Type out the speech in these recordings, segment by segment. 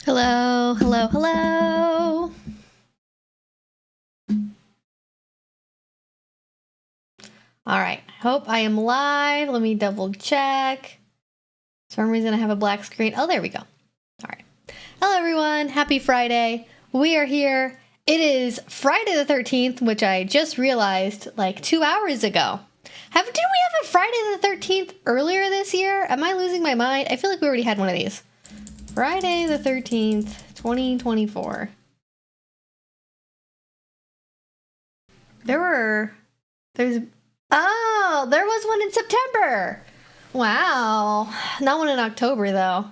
Hello, hello, hello. All right, hope I am live. Let me double check. For some reason I have a black screen. Oh, there we go. All right. Hello, everyone. Happy Friday. We are here. It is Friday the 13th, which I just realized like 2 hours ago. Did we have a Friday the 13th earlier this year? Am I losing my mind? I feel like we already had one of these. Friday the 13th, 2024. There was one in September. Wow. Not one in October, though.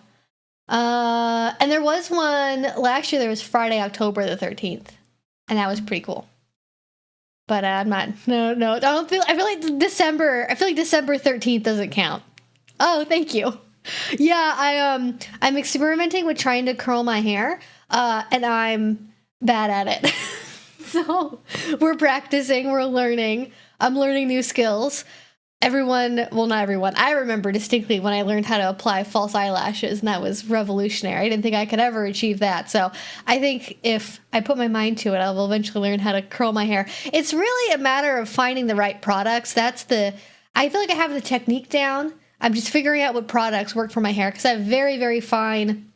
And there was one last year. There was Friday, October the 13th. And that was pretty cool. But I'm not. No. I feel like December 13th doesn't count. Oh, thank you. Yeah, I'm experimenting with trying to curl my hair. And I'm bad at it. So we're practicing, we're learning. I'm learning new skills. Not everyone. I remember distinctly when I learned how to apply false eyelashes, and that was revolutionary. I didn't think I could ever achieve that. So I think if I put my mind to it, I will eventually learn how to curl my hair. It's really a matter of finding the right products. I feel like I have the technique down. I'm just figuring out what products work for my hair, because I have very, very fine,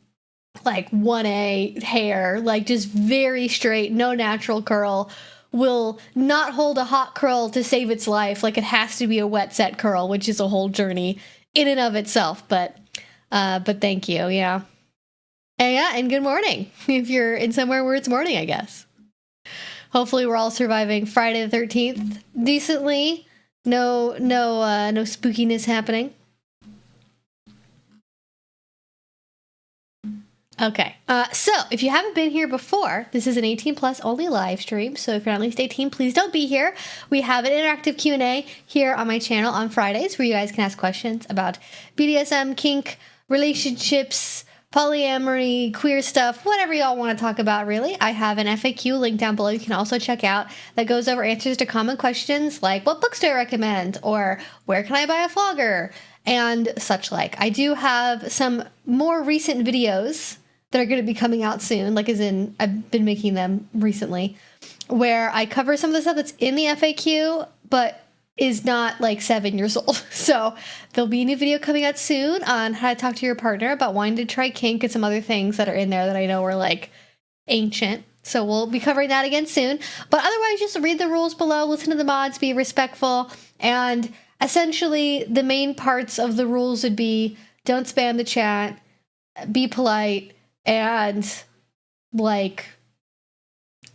like 1A hair, like just very straight, no natural curl. Will not hold a hot curl to save its life. Like, it has to be a wet set curl, which is a whole journey in and of itself. But thank you, yeah. And good morning if you're in somewhere where it's morning, I guess. Hopefully we're all surviving Friday the 13th decently. No spookiness happening. Okay, so if you haven't been here before, this is an 18 plus only live stream, so if you're not at least 18, please don't be here. We have an interactive Q&A here on my channel on Fridays where you guys can ask questions about BDSM, kink, relationships, polyamory, queer stuff, whatever y'all want to talk about, really. I have an FAQ link down below you can also check out that goes over answers to common questions like what books do I recommend, or where can I buy a flogger, and such like. I do have some more recent videos that are going to be coming out soon, like as in I've been making them recently, where I cover some of the stuff that's in the FAQ, but is not like 7 years old. So there'll be a new video coming out soon on how to talk to your partner about wanting to try kink and some other things that are in there that I know are like ancient. So we'll be covering that again soon. But otherwise, just read the rules below, listen to the mods, be respectful, and essentially the main parts of the rules would be don't spam the chat, be polite, and, like,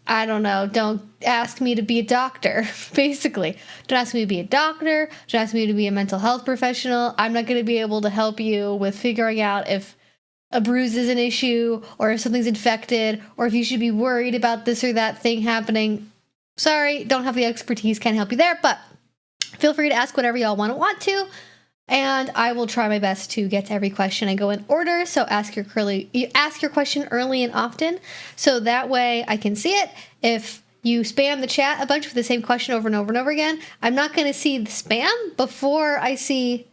I don't know, don't ask me to be a doctor, basically. Don't ask me to be a doctor. Don't ask me to be a mental health professional. I'm not going to be able to help you with figuring out if a bruise is an issue, or if something's infected, or if you should be worried about this or that thing happening. Sorry, don't have the expertise, can't help you there, but feel free to ask whatever y'all want to. And I will try my best to get to every question. I go in order, so ask your question early and often, so that way I can see it. If you spam the chat a bunch with the same question over and over and over again, I'm not going to see the spam before I see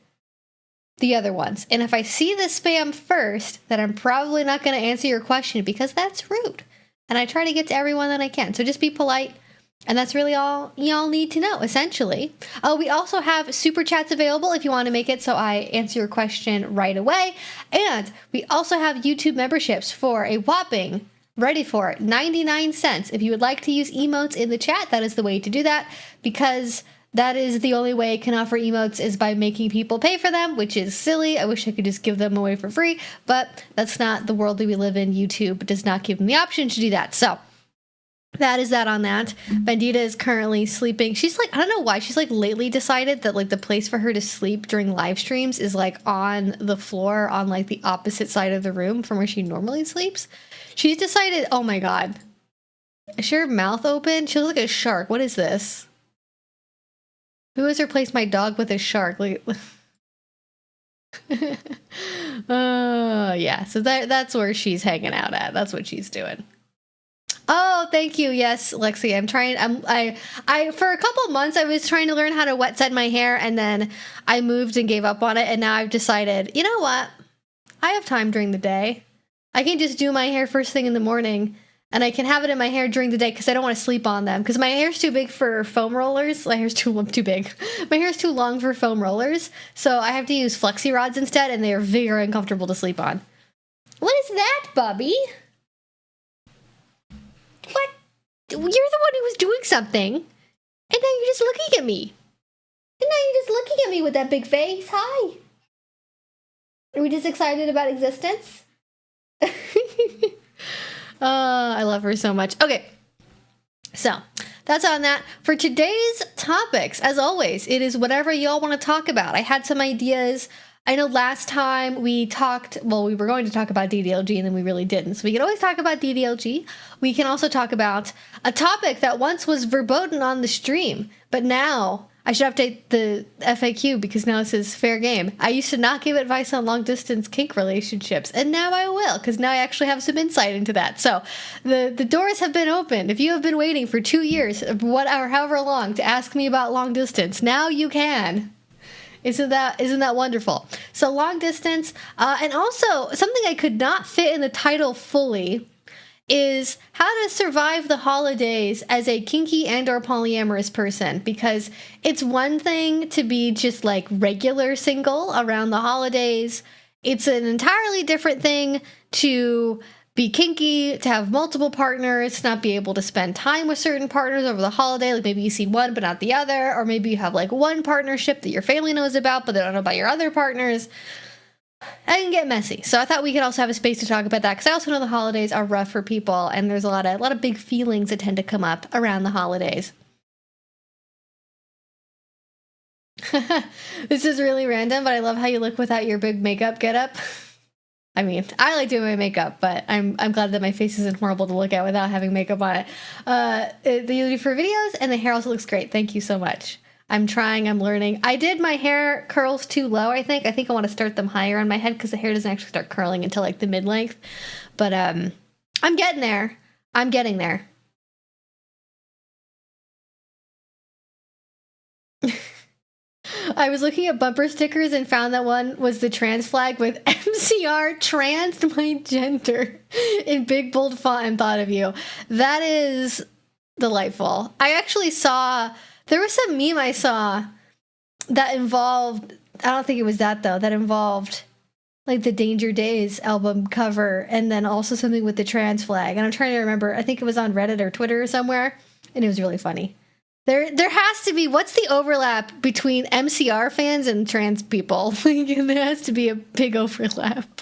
the other ones. And if I see the spam first, then I'm probably not going to answer your question, because that's rude. And I try to get to everyone that I can. So just be polite. And that's really all y'all need to know, essentially. We also have super chats available if you want to make it so I answer your question right away. And we also have YouTube memberships for a whopping, ready for it, 99 cents. If you would like to use emotes in the chat, that is the way to do that, because that is the only way I can offer emotes is by making people pay for them, which is silly. I wish I could just give them away for free, but that's not the world that we live in. YouTube does not give them the option to do that. So that is that on that. Bandit is currently sleeping. She's like, I don't know why, she's like lately decided that like the place for her to sleep during live streams is like on the floor on like the opposite side of the room from where she normally sleeps. She's decided, oh my god. Is her mouth open? She looks like a shark. What is this? Who has replaced my dog with a shark? Like, yeah, so that's where she's hanging out at. That's what she's doing. Oh, thank you. Yes, Lexi. I for a couple of months I was trying to learn how to wet set my hair, and then I moved and gave up on it, and now I've decided, you know what? I have time during the day. I can just do my hair first thing in the morning, and I can have it in my hair during the day because I don't want to sleep on them. Because my hair's too big for foam rollers. My hair's too big. My hair's too long for foam rollers. So I have to use flexi rods instead, and they are very uncomfortable to sleep on. What is that, Bubby? What? You're the one who was doing something, and now you're just looking at me. And now you're just looking at me with that big face. Hi. Are we just excited about existence? I love her so much. Okay, so that's on that. For today's topics, as always, it is whatever y'all want to talk about. I had some ideas. I know last time we talked, well, we were going to talk about DDLG and then we really didn't. So we can always talk about DDLG. We can also talk about a topic that once was verboten on the stream, but now I should update the FAQ because now it says fair game. I used to not give advice on long distance kink relationships, and now I will because now I actually have some insight into that. So the doors have been opened. If you have been waiting for 2 years, whatever, however long, to ask me about long distance, now you can. Isn't that wonderful? So long distance, and also something I could not fit in the title fully is how to survive the holidays as a kinky and or polyamorous person, because it's one thing to be just like regular single around the holidays. It's an entirely different thing to be kinky, to have multiple partners, not be able to spend time with certain partners over the holiday. Like maybe you see one but not the other, or maybe you have like one partnership that your family knows about but they don't know about your other partners. That can get messy. So I thought we could also have a space to talk about that, because I also know the holidays are rough for people, and there's a lot of big feelings that tend to come up around the holidays. This is really random, but I love how you look without your big makeup getup. I mean, I like doing my makeup, but I'm glad that my face isn't horrible to look at without having makeup on it. The usually for videos, and the hair also looks great. Thank you so much. I'm trying, I'm learning. I did my hair curls too low, I think. I think I want to start them higher on my head because the hair doesn't actually start curling until like the mid-length. But I'm getting there. I'm getting there. I was looking at bumper stickers and found that one was the trans flag with MCR, trans my gender, in big bold font, and thought of you. That is delightful. I actually saw... There was some meme I saw that involved, I don't think it was that though, that involved like the Danger Days album cover and then also something with the trans flag. And I'm trying to remember, I think it was on Reddit or Twitter or somewhere, and it was really funny. There has to be, what's the overlap between MCR fans and trans people? Like, there has to be a big overlap.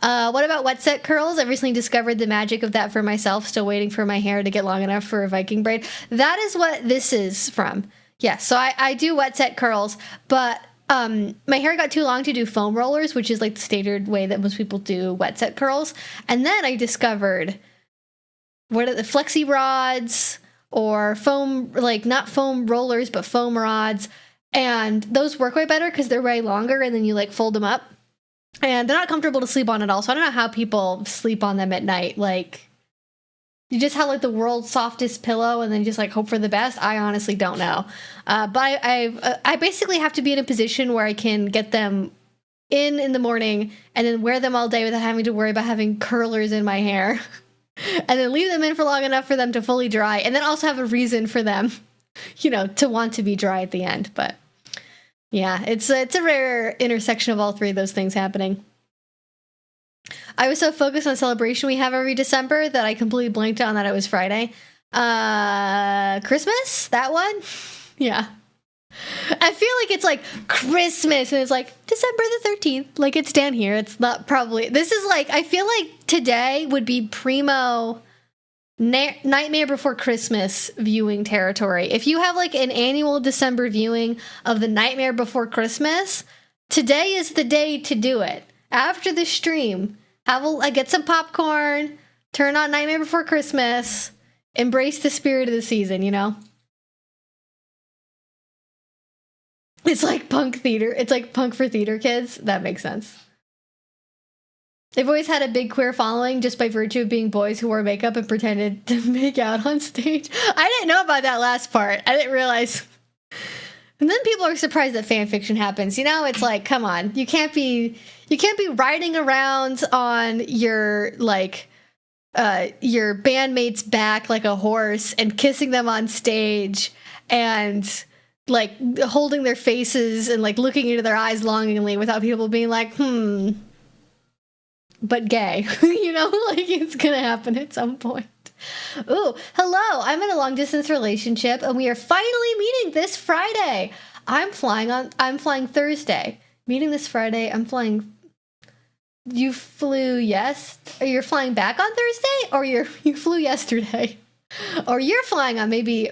What about wet set curls? I've recently discovered the magic of that for myself. Still waiting for my hair to get long enough for a Viking braid. That is what this is from. Yeah, so I do wet set curls, but my hair got too long to do foam rollers, which is like the standard way that most people do wet set curls. And then I discovered, what are the flexi rods or foam, like not foam rollers, but foam rods. And those work way better because they're way longer and then you like fold them up. And they're not comfortable to sleep on at all. So I don't know how people sleep on them at night. Like, you just have like the world's softest pillow and then just like hope for the best. I honestly don't know. But I basically have to be in a position where I can get them in the morning and then wear them all day without having to worry about having curlers in my hair. And then leave them in for long enough for them to fully dry. And then also have a reason for them, you know, to want to be dry at the end. But yeah, it's a rare intersection of all three of those things happening. I was so focused on celebration we have every December that I completely blanked on that it was Friday. Christmas? That one? Yeah. I feel like it's like Christmas and it's like December the 13th. Like it's down here. It's not probably... This is like... I feel like today would be primo... Nightmare Before Christmas viewing territory. If you have like an annual December viewing of the Nightmare Before Christmas, today is the day to do it. After the stream, get some popcorn, turn on Nightmare Before Christmas, embrace the spirit of the season, you know? It's like punk theater. It's like punk for theater kids. That makes sense. They've always had a big queer following just by virtue of being boys who wore makeup and pretended to make out on stage. I didn't know about that last part. I didn't realize. And then people are surprised that fan fiction happens. You know, it's like, come on, you can't be riding around on your bandmate's back like a horse and kissing them on stage and like holding their faces and like looking into their eyes longingly without people being like, but gay. You know, like it's gonna happen at some point. Ooh, hello. I'm in a long distance relationship and we are finally meeting this Friday. I'm flying Thursday. Meeting this Friday. I'm flying. You flew you're flying back on Thursday, or you flew yesterday, or you're flying on maybe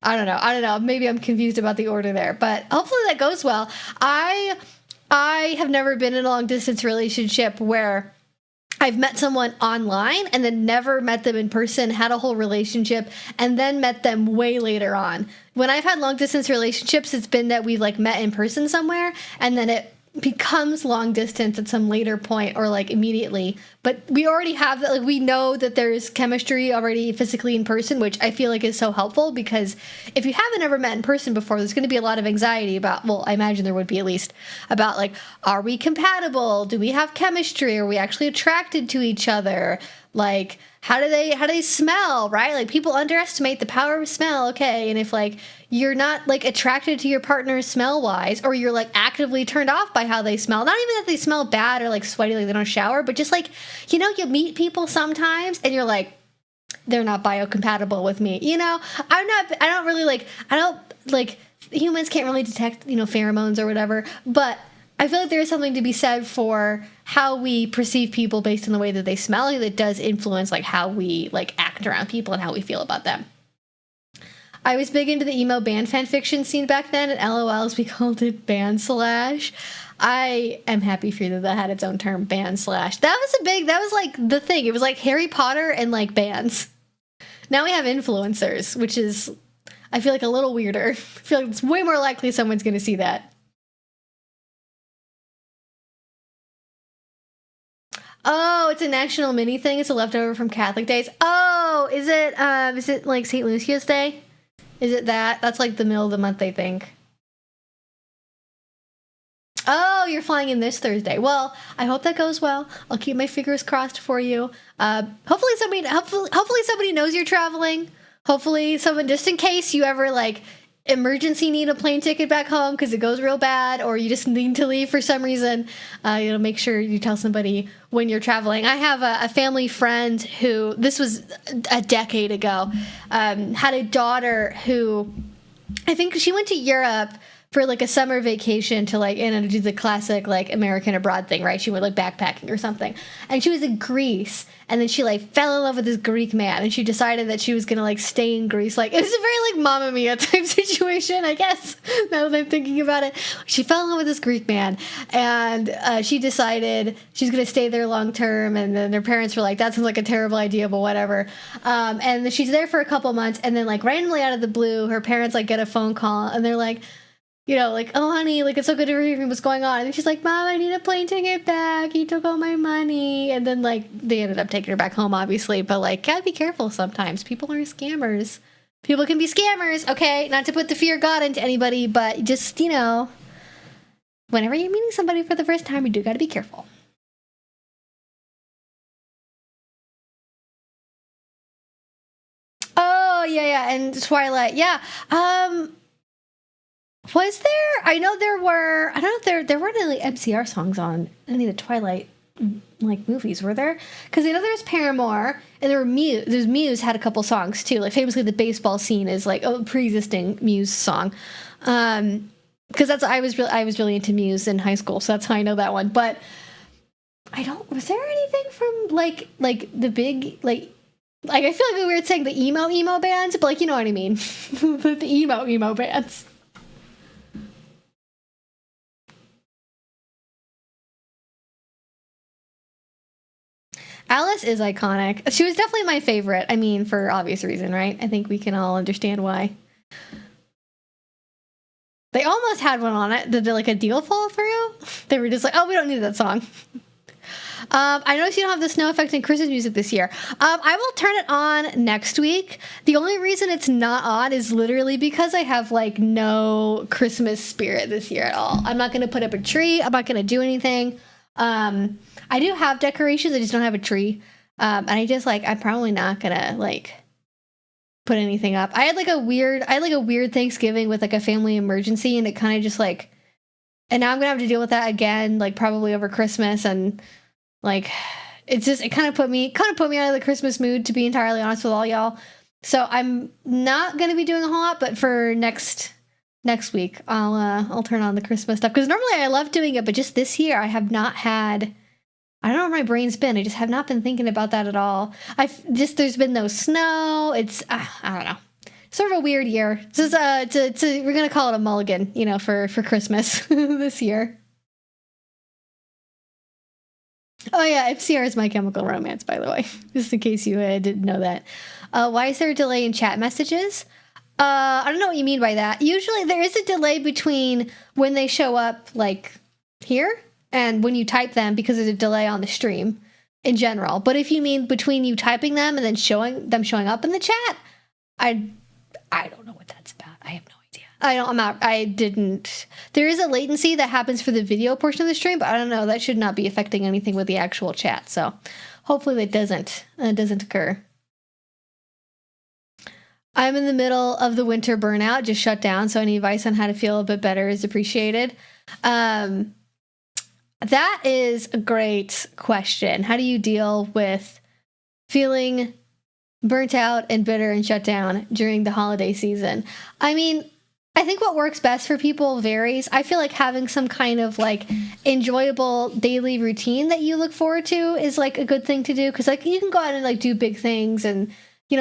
I don't know. Maybe I'm confused about the order there, but hopefully that goes well. I have never been in a long distance relationship where I've met someone online and then never met them in person, had a whole relationship, and then met them way later on. When I've had long distance relationships, it's been that we've like met in person somewhere and then it becomes long distance at some later point or like immediately. But we already have that, like we know that there's chemistry already physically in person, which I feel like is so helpful because if you haven't ever met in person before, there's going to be a lot of anxiety about, well, I imagine there would be at least, about like, are we compatible? Do we have chemistry? Are we actually attracted to each other? Like, how do they smell, right? Like people underestimate the power of smell. Okay. And if like you're not like attracted to your partner smell wise, or you're like actively turned off by how they smell, not even that they smell bad or like sweaty, like they don't shower, but just like, you know, you meet people sometimes and you're like, they're not biocompatible with me. You know, I don't like humans can't really detect, you know, pheromones or whatever, but I feel like there is something to be said for how we perceive people based on the way that they smell. Like, that does influence like how we like act around people and how we feel about them. I was big into the emo band fan fiction scene back then, and LOLs we called it band slash. I am happy for you that had its own term, band slash. That was like the thing. It was like Harry Potter and like bands. Now we have influencers, which is, I feel like, a little weirder. I feel like it's way more likely someone's going to see that. Oh, it's a national mini thing. It's a leftover from Catholic days. Oh, is it like St. Lucia's Day? Is it that? That's like the middle of the month, I think. Oh, you're flying in this Thursday. Well, I hope that goes well. I'll keep my fingers crossed for you. Hopefully somebody knows you're traveling. Hopefully someone, just in case you ever like emergency need a plane ticket back home because it goes real bad, or you just need to leave for some reason, make sure you tell somebody when you're traveling. I have a family friend who, this was a decade ago, had a daughter who, I think she went to Europe for like a summer vacation to like, and do the classic like American abroad thing, right? She went like backpacking or something, and she was in Greece, and then she like fell in love with this Greek man, and she decided that she was gonna like stay in Greece. Like, it was a very like Mamma Mia type situation, I guess, now that I'm thinking about it. She fell in love with this Greek man, and she decided she's gonna stay there long term, and then their parents were like, that sounds like a terrible idea, but whatever. And she's there for a couple months, and then like randomly out of the blue, her parents like get a phone call, and they're like, you know, like, oh, honey, like, it's so good to hear what's going on. And she's like, Mom, I need a plane ticket back. He took all my money. And then, like, they ended up taking her back home, obviously. But, like, gotta be careful sometimes. People are scammers. People can be scammers, okay? Not to put the fear of God into anybody, but just, you know, whenever you're meeting somebody for the first time, you do gotta be careful. Oh, yeah, and Twilight, yeah. Was there? I know there were. I don't know if there weren't any MCR songs on any of the Twilight like movies, were there? Because I know there was Paramore, and there were Muse. There's Muse had a couple songs too. Like famously, the baseball scene is like a pre-existing Muse song. Because I was really into Muse in high school, so that's how I know that one. But I don't. Was there anything from like the big like I feel like we were saying the emo bands, but like, you know what I mean, the emo bands. Alice is iconic. She was definitely my favorite. I mean, for obvious reason, right? I think we can all understand why. They almost had one on it. Did like a deal fall through? They were just like, oh, we don't need that song. I noticed you don't have the snow effect and Christmas music this year. I will turn it on next week. The only reason it's not on is literally because I have like no Christmas spirit this year at all. I'm not going to put up a tree. I'm not going to do anything. I do have decorations. I just don't have a tree. And I just like, I'm probably not going to like put anything up. I had like a weird Thanksgiving with like a family emergency, and it kind of just like, and now I'm gonna have to deal with that again, like probably over Christmas, and like it kind of put me out of the Christmas mood, to be entirely honest with all y'all. So I'm not gonna be doing a whole lot, but for next week I'll turn on the Christmas stuff, because normally I love doing it, but just this year I have not had. I don't know where my brain's been. I just have not been thinking about that at all. There's been no snow. It's I don't know. Sort of a weird year. This is we're gonna call it a mulligan, for Christmas this year. Oh yeah, FCR is My Chemical Romance, by the way, just in case you didn't know that. Why is there a delay in chat messages? I don't know what you mean by that. Usually there is a delay between when they show up, like here, and when you type them, because there's a delay on the stream in general. But if you mean between you typing them and then showing up in the chat, I don't know what that's about. I have no idea. There is a latency that happens for the video portion of the stream, but I don't know. That should not be affecting anything with the actual chat. So hopefully that doesn't occur. I'm in the middle of the winter burnout, just shut down. So any advice on how to feel a bit better is appreciated. That is a great question. How do you deal with feeling burnt out and bitter and shut down during the holiday season? I mean, I think what works best for people varies. I feel like having some kind of like enjoyable daily routine that you look forward to is like a good thing to do, because like you can go out and like do big things and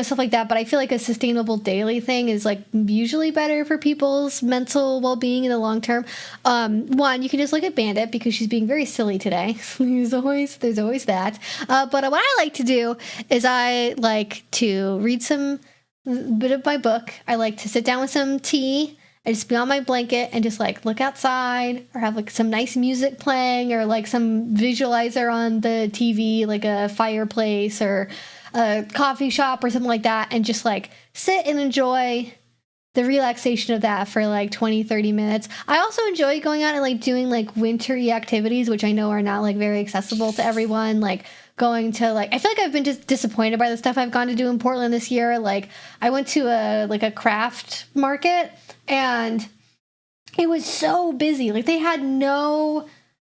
stuff like that, but I feel like a sustainable daily thing is like usually better for people's mental well-being in the long term. One, you can just look at Bandit, because she's being very silly today. there's always that. But what I like to do is I like to read some bit of my book. I like to sit down with some tea and just be on my blanket and just like look outside, or have like some nice music playing, or like some visualizer on the TV, like a fireplace or a coffee shop or something like that, and just like sit and enjoy the relaxation of that for like 20-30 minutes. I also enjoy going out and like doing like wintry activities, which I know are not like very accessible to everyone, like going to like, I feel like I've been just disappointed by the stuff I've gone to do in Portland this year. Like I went to a craft market, and it was so busy. Like they had no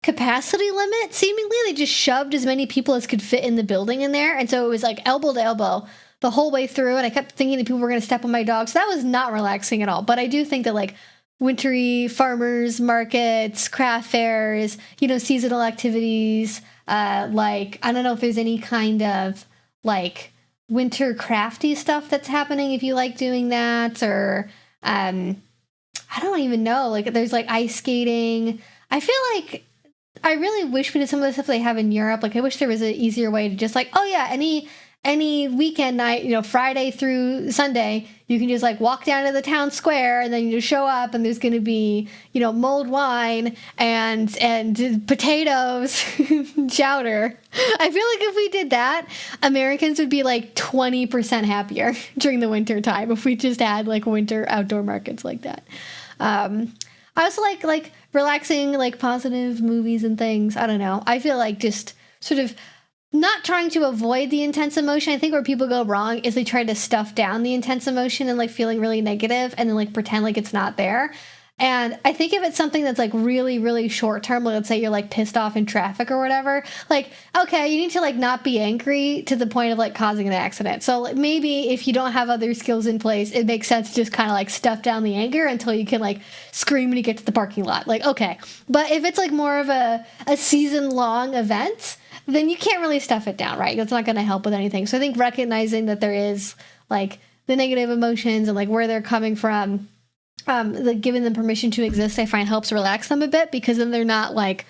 capacity limit, seemingly. They just shoved as many people as could fit in the building in there, and so it was like elbow to elbow the whole way through, and I kept thinking that people were going to step on my dog, so that was not relaxing at all. But I do think that like wintry farmers markets, craft fairs, seasonal activities, like I don't know if there's any kind of like winter crafty stuff that's happening if you like doing that, or I don't even know, like there's like ice skating. I feel like I really wish we did some of the stuff they have in Europe. Like I wish there was an easier way to just like, oh yeah, any weekend night, Friday through Sunday, you can just like walk down to the town square, and then you show up, and there's going to be, mulled wine and potatoes, chowder. I feel like if we did that, Americans would be like 20% happier during the winter time if we just had like winter outdoor markets like that. I also like relaxing, like positive movies and things. I don't know. I feel like just sort of not trying to avoid the intense emotion. I think where people go wrong is they try to stuff down the intense emotion and like feeling really negative, and then like pretend like it's not there. And I think if it's something that's like really, really short term, like let's say you're like pissed off in traffic or whatever, like, okay, you need to like not be angry to the point of like causing an accident. So like, maybe if you don't have other skills in place, it makes sense to just kind of like stuff down the anger until you can like scream when you get to the parking lot. Like, okay. But if it's like more of a season long event, then you can't really stuff it down, right? That's not going to help with anything. So I think recognizing that there is like the negative emotions and like where they're coming from, like giving them permission to exist, I find helps relax them a bit, because then they're not like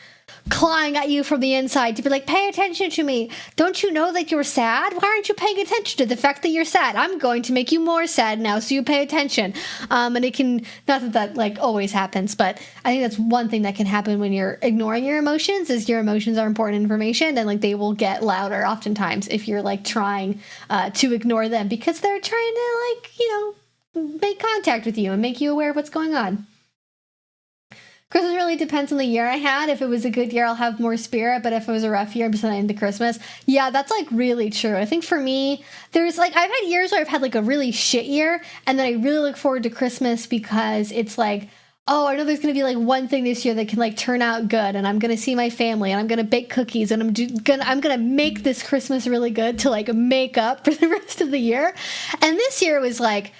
clawing at you from the inside to be like, pay attention to me. Don't you know that you're sad? Why aren't you paying attention to the fact that you're sad? I'm going to make you more sad now, so you pay attention. And it can, not that like always happens, but I think that's one thing that can happen when you're ignoring your emotions, is your emotions are important information, and like they will get louder oftentimes if you're like trying to ignore them, because they're trying to like, you know, make contact with you and make you aware of what's going on. Christmas really depends on the year I had. If it was a good year, I'll have more spirit. But if it was a rough year, I'm just not into Christmas. Yeah, that's like really true. I think for me, there's like, I've had years where I've had like a really shit year, and then I really look forward to Christmas because it's like, oh, I know there's going to be like one thing this year that can like turn out good, and I'm going to see my family, and I'm going to bake cookies, and I'm going to make this Christmas really good to like make up for the rest of the year. And this year was like,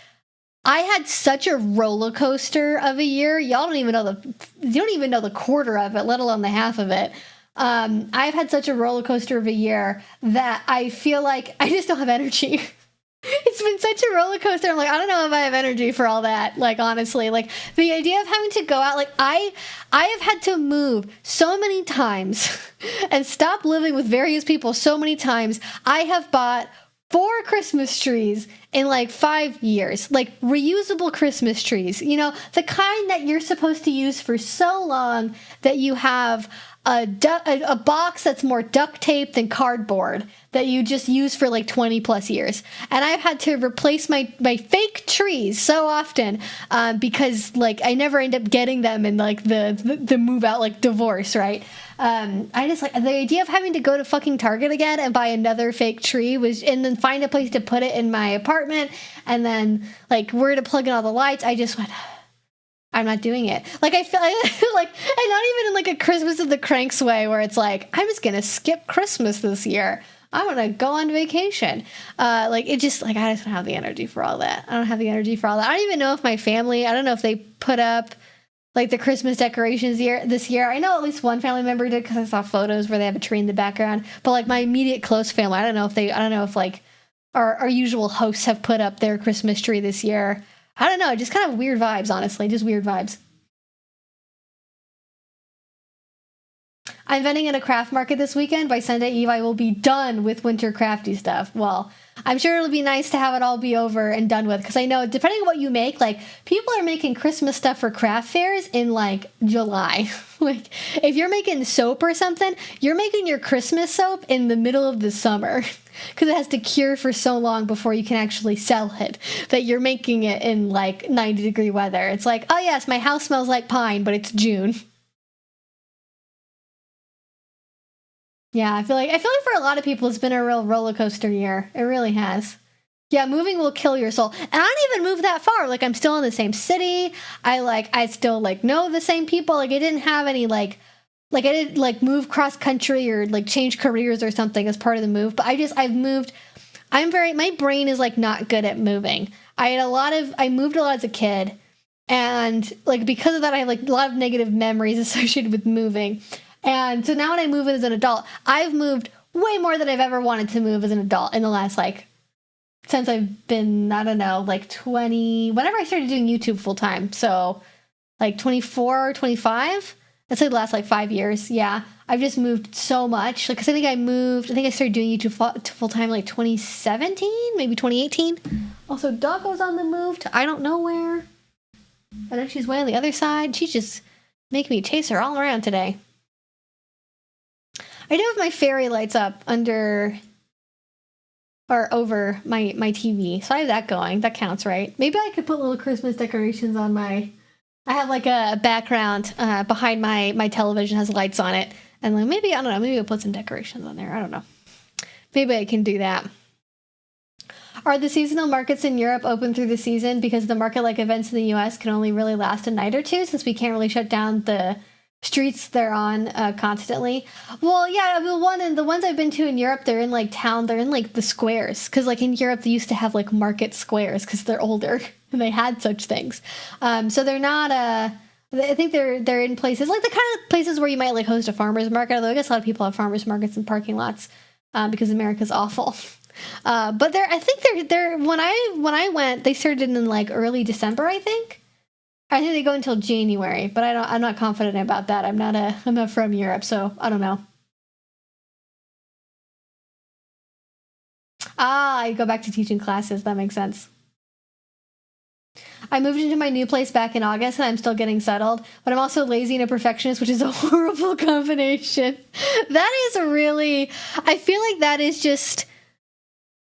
I had such a roller coaster of a year. You don't even know the quarter of it, let alone the half of it. I've had such a roller coaster of a year that I feel like I just don't have energy. It's been such a roller coaster. I'm like, I don't know if I have energy for all that. Like, honestly, like the idea of having to go out, like I have had to move so many times and stop living with various people so many times. I have bought 4 Christmas trees in like 5 years, like reusable Christmas trees, you know, the kind that you're supposed to use for so long that you have a box that's more duct tape than cardboard that you just use for like 20 plus years. And I've had to replace my fake trees so often because like I never end up getting them in like the move out, like divorce, right? I just like the idea of having to go to fucking Target again and buy another fake tree and then find a place to put it in my apartment, and then like where to plug in all the lights. I just went, I'm not doing it. Like I feel like, and not even in like a Christmas of the Cranks way where it's like, I'm just going to skip Christmas this year. I'm going to go on vacation. Like it just like, I just don't have the energy for all that. I don't have the energy for all that. I don't even know if my family, I don't know if they put up like the Christmas decorations this year. I know at least one family member did, because I saw photos where they have a tree in the background, but like my immediate close family, I don't know if like our usual hosts have put up their Christmas tree this year. I don't know, just kind of weird vibes, honestly, just weird vibes. I'm vending at a craft market this weekend. By Sunday Eve, I will be done with winter crafty stuff. Well, I'm sure it'll be nice to have it all be over and done with, because I know depending on what you make, like people are making Christmas stuff for craft fairs in like July. Like if you're making soap or something, you're making your Christmas soap in the middle of the summer, because it has to cure for so long before you can actually sell it, that you're making it in like 90-degree weather. It's like, oh yes, my house smells like pine, but it's June. Yeah, I feel like for a lot of people it's been a real roller coaster year. It really has. Yeah, moving will kill your soul. And I don't even move that far. Like I'm still in the same city. I still like know the same people. Like I didn't have any like I didn't like move cross country or like change careers or something as part of the move. But I've moved. My brain is like not good at moving. I moved a lot as a kid, and like because of that I have like a lot of negative memories associated with moving. And so now when I move in as an adult, I've moved way more than I've ever wanted to move as an adult in the last, like, since I've been, I don't know, like 20, whenever I started doing YouTube full time. So like 24, 25, that's like the last like 5 years. Yeah. I've just moved so much. Like, cause I think I started doing YouTube full time like 2017, maybe 2018. Also, Doggo's on the move to I don't know where. I know she's way on the other side. She's just making me chase her all around today. I do have my fairy lights up under or over my TV, so I have that going. That counts, right? Maybe I could put little Christmas decorations on I have like a background behind my television has lights on it, and like maybe I don't know, maybe I'll put some decorations on there. I don't know. Maybe I can do that. Are the seasonal markets in Europe open through the season? Because the market-like events in the U.S. can only really last a night or two, since we can't really shut down the streets they're on constantly. Well, yeah, the ones I've been to in Europe, they're in like town, they're in like the squares, because like in Europe they used to have like market squares because they're older and they had such things. So they're not I think they're in places like the kind of places where you might like host a farmer's market, although I guess a lot of people have farmer's markets in parking lots because America's awful. But I think they're when I went, they started in like early December, I think. I think they go until January, but I'm not confident about that. I'm not from Europe, so I don't know. I go back to teaching classes. That makes sense. I moved into my new place back in August and I'm still getting settled, but I'm also lazy and a perfectionist, which is a horrible combination. That is I feel like that is just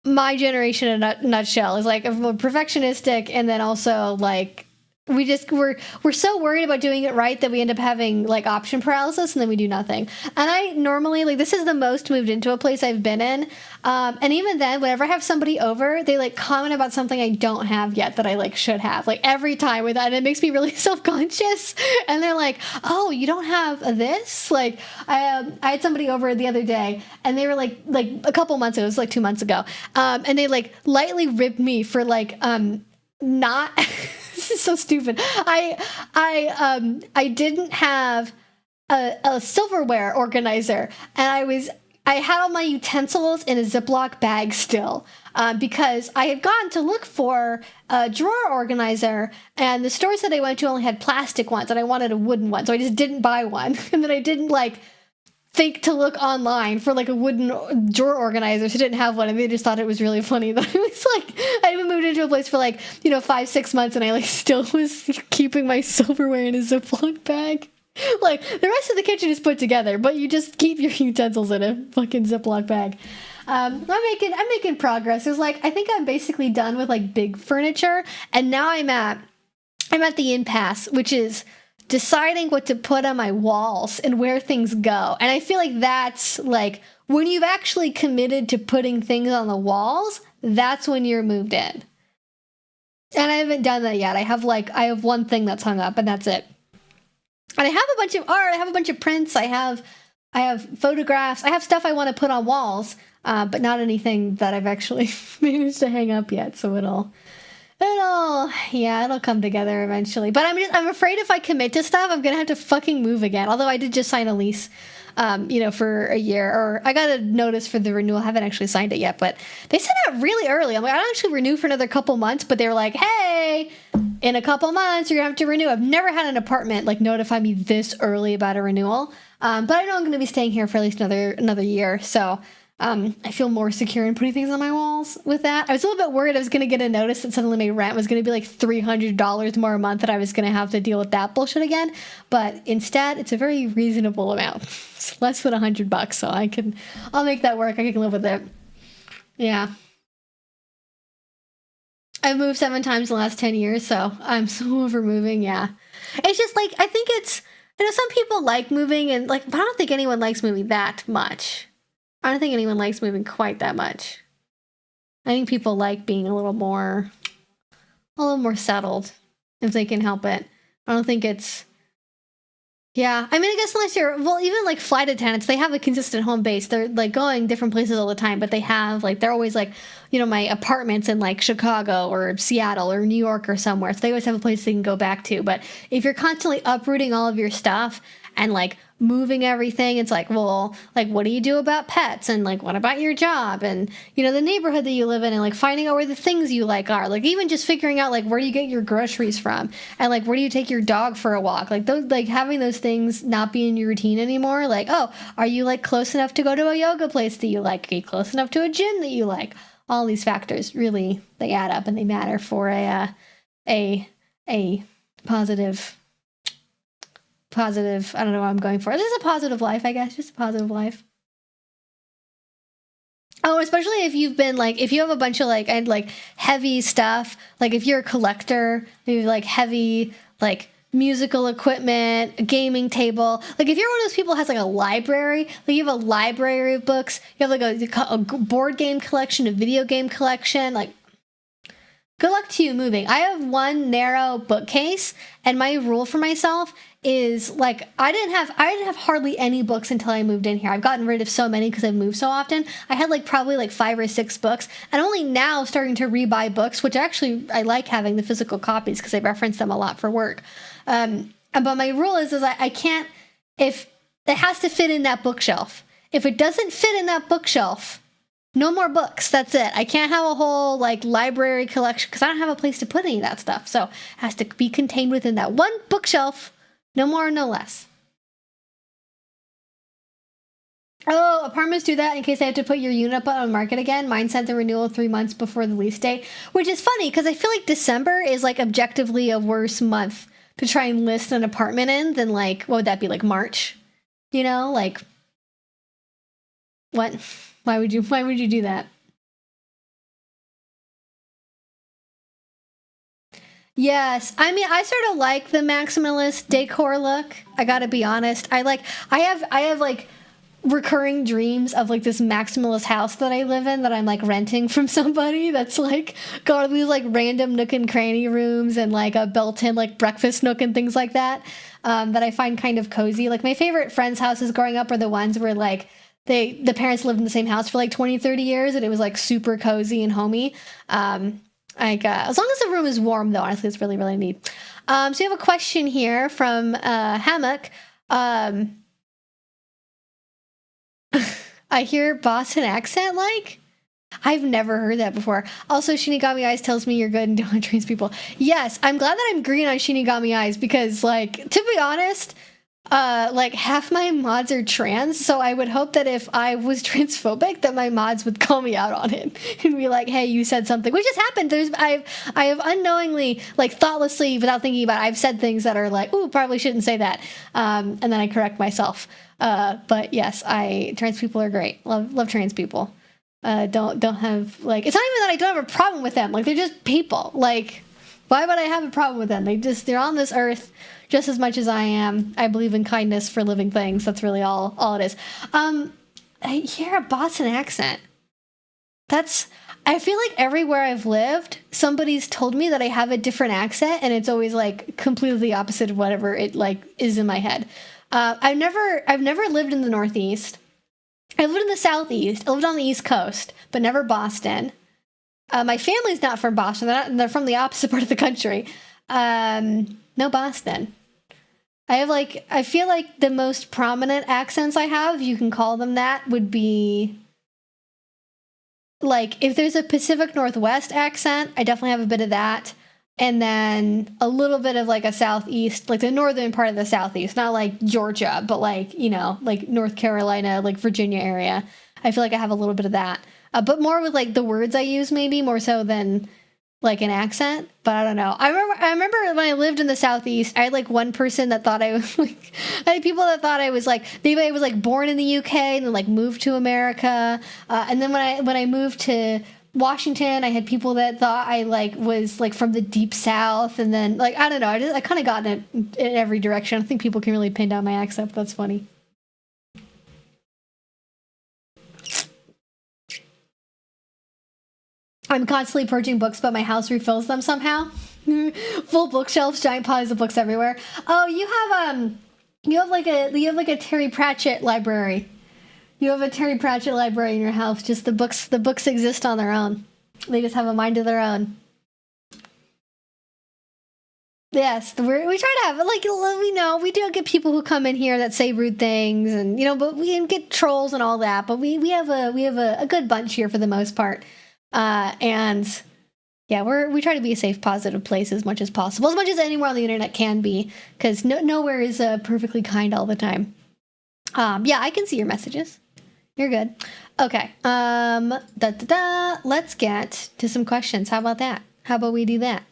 my generation in a nutshell. Is like, I'm perfectionistic, and then also like we're so worried about doing it right that we end up having like option paralysis, and then we do nothing. And I normally, like, this is the most moved into a place I've been in, and even then, whenever I have somebody over, they like comment about something I don't have yet that I like should have, like every time with that, and it makes me really self-conscious. And they're like, oh, you don't have this? Like I had somebody over the other day, and they were like a couple months ago, it was like 2 months ago, and they like lightly ribbed me for like not this is so stupid. I didn't have a silverware organizer, and I had all my utensils in a Ziploc bag still, because I had gone to look for a drawer organizer, and the stores that I went to only had plastic ones, and I wanted a wooden one, so I just didn't buy one. And then I didn't like think to look online for like a wooden drawer organizer, so I didn't have one, and they just thought it was really funny that I was like, I even moved into a place for like 5-6 months, and I like still was keeping my silverware in a Ziploc bag. Like, the rest of the kitchen is put together, but you just keep your utensils in a fucking Ziploc bag. I'm making progress. It was like, I think I'm basically done with like big furniture, and now I'm at the impasse, which is deciding what to put on my walls and where things go. And I feel like that's like, when you've actually committed to putting things on the walls, that's when you're moved in. And I haven't done that yet. I have one thing that's hung up, and that's it. And I have a bunch of art, I have a bunch of prints, I have photographs, I have stuff I want to put on walls, but not anything that I've actually managed to hang up yet. So it'll come together eventually. But I'm afraid if I commit to stuff, I'm gonna have to fucking move again. Although I did just sign a lease, for a year, or I got a notice for the renewal. I haven't actually signed it yet, but they sent out really early. I'm like, I don't actually renew for another couple months, but they were like, hey, in a couple months you're gonna have to renew. I've never had an apartment like notify me this early about a renewal, but I know I'm gonna be staying here for at least another year, so I feel more secure in putting things on my walls with that. I was a little bit worried I was going to get a notice that suddenly my rent was going to be like $300 more a month, that I was going to have to deal with that bullshit again. But instead, it's a very reasonable amount. It's less than $100, so I'll make that work. I can live with it. Yeah. I've moved 7 times in the last 10 years, so I'm so over moving. Yeah. It's just like, I think some people like moving, and like, but I don't think anyone likes moving that much. I don't think anyone likes moving quite that much. I think people like being a little more settled if they can help it. I don't think it's... Yeah, I mean, I guess unless even like flight attendants, they have a consistent home base. They're like going different places all the time, but they're always like, my apartments in like Chicago or Seattle or New York or somewhere. So they always have a place they can go back to. But if you're constantly uprooting all of your stuff and like moving everything, it's like, well, like, what do you do about pets? And like, what about your job? And, the neighborhood that you live in, and like finding out where the things you like are, like even just figuring out like where do you get your groceries from, and like where do you take your dog for a walk, like those, like having those things not be in your routine anymore. Like, oh, are you like close enough to go to a yoga place that you like? Are you close enough to a gym that you like? All these factors really, they add up and they matter for a positive, I don't know what I'm going for. This is a positive life, I guess. Just a positive life. Oh, especially if you've been like, if you have a bunch of like heavy stuff, like if you're a collector, maybe like heavy like musical equipment, a gaming table. Like if you're one of those people who has like a library, like you have a library of books, you have like a board game collection, a video game collection, like good luck to you moving. I have one narrow bookcase, and my rule for myself is like, I didn't have hardly any books until I moved in here. I've gotten rid of so many because I've moved so often. I had like probably like 5 or 6 books, and only now starting to rebuy books, which actually I like having the physical copies because I reference them a lot for work. But my rule is I can't, if it has to fit in that bookshelf. If it doesn't fit in that bookshelf, No more books. That's it. I can't have a whole like library collection because I don't have a place to put any of that stuff. So it has to be contained within that one bookshelf. No more, no less. Oh, apartments do that in case they have to put your unit up on the market again. Mine sent the renewal 3 months before the lease date, which is funny because I feel like December is like objectively a worse month to try and list an apartment in than like, what would that be, like March? You know, like what? Why would you do that? Yes, I mean, I sort of like the maximalist decor look. I gotta be honest. I have like recurring dreams of like this maximalist house that I live in that I'm like renting from somebody that's like got these like random nook and cranny rooms and like a built-in like breakfast nook and things like that, that I find kind of cozy. Like my favorite friends' houses growing up are the ones where like the parents lived in the same house for like 20, 30 years and it was like super cozy and homey. As long as the room is warm, though, honestly, it's really, really neat. So you have a question here from Hammock. I hear Boston accent like? I've never heard that before. Also, Shinigami Eyes tells me you're good and don't trans people. Yes, I'm glad that I'm green on Shinigami Eyes because, like, to be honest, like half my mods are trans, so I would hope that if I was transphobic that my mods would call me out on it and be like, hey, you said something, which has happened. I have unknowingly, like thoughtlessly, without thinking about it, I've said things that are like, ooh, probably shouldn't say that, and then I correct myself. But yes, trans people are great. Love trans people. Don't have, like, it's not even that I don't have a problem with them, like they're just people. Like, why would I have a problem with them? They're on this earth just as much as I am. I believe in kindness for living things. That's really all it is. I hear a Boston accent. I feel like everywhere I've lived, somebody's told me that I have a different accent, and it's always like completely the opposite of whatever it like is in my head. I've never lived in the Northeast. I lived in the Southeast. I lived on the East Coast, but never Boston. My family's not from Boston. They're from the opposite part of the country. No Boston. I feel like the most prominent accents I have, you can call them that, would be like if there's a Pacific Northwest accent, I definitely have a bit of that. And then a little bit of like a Southeast, like the northern part of the Southeast, not like Georgia, but like, you know, like North Carolina, like Virginia area. I feel like I have a little bit of that. But more with like the words I use, maybe more so than like an accent, but I don't know. I remember when I lived in the Southeast, I had like one person that thought I was like, I had people that thought I was like, maybe I was like born in the UK and then like moved to America. And then when I moved to Washington, I had people that thought I like was like from the deep South. And then like, I don't know. I kind of got in every direction. I don't think people can really pin down my accent. That's funny. I'm constantly purging books, but my house refills them somehow. Full bookshelves, giant piles of books everywhere. Oh, you have like a Terry Pratchett library. You have a Terry Pratchett library in your house. Just the books exist on their own. They just have a mind of their own. Yes, we try to have like, we know we do get people who come in here that say rude things, and you know, but we can get trolls and all that. But we have a good bunch here for the most part. And yeah, we try to be a safe, positive place as much as possible, as much as anywhere on the internet can be, because nowhere is perfectly kind all the time. Yeah, I can see your messages. You're good. Okay. Let's get to some questions. How about that? How about we do that?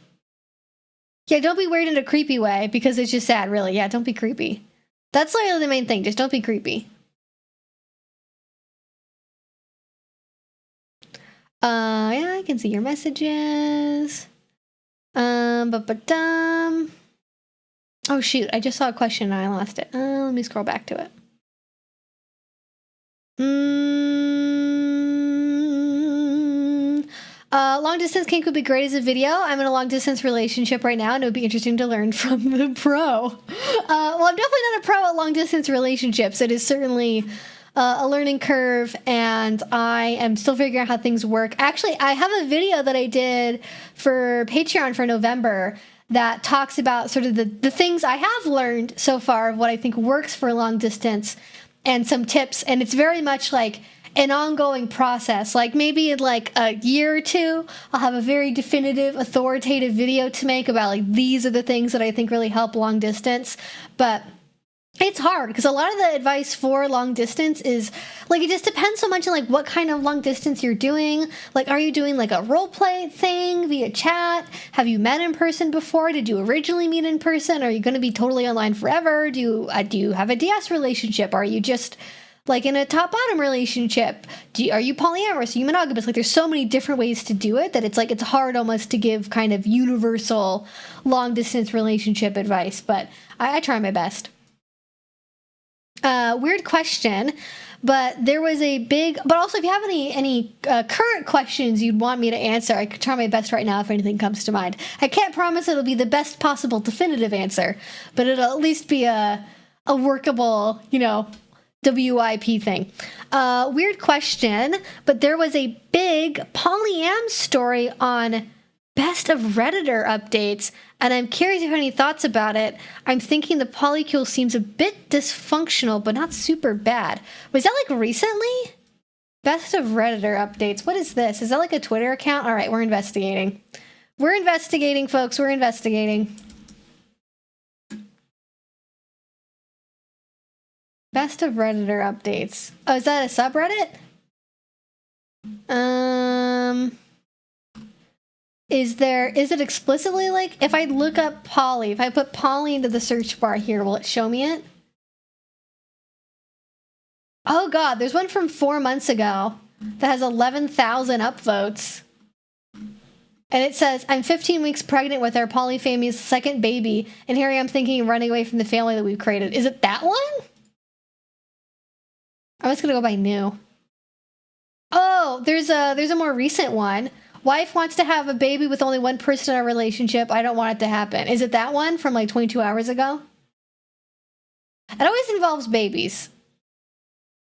Yeah, don't be weird in a creepy way, because it's just sad, really. Yeah, don't be creepy. That's literally the main thing. Just don't be creepy. Yeah, I can see your messages. Oh shoot, I just saw a question and I lost it. Let me scroll back to it. Long distance kink would be great as a video. I'm in a long distance relationship right now, and it would be interesting to learn from the pro. Well, I'm definitely not a pro at long distance relationships. It is certainly a learning curve, and I am still figuring out how things work. Actually, I have a video that I did for Patreon for November that talks about sort of the things I have learned so far of what I think works for long distance and some tips. And it's very much like, an ongoing process. Like maybe in like a year or two, I'll have a very definitive, authoritative video to make about like these are the things that I think really help long distance. But it's hard because a lot of the advice for long distance is like it just depends so much on like what kind of long distance you're doing. Like, are you doing like a role play thing via chat? Have you met in person before? Did you originally meet in person? Are you going to be totally online forever? Do you have a DS relationship? Are you just like in a top-bottom relationship? Are you polyamorous? Are you monogamous? Like, there's so many different ways to do it that it's like it's hard almost to give kind of universal long-distance relationship advice. But I try my best. Weird question, but there was a big, but also if you have any current questions you'd want me to answer, I could try my best right now if anything comes to mind. I can't promise it'll be the best possible definitive answer, but it'll at least be a workable, WIP thing. Weird question, but there was a big polyam story on Bestofredditor updates, and I'm curious if you have any thoughts about it. I'm thinking the polycule seems a bit dysfunctional, but not super bad. Was that like recently? Bestofredditor updates. What is this? Is that like a Twitter account? All right, we're investigating. We're investigating, folks. We're investigating. Bestofredditor updates. Oh, is that a subreddit? Is it explicitly like, if I look up poly, if I put poly into the search bar here, will it show me it? Oh god, there's one from 4 months ago that has 11,000 upvotes. And it says, I'm 15 weeks pregnant with our polyfamily's second baby, and here I am thinking of running away from the family that we've created. Is it that one? I'm just gonna go by new. Oh, there's a more recent one. Wife wants to have a baby with only one person in a relationship. I don't want it to happen. Is it that one from like 22 hours ago? It always involves babies.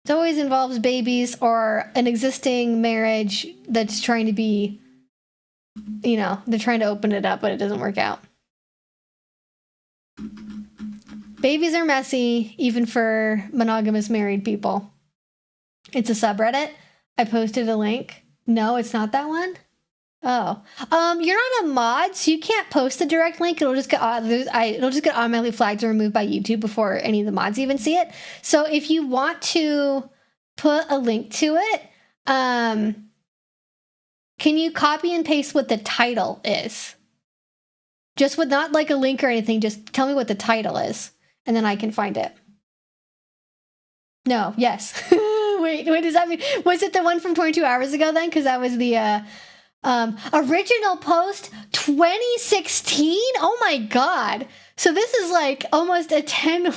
It always involves babies or an existing marriage that's trying to be, they're trying to open it up, but it doesn't work out. Babies are messy, even for monogamous married people. It's a subreddit. I posted a link. No, it's not that one. Oh, you're not a mod, so you can't post the direct link. It'll just get automatically flagged and removed by YouTube before any of the mods even see it. So if you want to put a link to it, can you copy and paste what the title is? Just with not like a link or anything. Just tell me what the title is, and then I can find it. No. Yes. Wait. Does that mean was it the one from 22 hours ago then? Because that was the original post 2016. Oh my god. So this is like almost a 10 wait,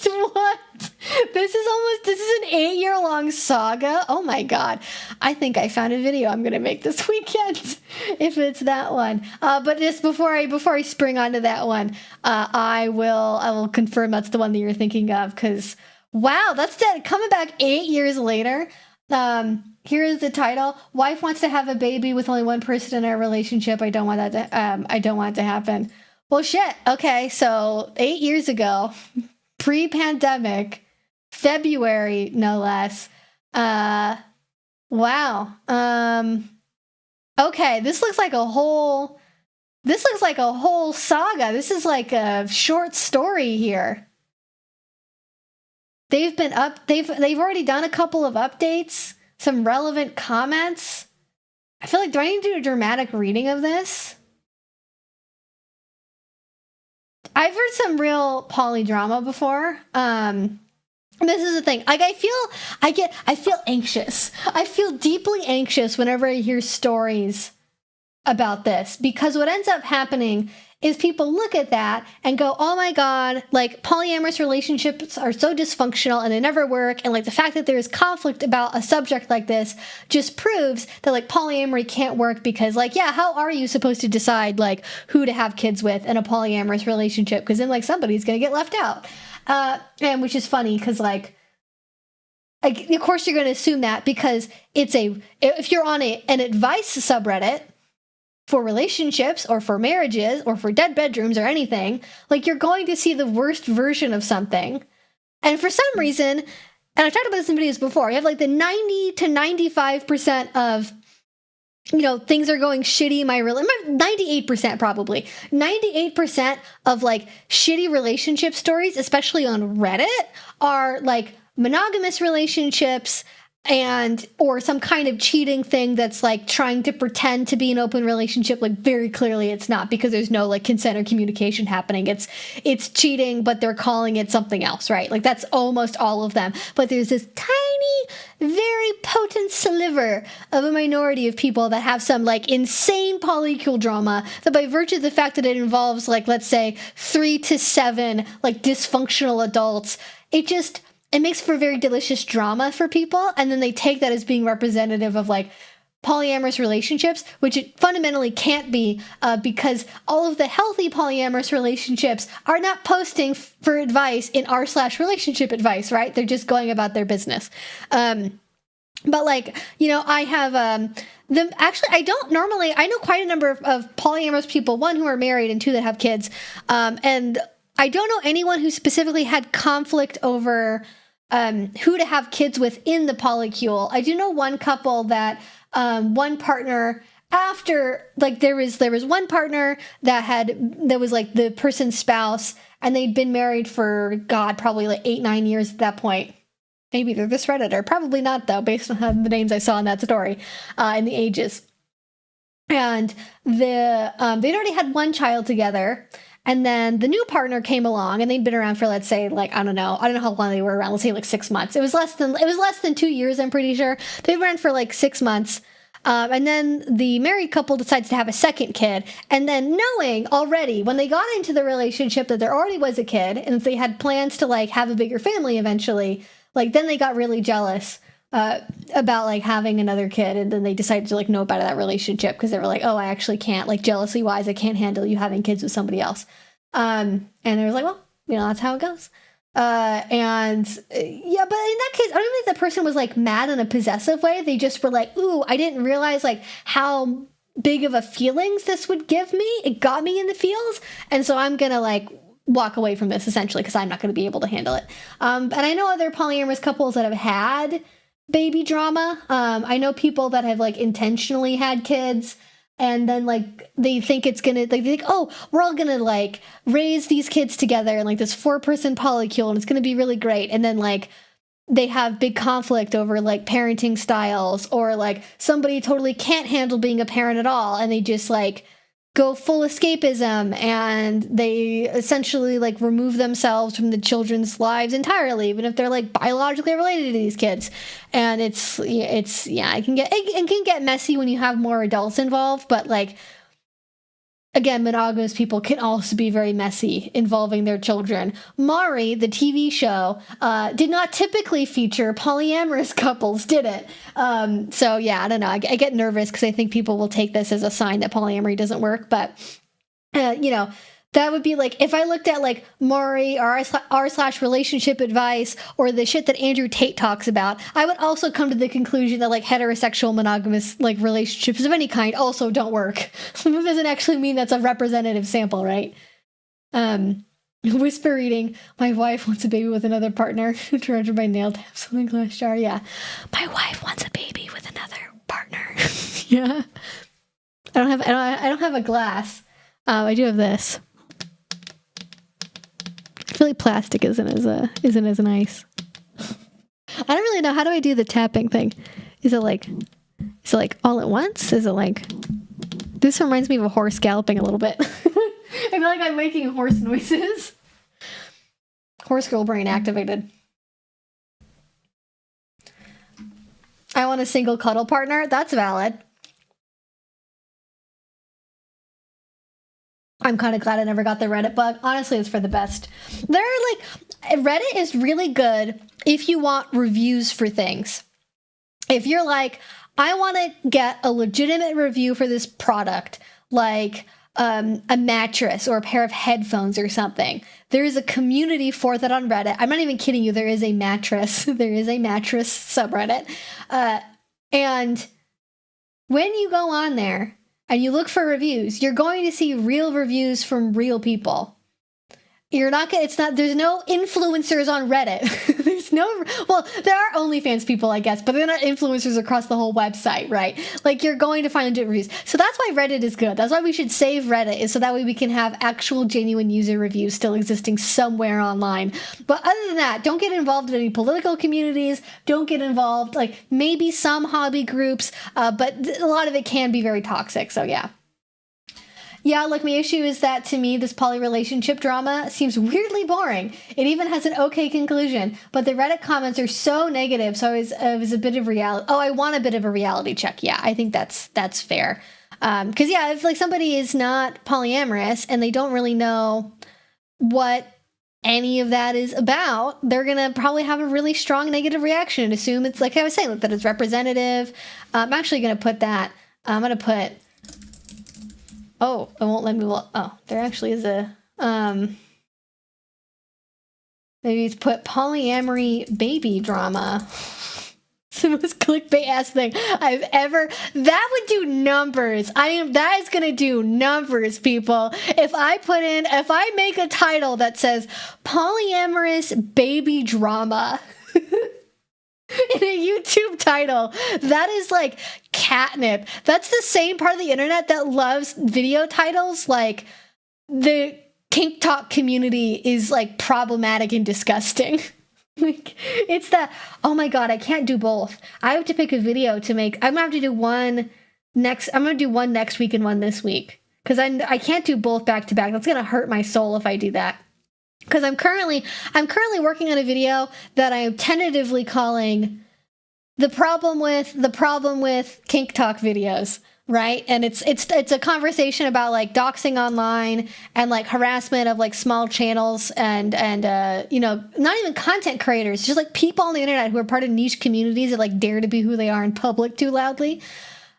what? This is an 8-year-long saga. Oh my god. I think I found a video I'm gonna make this weekend if it's that one. But just before I spring onto that one, I will confirm that's the one that you're thinking of, because wow, that's dead. Coming back 8 years later. Here is the title. Wife wants to have a baby with only one person in a relationship. I don't want it to happen. Well, shit. Okay, so 8 years ago, pre-pandemic, February, no less. Wow. Okay, this looks like a whole saga. This is like a short story here. They've already done a couple of updates, some relevant comments. I feel like, do I need to do a dramatic reading of this? I've heard some real poly drama before. This is the thing. Like, I feel anxious. I feel deeply anxious whenever I hear stories about this, because what ends up happening is people look at that and go, oh my god, like polyamorous relationships are so dysfunctional and they never work, and like the fact that there is conflict about a subject like this just proves that like polyamory can't work, because like, yeah, how are you supposed to decide like who to have kids with in a polyamorous relationship, because then like somebody's gonna get left out, and which is funny because like of course you're gonna assume that, because if you're on an advice subreddit for relationships or for marriages or for dead bedrooms or anything, like you're going to see the worst version of something. And for some reason, and I've talked about this in videos before, you have like the 90 to 95% of, you know, things are going shitty in my 98% probably. 98% of like shitty relationship stories, especially on Reddit, are like monogamous relationships and or some kind of cheating thing that's like trying to pretend to be an open relationship, like very clearly it's not, because there's no like consent or communication happening. It's cheating, but they're calling it something else, right? Like that's almost all of them. But there's this tiny, very potent sliver of a minority of people that have some like insane polycule drama that, by virtue of the fact that it involves like, let's say 3 to 7 like dysfunctional adults, it makes for very delicious drama for people, and then they take that as being representative of like polyamorous relationships, which it fundamentally can't be, because all of the healthy polyamorous relationships are not posting for advice in r/relationship advice, right? They're just going about their business. But like, you know, I have I know quite a number of polyamorous people, one who are married and two that have kids, and I don't know anyone who specifically had conflict over who to have kids with in the polycule. I do know one couple that one partner, after like there was one partner that was like the person's spouse, and they'd been married for probably like 8-9 years at that point. Maybe they're this Redditor, probably not though, based on the names I saw in that story and the ages. And they'd already had one child together. And then the new partner came along, and they'd been around for, let's say, like, I don't know how long they were around. Let's say like 6 months. It was less than 2 years, I'm pretty sure. They were around for like 6 months. And then the married couple decides to have a second kid. And then knowing already when they got into the relationship that there already was a kid, and if they had plans to like have a bigger family eventually, like then they got really jealous about like having another kid, and then they decided to like know about that relationship because they were like, oh, I actually can't, like jealousy wise, I can't handle you having kids with somebody else. And they was like, well, you know, that's how it goes. Yeah, but in that case, I don't think the person was like mad in a possessive way. They just were like, ooh, I didn't realize like how big of a feelings this would give me. It got me in the feels, and so I'm gonna like walk away from this essentially because I'm not going to be able to handle it. And I know other polyamorous couples that have had baby drama. I know people that have like intentionally had kids, and then like they think it's gonna, like they think, oh, we're all gonna like raise these kids together in like this 4-person polycule, and it's gonna be really great. And then like they have big conflict over like parenting styles, or like somebody totally can't handle being a parent at all, and they just like go full escapism, and they essentially like remove themselves from the children's lives entirely, even if they're like biologically related to these kids. And it can get messy when you have more adults involved, but like again, monogamous people can also be very messy involving their children. Maury, the TV show, did not typically feature polyamorous couples, did it? So yeah, I don't know. I get nervous because I think people will take this as a sign that polyamory doesn't work. But, you know, that would be like, if I looked at like Maury or r/relationship advice or the shit that Andrew Tate talks about, I would also come to the conclusion that like heterosexual monogamous like relationships of any kind also don't work. It doesn't actually mean that's a representative sample, right? Whisper reading, my wife wants a baby with another partner. Directed by Nail Taps, something glass jar. Yeah. My wife wants a baby with another partner. Yeah. I don't have a glass. I do have this. I feel like plastic isn't as nice. I don't really know. How do I do the tapping thing? Is it like all at once? Is it like, this reminds me of a horse galloping a little bit. I feel like I'm making horse noises. Horse girl brain activated. I want a single cuddle partner. That's valid. I'm kind of glad I never got the Reddit bug. Honestly, it's for the best. Reddit is really good if you want reviews for things. If you're like, I want to get a legitimate review for this product, like a mattress or a pair of headphones or something, there is a community for that on Reddit. I'm not even kidding you. There is a mattress. There is a mattress subreddit. And when you go on there, and you look for reviews, you're going to see real reviews from real people. You're not gonna, it's not, there's no influencers on Reddit. There's no, well, there are OnlyFans people, I guess, but they're not influencers across the whole website, right? Like, you're going to find legit reviews. So that's why Reddit is good. That's why we should save Reddit, is so that way we can have actual genuine user reviews still existing somewhere online. But other than that, don't get involved in any political communities. Don't get involved, like, maybe some hobby groups, but a lot of it can be very toxic, so yeah. Yeah, like, my issue is that, to me, this poly relationship drama seems weirdly boring. It even has an okay conclusion, but the Reddit comments are so negative, so it was a bit of reality. Oh, I want a bit of a reality check. Yeah, I think that's fair. Because, yeah, if, like, somebody is not polyamorous and they don't really know what any of that is about, they're going to probably have a really strong negative reaction and assume it's, like I was saying, that it's representative. I'm actually going to put that. I'm going to put... Oh, it won't let me look. Oh, there actually is a, maybe it's put polyamory baby drama. It's the most clickbait-ass thing I've ever, that would do numbers. That is gonna do numbers, people. If I make a title that says polyamorous baby drama, in a YouTube title, that is like catnip. That's the same part of the internet that loves video titles like the kink talk community is like problematic and disgusting. Like, it's that, oh my god, I can't do both. I have to pick a video to make. I'm gonna have to do one next. I'm gonna do one next week and one this week, because I can't do both back to back. That's gonna hurt my soul if I do that. Because I'm currently working on a video that I am tentatively calling the problem with kink talk videos, right? And it's a conversation about like doxing online and like harassment of like small channels and you know, not even content creators, just like people on the internet who are part of niche communities that like dare to be who they are in public too loudly.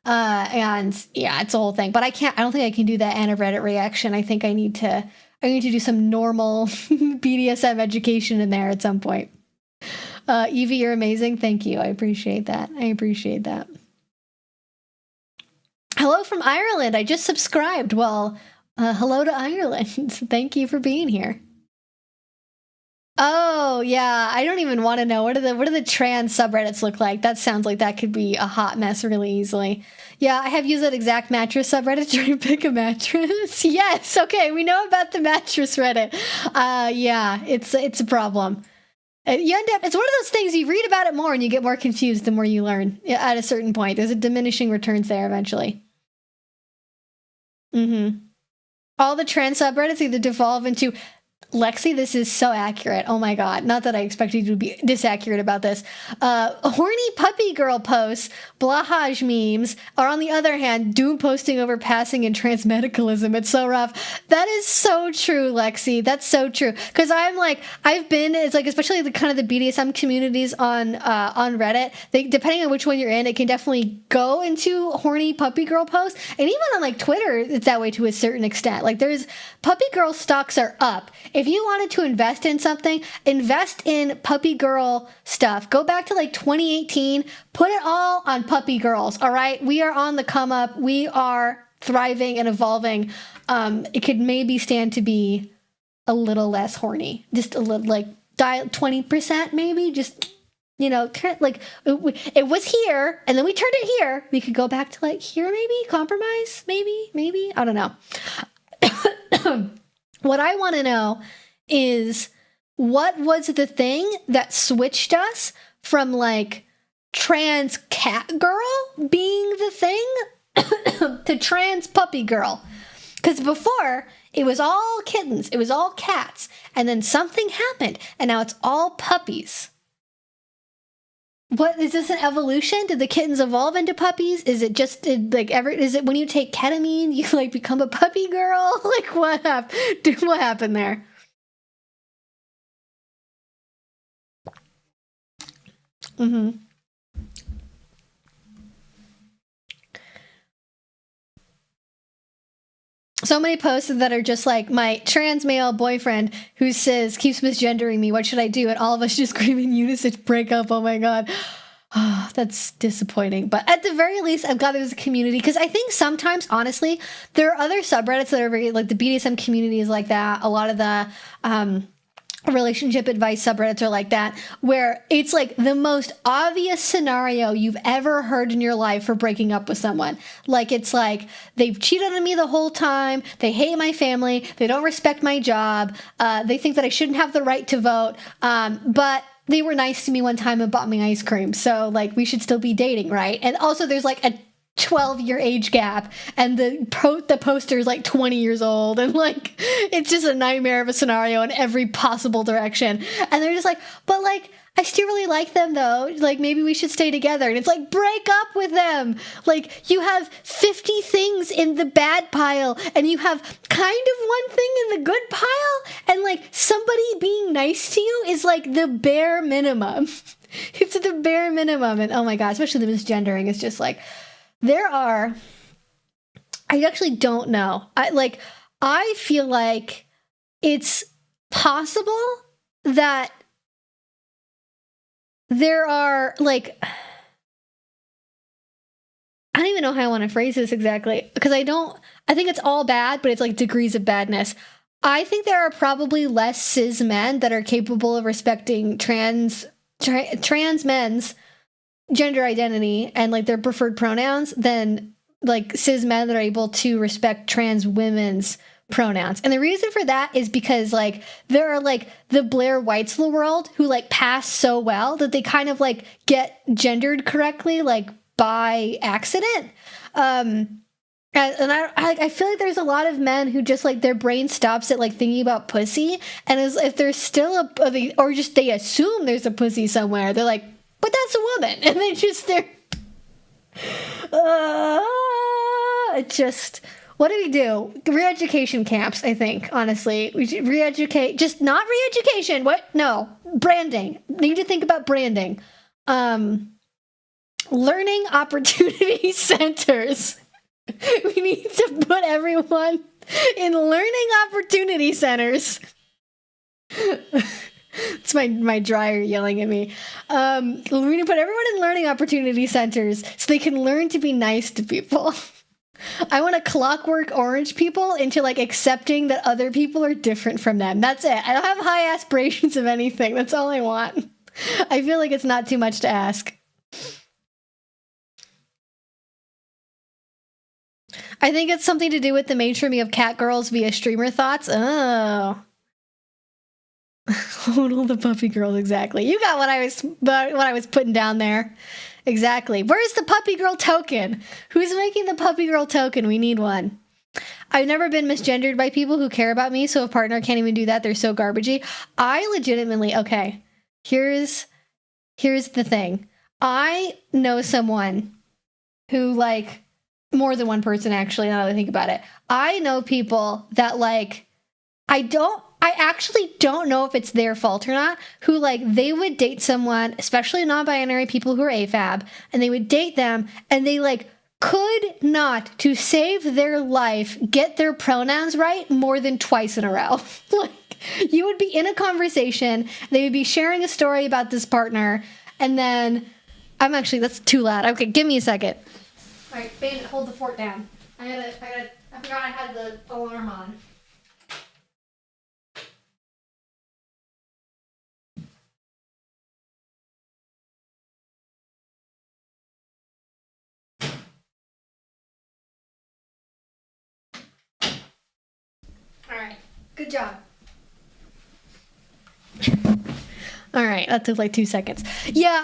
And yeah, it's a whole thing. But I don't think I can do that and a Reddit reaction. I think I need to do some normal BDSM education in there at some point. Evie, you're amazing. Thank you. I appreciate that. Hello from Ireland. I just subscribed. Well, hello to Ireland. Thank you for being here. Oh, yeah. I don't even want to know. What do the trans subreddits look like? That sounds like that could be a hot mess really easily. Yeah, I have used that exact mattress subreddit trying to pick a mattress. Yes, okay, we know about the mattress Reddit. Yeah, it's a problem. You end up, it's one of those things, you read about it more and you get more confused the more you learn at a certain point. There's a diminishing returns there eventually. All the trans subreddits either devolve into... Lexi, this is so accurate. Oh my god. Not that I expected you to be disaccurate about this. Horny puppy girl posts, blahage memes, are on the other hand, doom posting over passing and transmedicalism. It's so rough. That is so true, Lexi. That's so true. Because I'm like, it's like, especially the kind of the BDSM communities on Reddit, depending on which one you're in, it can definitely go into horny puppy girl posts. And even on like Twitter, it's that way to a certain extent. Like there's puppy girl stocks are up. If you wanted to invest in something, invest in puppy girl stuff. Go back to like 2018, put it all on puppy girls, all right? We are on the come up. We are thriving and evolving. It could maybe stand to be a little less horny. Just a little, like, dial 20% maybe, just, you know, like, it was here, and then we turned it here. We could go back to like here maybe, compromise, maybe, I don't know. What I want to know is what was the thing that switched us from like trans cat girl being the thing to trans puppy girl? Because before it was all kittens, it was all cats, and then something happened and now it's all puppies. What is this, an evolution? Did the kittens evolve into puppies? Is it just like is it when you take ketamine you like become a puppy girl? Like what happened? What happened there? So many posts that are just like, my trans male boyfriend who says keeps misgendering me, what should I do? And all of us just scream in unison, break up. Oh my god. Oh, that's disappointing. But at the very least, I'm glad there's a community, because I think sometimes, honestly, there are other subreddits that are very, like the BDSM community is like that. A lot of the relationship advice subreddits are like that, where it's like the most obvious scenario you've ever heard in your life for breaking up with someone. Like, it's like, they've cheated on me the whole time, they hate my family, they don't respect my job, they think that I shouldn't have the right to vote, but they were nice to me one time and bought me ice cream, so like we should still be dating, right? And also there's like a 12-year age gap, and the poster is like 20 years old, and like it's just a nightmare of a scenario in every possible direction. And they're just like, but like, I still really like them though, like maybe we should stay together. And it's like, break up with them. Like, you have 50 things in the bad pile, and you have kind of one thing in the good pile, and like somebody being nice to you is like the bare minimum. It's the bare minimum. And oh my god, especially the misgendering is just like, I actually don't know. I feel like it's possible that there are, like, I don't even know how I want to phrase this exactly, because I think it's all bad, but it's like degrees of badness. I think there are probably less cis men that are capable of respecting trans men's gender identity and like their preferred pronouns than like cis men that are able to respect trans women's pronouns. And the reason for that is because like there are like the Blair Whites of the world who like pass so well that they kind of like get gendered correctly like by accident. And I feel like there's a lot of men who just like their brain stops at like thinking about pussy, and as if there's still or just they assume there's a pussy somewhere, they're like, but that's a woman, and what do we do? Re-education camps, I think, honestly. We should re-educate, just not re-education, what? No, branding. Need to think about branding. Learning opportunity centers. We need to put everyone in learning opportunity centers. It's my dryer yelling at me. We need to put everyone in learning opportunity centers so they can learn to be nice to people. I want to clockwork orange people into like accepting that other people are different from them. That's it. I don't have high aspirations of anything. That's all I want. I feel like it's not too much to ask. I think it's something to do with the mainstreaming of cat girls via streamer thoughts. Oh. All the puppy girls, exactly. You got what I was putting down there. Exactly. Where's the puppy girl token? Who's making the puppy girl token? We need one. I've never been misgendered by people who care about me, so a partner can't even do that. They're so garbagey. I legitimately, okay, here's the thing. I know someone who, like, more than one person, actually, now that I think about it. I know people that, like, I actually don't know if it's their fault or not, who, like, they would date someone, especially non-binary people who are AFAB, and they would date them, and they, like, could not, to save their life, get their pronouns right more than twice in a row. Like, you would be in a conversation, they would be sharing a story about this partner, and then, that's too loud. Okay, give me a second. All right, Bandit, hold the fort down. I forgot I had the alarm on. All right, good job. All right, that took like 2 seconds. Yeah,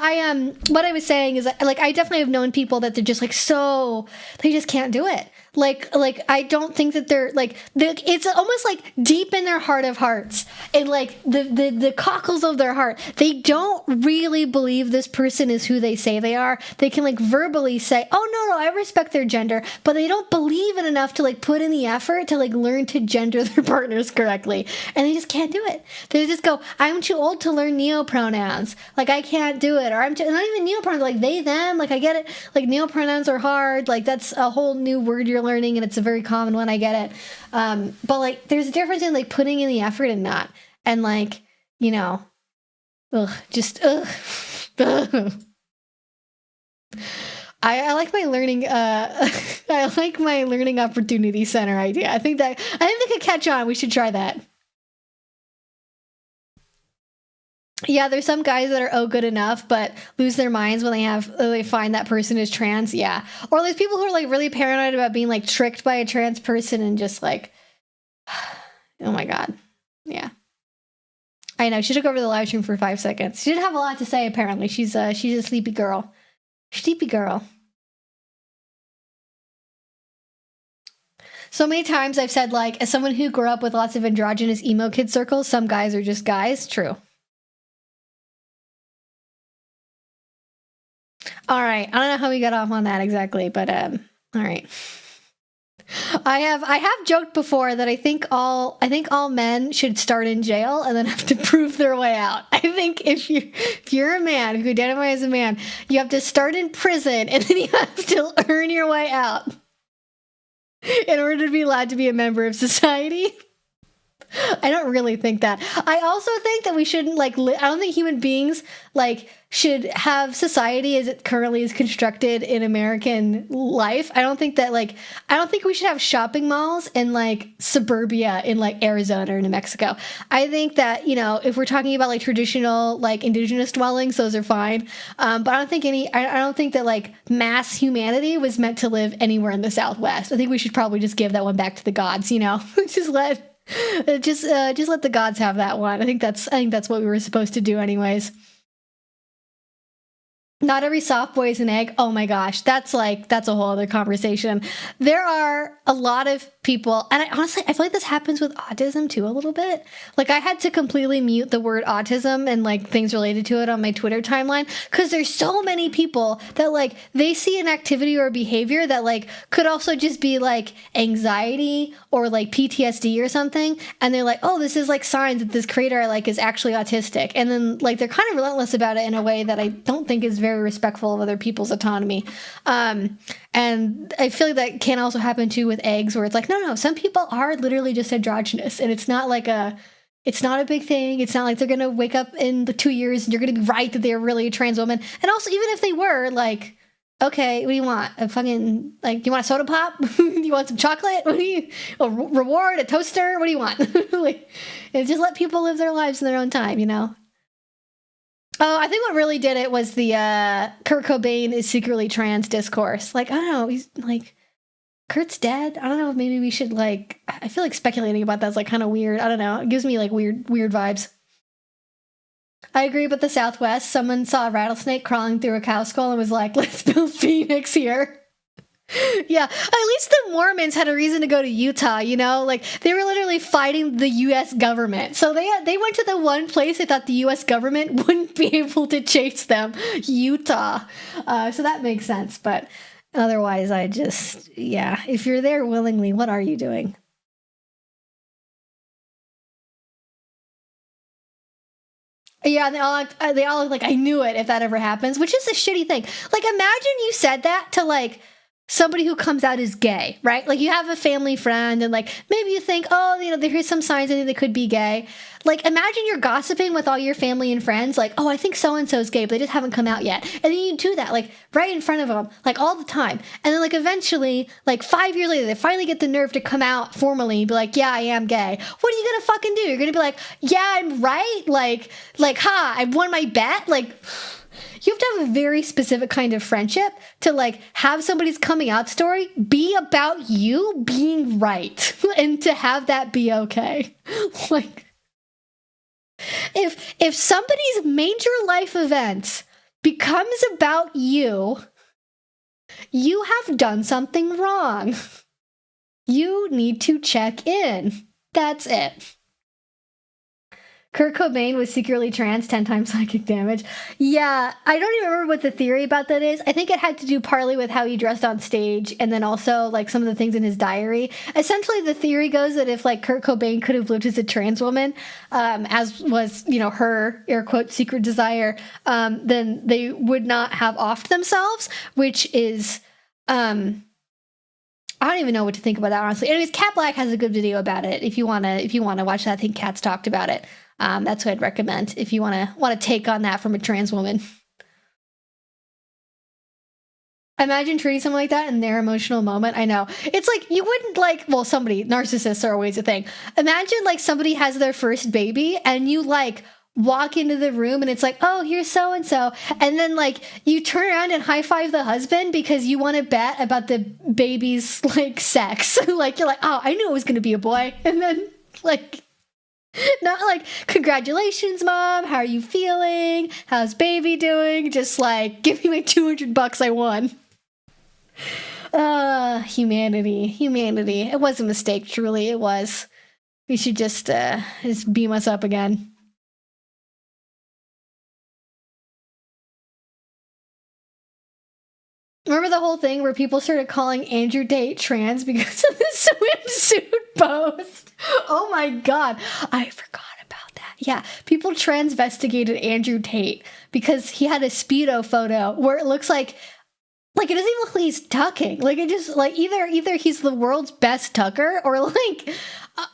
what I was saying is, like, I definitely have known people that they're just like, so they just can't do it. Like I don't think that they're like, it's almost like deep in their heart of hearts, and like the cockles of their heart, they don't really believe this person is who they say they are. They can like verbally say, oh no, I respect their gender, but they don't believe it enough to like put in the effort to like learn to gender their partners correctly, and they just can't do it. They just go, I'm too old to learn neopronouns, like I can't do it, or not even neopronouns, like they, them, like I get it, like neopronouns are hard, like that's a whole new word you're learning, and it's a very common one, I get it, but like there's a difference in like putting in the effort and not, and like, you know, ugh. I like my learning I like my learning opportunity center idea. I think they could catch on. We should try that. Yeah, there's some guys that are good enough, but lose their minds when they find that person is trans. Yeah, or there's people who are like really paranoid about being like tricked by a trans person and just like, oh my god, yeah. I know she took over the live stream for 5 seconds. She didn't have a lot to say. Apparently, she's a sleepy girl. Sleepy girl. So many times I've said, like, as someone who grew up with lots of androgynous emo kid circles, some guys are just guys. True. All right. I don't know how we got off on that exactly, but all right. I have joked before that I think all men should start in jail and then have to prove their way out. I think if you're a man, if you identify as a man, you have to start in prison and then you have to earn your way out in order to be allowed to be a member of society. I don't really think that. I also think that we shouldn't I don't think human beings should have society as it currently is constructed in American life. I don't think that I don't think we should have shopping malls in suburbia in Arizona or New Mexico. I think that, if we're talking about traditional indigenous dwellings, those are fine. But I don't think that mass humanity was meant to live anywhere in the Southwest. I think we should probably just give that one back to the gods, just let the gods have that one. I think that's what we were supposed to do anyways. Not every soft boy is an egg. Oh my gosh, that's a whole other conversation. There are a lot of people, and I feel like this happens with autism too a little bit. I had to completely mute the word autism and things related to it on my Twitter timeline because there's so many people that they see an activity or a behavior that could also just be anxiety or PTSD or something, and they're like, oh, this is signs that this creator is actually autistic, and then they're kind of relentless about it in a way that I don't think is very respectful of other people's autonomy. And I feel like that can also happen too with eggs, where it's no, some people are literally just androgynous, and it's not it's not a big thing. It's not like they're gonna wake up in the 2 years and you're gonna be right that they're really a trans woman. And also, even if they were, okay, what do you want? A fucking do you want a soda pop? Do you want some chocolate? What do you a reward? A toaster? What do you want? Just let people live their lives in their own time, Oh, I think what really did it was the Kurt Cobain is secretly trans discourse. I don't know, he's Kurt's dead. I don't know if maybe we should I feel like speculating about that's kind of weird. I don't know. It gives me weird vibes. I agree about the Southwest. Someone saw a rattlesnake crawling through a cow skull and was like, let's build Phoenix here. Yeah, at least the Mormons had a reason to go to Utah, they were literally fighting the U.S. government. So they went to the one place they thought the U.S. government wouldn't be able to chase them, Utah. So that makes sense. But otherwise, if you're there willingly, what are you doing? Yeah, and they all look I knew it if that ever happens, which is a shitty thing. Imagine you said that to somebody who comes out as gay, right? You have a family friend and maybe you think, oh, there's some signs that they could be gay. Imagine you're gossiping with all your family and friends, oh, I think so-and-so is gay, but they just haven't come out yet. And then you do that, right in front of them, all the time. And then eventually, 5 years later, they finally get the nerve to come out formally and be yeah, I am gay. What are you gonna fucking do? You're gonna be yeah, I'm right? Ha, I won my bet? You have to have a very specific kind of friendship to have somebody's coming out story be about you being right and to have that be okay. If somebody's major life events becomes about you, you have done something wrong. You need to check in. That's it. Kurt Cobain was secretly trans, 10 times psychic damage. Yeah, I don't even remember what the theory about that is. I think it had to do partly with how he dressed on stage and then also some of the things in his diary. Essentially, the theory goes that if Kurt Cobain could have lived as a trans woman, as was, her air quote secret desire, then they would not have offed themselves, which is, I don't even know what to think about that, honestly. Anyways, Cat Black has a good video about it. If you wanna watch that, I think Cat's talked about it. That's what I'd recommend if you want to take on that from a trans woman. Imagine treating someone like that in their emotional moment. I know. It's like, you wouldn't like, well, narcissists are always a thing. Imagine like somebody has their first baby and you like walk into the room and it's like, oh, here's so-and-so. And then like you turn around and high five the husband because you want to bet about the baby's like sex. Like you're like, oh, I knew it was going to be a boy. And then like, not like, congratulations, mom. How are you feeling? How's baby doing? Just like, give me my $200 I won. Humanity. It was a mistake, truly. It was. We should just beam us up again. Remember the whole thing where people started calling Andrew Tate trans because of the swimsuit post? Oh my god. I forgot about that. Yeah, people transvestigated Andrew Tate because he had a Speedo photo where it looks like it doesn't even look like he's tucking. Like, it just, like, either he's the world's best tucker or, like,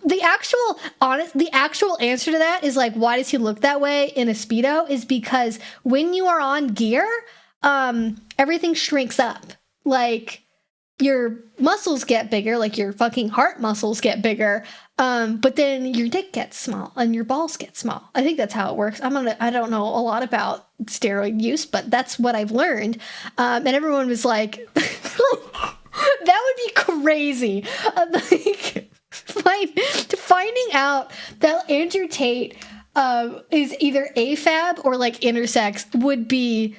the actual answer to that is, like, why does he look that way in a Speedo is because when you are on gear, everything shrinks up. Like, your muscles get bigger, like your fucking heart muscles get bigger, but then your dick gets small and your balls get small. I think that's how it works. I don't know a lot about steroid use, but that's what I've learned. And everyone was like, that would be crazy. Like, finding out that Andrew Tate is either AFAB or like intersex would be...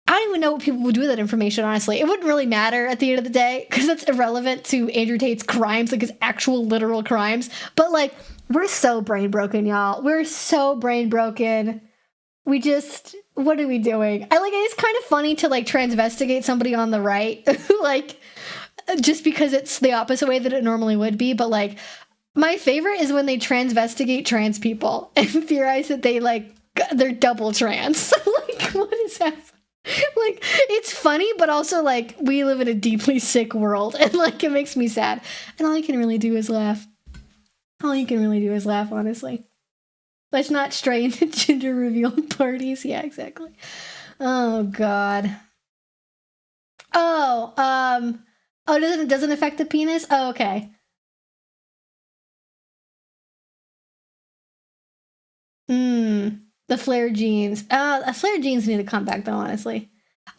I don't even know what people would do with that information, honestly. It wouldn't really matter at the end of the day, because that's irrelevant to Andrew Tate's crimes, like his actual literal crimes. But, like, we're so brain broken, y'all. We're so brain broken. We just, what are we doing? It's kind of funny to, like, transvestigate somebody on the right, like, just because it's the opposite way that it normally would be. But, like, my favorite is when they transvestigate trans people and theorize that they're double trans. Like, what is that? Like, it's funny, but also, like, we live in a deeply sick world, and, like, it makes me sad. And all you can really do is laugh. Honestly. Let's not stray into gender reveal parties. Yeah, exactly. Oh, God. Oh, it doesn't affect the penis? Oh, okay. The flare jeans. Flare jeans need to come back, though, honestly.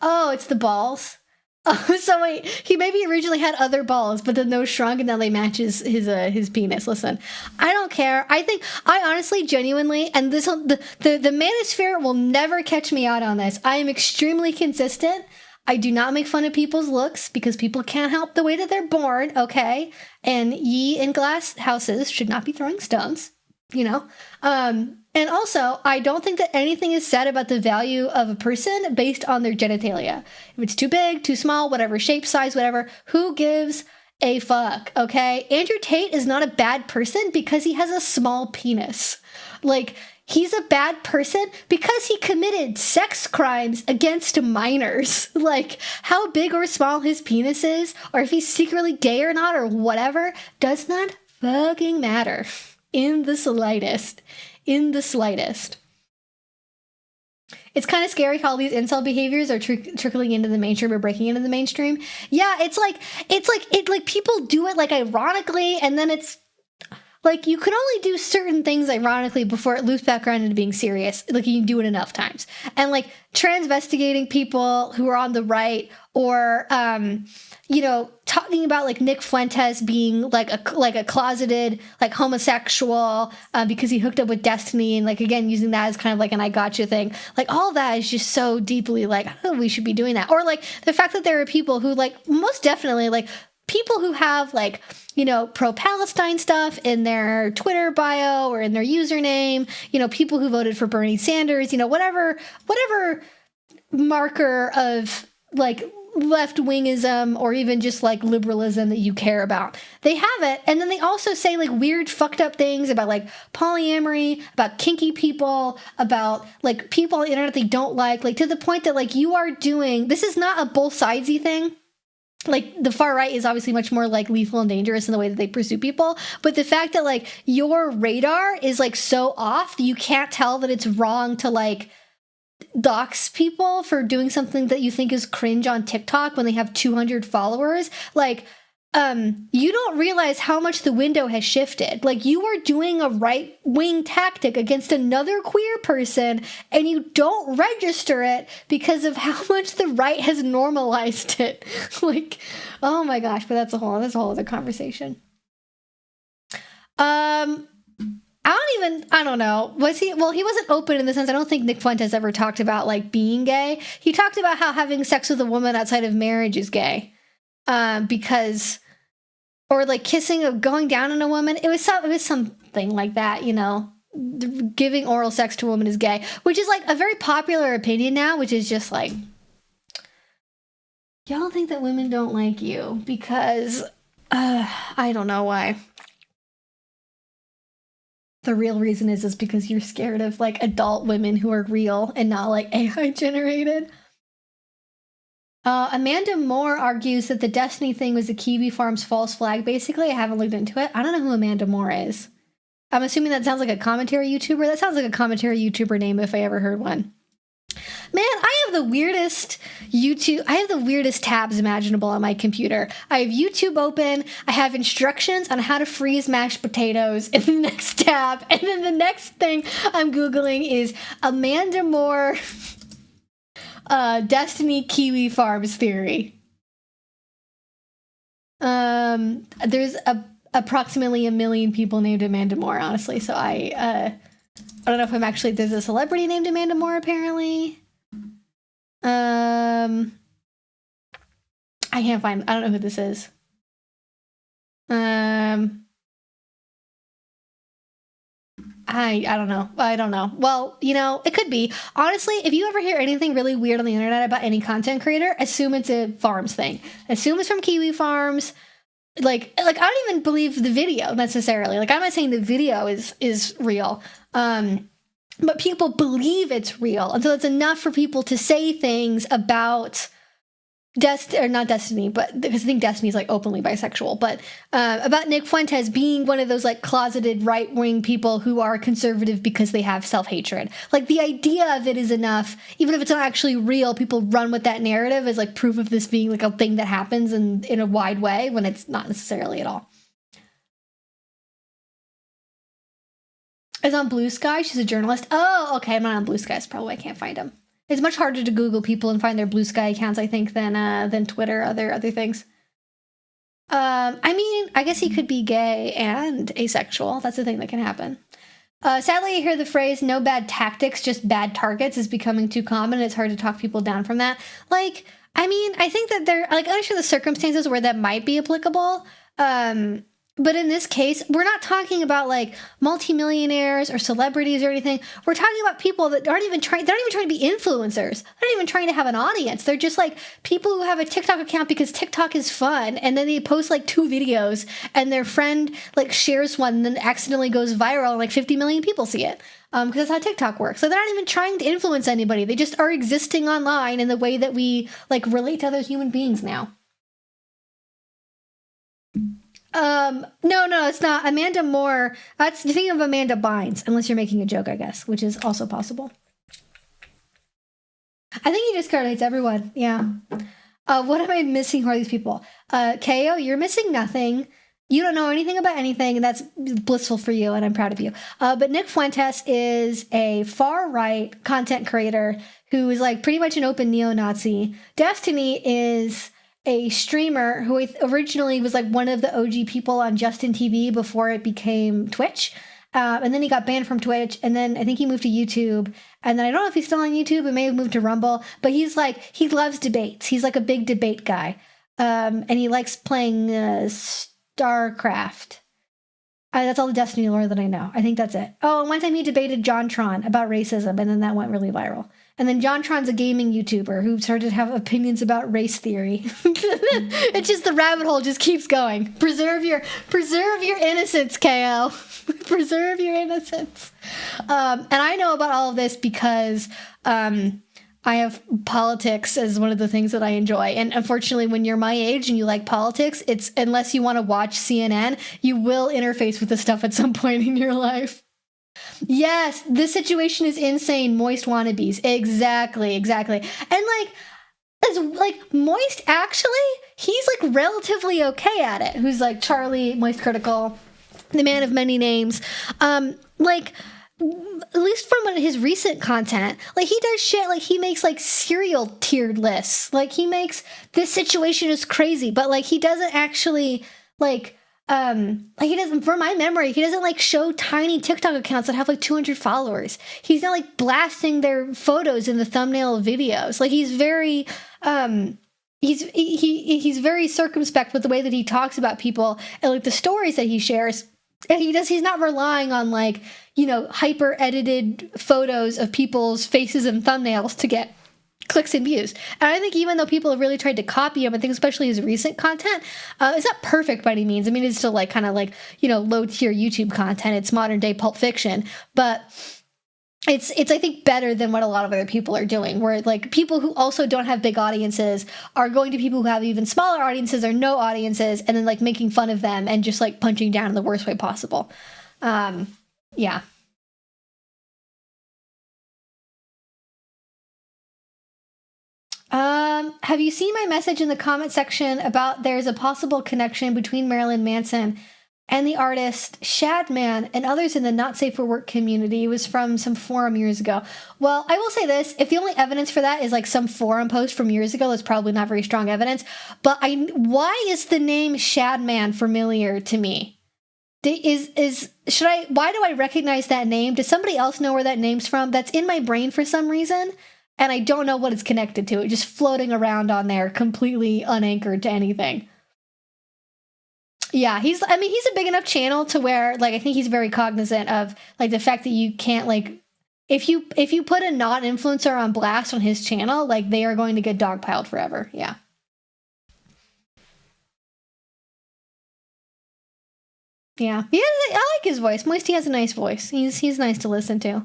Oh, it's the balls. Oh, so wait, he maybe originally had other balls, but then those shrunk and now they match his penis. Listen, I don't care. I honestly, genuinely, and the manosphere will never catch me out on this. I am extremely consistent. I do not make fun of people's looks because people can't help the way that they're born, okay? And ye in glass houses should not be throwing stones, you know? And also, I don't think that anything is said about the value of a person based on their genitalia. If it's too big, too small, whatever, shape, size, whatever, who gives a fuck, okay? Andrew Tate is not a bad person because he has a small penis. Like, he's a bad person because he committed sex crimes against minors. Like, how big or small his penis is, or if he's secretly gay or not, or whatever, does not fucking matter in the slightest. It's kind of scary how all these incel behaviors are trickling into the mainstream or breaking into the mainstream. Yeah, it's like people do it like ironically, and then it's like you can only do certain things ironically before it loops back around into being serious. Like, you can do it enough times. And like transvestigating people who are on the right, or talking about like Nick Fuentes being like a closeted like homosexual because he hooked up with Destiny, and like again using that as kind of like an I gotcha thing. Like, all that is just so deeply like, I don't know, we should be doing that. Or like the fact that there are people who like most definitely like people who have like, pro-Palestine stuff in their Twitter bio or in their username, people who voted for Bernie Sanders, whatever marker of like left-wingism or even just like liberalism that you care about. They have it. And then they also say like weird fucked up things about like polyamory, about kinky people, about like people on the internet they don't like to the point that like you are doing, this is not a both sidesy thing. Like, the far right is obviously much more, like, lethal and dangerous in the way that they pursue people. But the fact that, like, your radar is, like, so off that you can't tell that it's wrong to, like, dox people for doing something that you think is cringe on TikTok when they have 200 followers, like, you don't realize how much the window has shifted. Like, you are doing a right-wing tactic against another queer person, and you don't register it because of how much the right has normalized it. Like, oh my gosh, but that's a whole other conversation. I don't know. He wasn't open in the sense, I don't think Nick Fuentes ever talked about, like, being gay. He talked about how having sex with a woman outside of marriage is gay. Because, or like kissing or going down on a woman. It was something like that, you know, giving oral sex to a woman is gay, which is like a very popular opinion now, which is just like, y'all think that women don't like you because, I don't know why. The real reason is because you're scared of like adult women who are real and not like AI generated. Amanda Moore argues that the Destiny thing was the Kiwi Farms false flag. Basically, I haven't looked into it. I don't know who Amanda Moore is. I'm assuming that sounds like a commentary YouTuber. That sounds like a commentary YouTuber name if I ever heard one. Man, I have the weirdest tabs imaginable on my computer. I have YouTube open. I have instructions on how to freeze mashed potatoes in the next tab. And then the next thing I'm Googling is Amanda Moore... Destiny Kiwi Farms theory. There's approximately 1 million people named Amanda Moore, honestly. So I don't know if there's a celebrity named Amanda Moore, apparently. I don't know who this is. I don't know. Well, you know, it could be. Honestly, if you ever hear anything really weird on the internet about any content creator, assume it's a farms thing. Assume it's from Kiwi Farms. Like I don't even believe the video necessarily. Like, I'm not saying the video is real. But people believe it's real. And so it's enough for people to say things about not Destiny, but because I think Destiny's like openly bisexual, but about Nick Fuentes being one of those like closeted right-wing people who are conservative because they have self-hatred. Like, the idea of it is enough, even if it's not actually real. People run with that narrative as like proof of this being like a thing that happens in a wide way when it's not necessarily at all. Is on Blue Sky. She's a journalist. Oh, okay. I'm not on Blue Sky, so probably I can't find him. It's much harder to Google people and find their Blue Sky accounts, I think, than Twitter, other things. I mean, I guess he could be gay and asexual. That's the thing that can happen. Sadly, I hear the phrase "no bad tactics, just bad targets" is becoming too common. It's hard to talk people down from that. Like, I mean, I think that I understand the circumstances where that might be applicable. But in this case, we're not talking about like multimillionaires or celebrities or anything. We're talking about people that aren't even trying to be influencers. They're not even trying to have an audience. They're just like people who have a TikTok account because TikTok is fun. And then they post like 2 videos and their friend like shares one and then accidentally goes viral and like 50 million people see it. Because that's how TikTok works. So they're not even trying to influence anybody. They just are existing online in the way that we like relate to other human beings now. No, it's not. Amanda Moore, you're thinking of Amanda Bynes, unless you're making a joke, I guess, which is also possible. I think he just hates everyone, yeah. What am I missing? Who are these people? KO, you're missing nothing. You don't know anything about anything, and that's blissful for you, and I'm proud of you. But Nick Fuentes is a far-right content creator who is like pretty much an open neo-Nazi. Destiny is a streamer who originally was like one of the OG people on Justin TV before it became Twitch. And then he got banned from Twitch. And then I think he moved to YouTube. And then I don't know if he's still on YouTube. It may have moved to Rumble. But he loves debates. He's like a big debate guy. And he likes playing StarCraft. That's all the Destiny lore that I know. I think that's it. Oh, and one time he debated JonTron about racism. And then that went really viral. And then JonTron's a gaming YouTuber who started to have opinions about race theory. It's just the rabbit hole just keeps going. Preserve your innocence, KL. Preserve your innocence. And I know about all of this because I have politics as one of the things that I enjoy. And unfortunately, when you're my age and you like politics, it's unless you want to watch CNN, you will interface with this stuff at some point in your life. Yes, this situation is insane. Moist wannabes. Exactly. And like Moist actually, he's like relatively okay at it. Who's like Charlie, Moist Critical, the man of many names. Like, at least from his recent content, like he does shit like he makes like serial tiered lists. Like he makes this situation is crazy, but like he doesn't actually like he doesn't, from my memory, he doesn't like show tiny TikTok accounts that have like 200 followers. He's not like blasting their photos in the thumbnail of videos. Like he's very he's very circumspect with the way that he talks about people and like the stories that he shares. And he's not relying on like, you know, hyper edited photos of people's faces and thumbnails to get clicks and views. And I think even though people have really tried to copy him, I think especially his recent content, it's not perfect by any means. I mean, it's still like kind of like, you know, low tier YouTube content. It's modern day Pulp Fiction, but it's I think better than what a lot of other people are doing, where like people who also don't have big audiences are going to people who have even smaller audiences or no audiences and then like making fun of them and just like punching down in the worst way possible. Yeah. Have you seen my message in the comment section about there's a possible connection between Marilyn Manson and the artist Shadman and others in the not safe for work community? It was from some forum years ago. Well, I will say this, if the only evidence for that is like some forum post from years ago, that's probably not very strong evidence. But why is the name Shadman familiar to me? Why do I recognize that name? Does somebody else know where that name's from? That's in my brain for some reason. And I don't know what it's connected to. It's just floating around on there, completely unanchored to anything. Yeah, he's a big enough channel to where, like, I think he's very cognizant of, like, the fact that you can't, like, if you put a non-influencer on blast on his channel, like, they are going to get dogpiled forever. Yeah. Yeah. Yeah, I like his voice. Moisty has a nice voice. He's nice to listen to.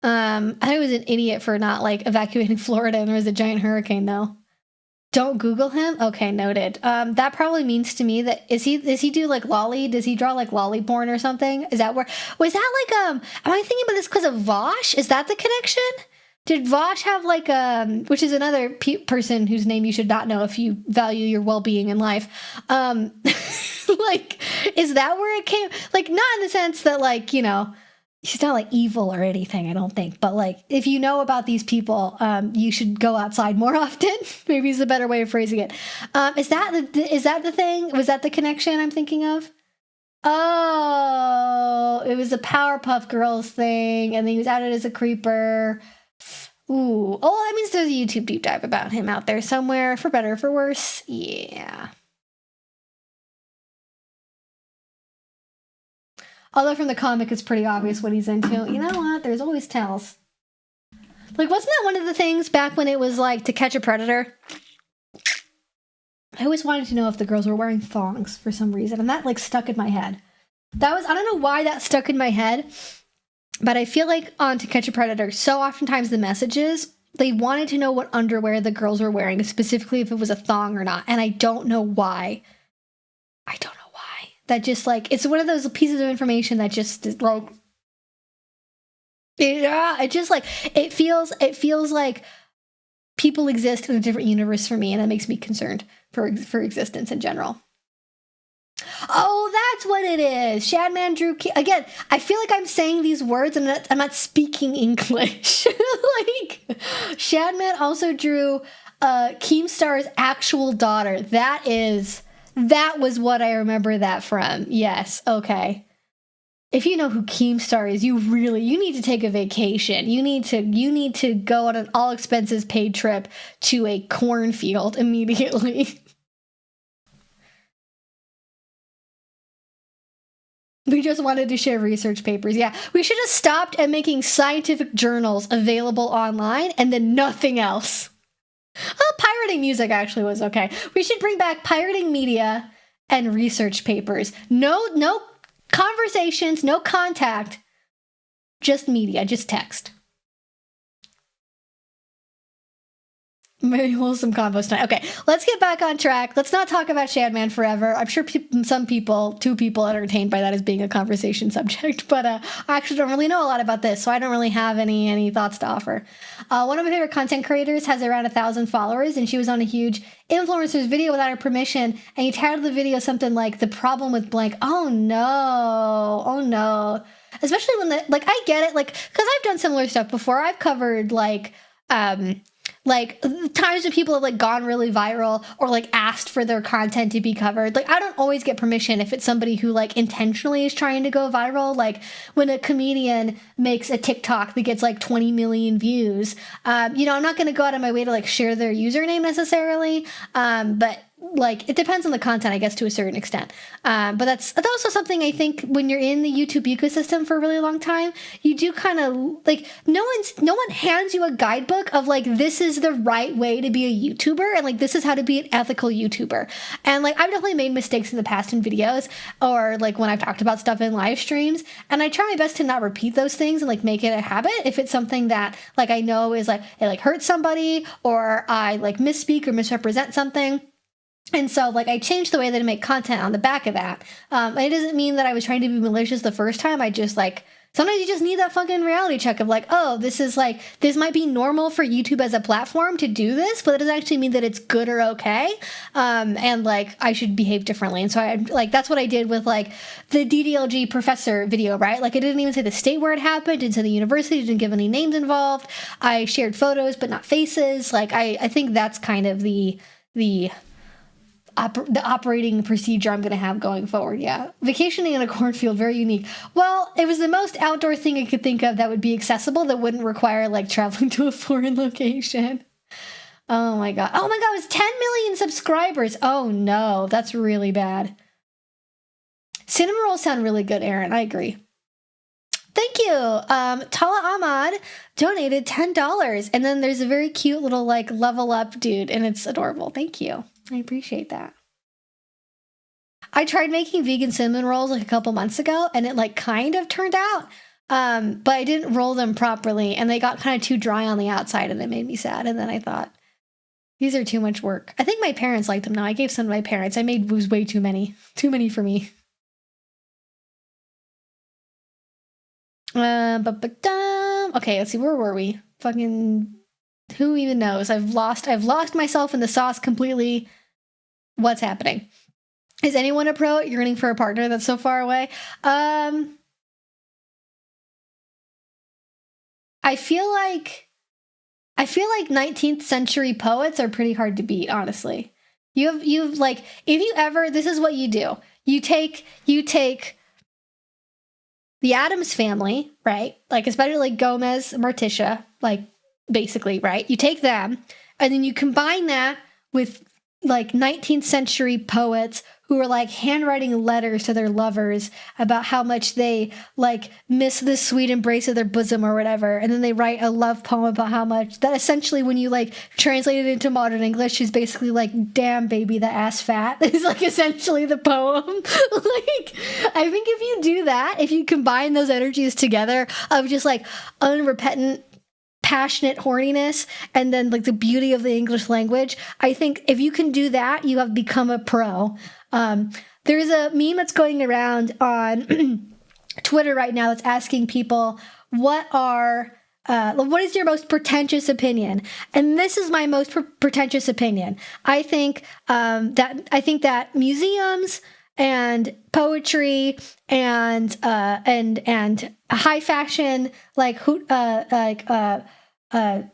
I was an idiot for not like evacuating Florida and there was a giant hurricane though. Don't Google him? Okay, noted. That probably means to me that does he do like lolly? Does he draw like lolly porn or something? Is that where was that like am I thinking about this because of Vosh? Is that the connection? Did Vosh have like which is another person whose name you should not know if you value your well-being in life. Like, is that where it came? Like, not in the sense that like, you know, he's not like evil or anything, I don't think. But like, if you know about these people, you should go outside more often. Maybe is a better way of phrasing it. Is that the thing? Was that the connection I'm thinking of? Oh, it was a Powerpuff Girls thing, and then he was outed as a creeper. Ooh, oh, that means there's a YouTube deep dive about him out there somewhere, for better or for worse. Yeah. Although from the comic, it's pretty obvious what he's into. You know what? There's always tells. Like, wasn't that one of the things back when it was like To Catch a Predator? I always wanted to know if the girls were wearing thongs for some reason, and that like stuck in my head. I don't know why that stuck in my head, but I feel like on To Catch a Predator, so oftentimes the messages, they wanted to know what underwear the girls were wearing, specifically if it was a thong or not, and I don't know why. I don't know. That just like, it's one of those pieces of information that just is like, yeah, it just like, it feels like people exist in a different universe for me, and that makes me concerned for existence in general. Oh, that's what it is. Shadman drew, again, I feel like I'm saying these words and I'm not speaking English. Like, Shadman also drew Keemstar's actual daughter. That was what I remember that from. Yes, okay. If you know who Keemstar is, you need to take a vacation. You need to go on an all expenses paid trip to a cornfield immediately. We just wanted to share research papers. Yeah, we should have stopped at making scientific journals available online and then nothing else. Oh, pirating music actually was okay. We should bring back pirating media and research papers. No conversations, no contact, just media, just text. Very wholesome compost time. Okay, let's get back on track. Let's not talk about Shadman forever. I'm sure two people entertained by that as being a conversation subject, but I actually don't really know a lot about this, so I don't really have any thoughts to offer. One of my favorite content creators has around 1,000 followers, and she was on a huge influencer's video without her permission, and he titled the video something like "The Problem with Blank." Oh no. Especially when I get it, because I've done similar stuff before. I've covered times when people have gone really viral or asked for their content to be covered. I don't always get permission if it's somebody who intentionally is trying to go viral. When a comedian makes a TikTok that gets 20 million views, I'm not going to go out of my way to share their username necessarily. But it depends on the content, I guess, to a certain extent. But that's also something I think when you're in the YouTube ecosystem for a really long time, you do kind of no one hands you a guidebook of this is the right way to be a YouTuber and this is how to be an ethical YouTuber. And I've definitely made mistakes in the past in videos or when I've talked about stuff in live streams, and I try my best to not repeat those things and make it a habit if it's something that I know is it hurts somebody or I misspeak or misrepresent something. And so, I changed the way that I make content on the back of that. It doesn't mean that I was trying to be malicious the first time. I just, sometimes you just need that fucking reality check of, oh, this is, this might be normal for YouTube as a platform to do this, but it doesn't actually mean that it's good or okay. And, I should behave differently. And so, that's what I did with, the DDLG professor video, right? I didn't even say the state where it happened, didn't say the university, didn't give any names involved. I shared photos, but not faces. I think that's kind of the operating procedure I'm going to have going forward. Yeah. Vacationing in a cornfield, very unique. Well, it was the most outdoor thing I could think of that would be accessible, that wouldn't require traveling to a foreign location. Oh my God. Oh my God. It was 10 million subscribers. Oh no, that's really bad. Cinnamon rolls sound really good, Aaron. I agree. Thank you. Tala Ahmad donated $10. And then there's a very cute little level up dude, and it's adorable. Thank you. I appreciate that. I tried making vegan cinnamon rolls a couple months ago, and it kind of turned out. But I didn't roll them properly, and they got kind of too dry on the outside, and it made me sad. And then I thought, these are too much work. I think my parents liked them now. I gave some to my parents. I made was way too many. Too many for me. Okay, let's see, where were we? Fucking who even knows? I've lost myself in the sauce completely. What's happening? Is anyone a pro yearning for a partner that's so far away? I feel like 19th century poets are pretty hard to beat, honestly. You've if you ever, this is what you do. You take the Addams family, right? Especially Gomez, Morticia, basically, right? You take them, and then you combine that with 19th century poets who are handwriting letters to their lovers about how much they miss the sweet embrace of their bosom or whatever, and then they write a love poem about how much that essentially, when you translate it into modern English, is basically damn baby, the ass fat is essentially the poem. I think if you do that, if you combine those energies together of just unrepentant passionate horniness and then the beauty of the English language, I think if you can do that, you have become a pro. There's a meme that's going around on Twitter right now that's asking people, what is your most pretentious opinion? And this is my most pretentious opinion. I think that museums and poetry and high fashion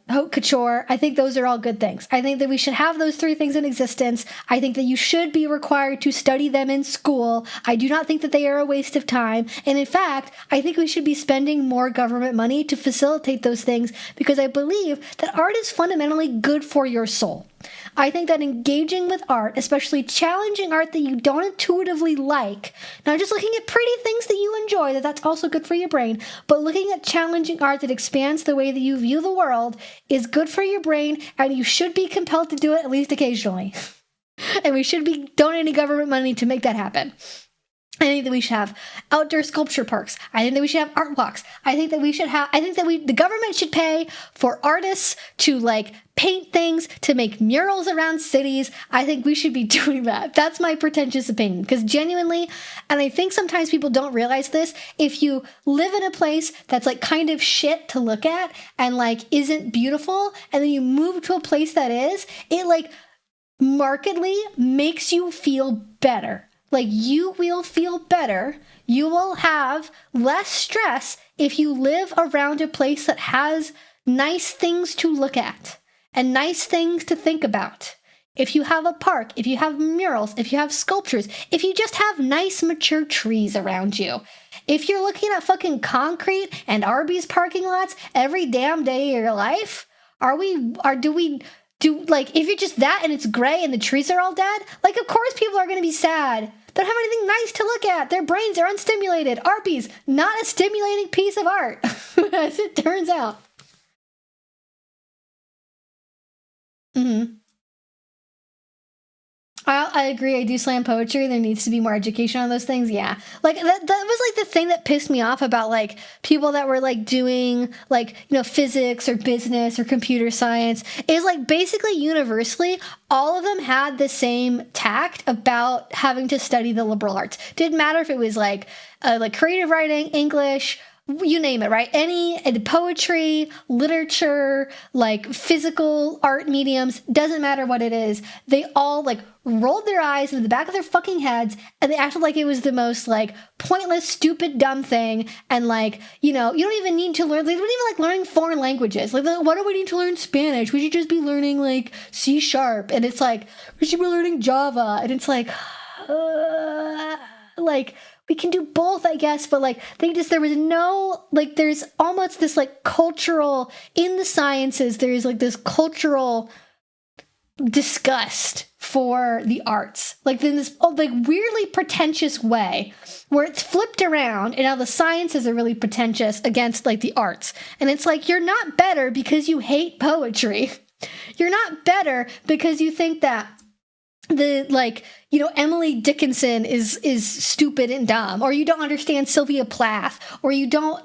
haute couture, I think those are all good things. I think that we should have those three things in existence. I think that you should be required to study them in school. I do not think that they are a waste of time. And in fact, I think we should be spending more government money to facilitate those things, because I believe that art is fundamentally good for your soul. I think that engaging with art, especially challenging art that you don't intuitively like, not just looking at pretty things that you enjoy, that's also good for your brain, but looking at challenging art that expands the way that you view the world is good for your brain, and you should be compelled to do it at least occasionally. And we should be donating government money to make that happen. I think that we should have outdoor sculpture parks. I think that we should have art walks. I think that the government should pay for artists to like paint things, to make murals around cities. I think we should be doing that. That's my pretentious opinion. Because genuinely, and I think sometimes people don't realize this, if you live in a place that's like kind of shit to look at and like isn't beautiful, and then you move to a place that is, it like markedly makes you feel better. Like, you will feel better. You will have less stress if you live around a place that has nice things to look at and nice things to think about. If you have a park, if you have murals, if you have sculptures, if you just have nice mature trees around you. If you're looking at fucking concrete and Arby's parking lots every damn day of your life, if you're just that and it's gray and the trees are all dead, like, of course people are going to be sad. They don't have anything nice to look at. Their brains are unstimulated. Arby's, not a stimulating piece of art, as it turns out. Mm-hmm. I agree. I do slam poetry. There needs to be more education on those things. Yeah. Like that was like the thing that pissed me off about like people that were like doing like, physics or business or computer science is like basically universally, all of them had the same tact about having to study the liberal arts. Didn't matter if it was like creative writing, English, you name it, right? Any poetry, literature, like physical art mediums, doesn't matter what it is. They all like rolled their eyes into the back of their fucking heads and they acted like it was the most like pointless, stupid, dumb thing. And like, you don't even need to learn, they don't even like learning foreign languages. Like, why do we need to learn Spanish? We should just be learning like C#. And it's like, we should be learning Java. And it's like, we can do both, I guess, but like there was no, like, there's almost this like cultural, in the sciences, there's like this cultural disgust for the arts, like in this weirdly pretentious way where it's flipped around and now the sciences are really pretentious against like the arts. And it's like, you're not better because you hate poetry. You're not better because you think that Emily Dickinson is stupid and dumb, or you don't understand Sylvia Plath, or you don't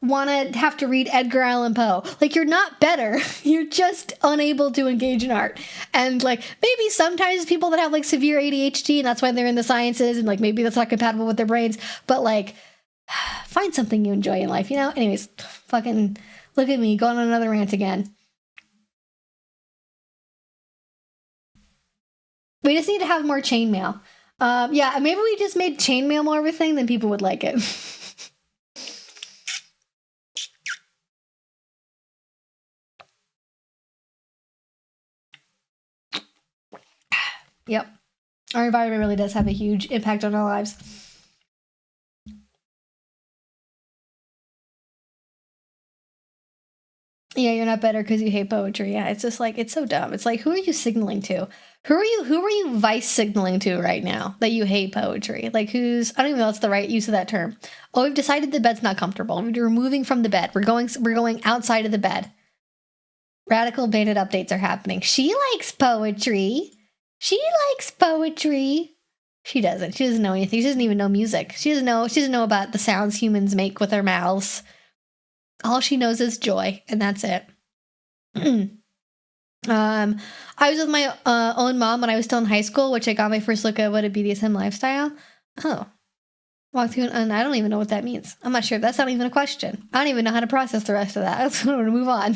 want to have to read Edgar Allan Poe. Like, you're not better. You're just unable to engage in art. And maybe sometimes people that have severe ADHD and that's why they're in the sciences and maybe that's not compatible with their brains, but find something you enjoy in life, Anyways, fucking look at me going on another rant again. We just need to have more chainmail. Yeah, maybe we just made chainmail more of a thing, then people would like it. Yep. Our environment really does have a huge impact on our lives. Yeah, you're not better because you hate poetry. Yeah, it's just it's so dumb. It's like, who are you signaling to? Who are you vice signaling to right now that you hate poetry? I don't even know if that's the right use of that term. Oh, we've decided the bed's not comfortable. We're moving from the bed. We're going outside of the bed. Radical Bandit updates are happening. She likes poetry. She doesn't. She doesn't know anything. She doesn't even know music. She doesn't know about the sounds humans make with their mouths. All she knows is joy, and that's it. I was with my own mom when I was still in high school, which I got my first look at what a BDSM lifestyle. Oh. Walked through, and I don't even know what that means. I'm not sure. That's not even a question. I don't even know how to process the rest of that. I'm going to move on.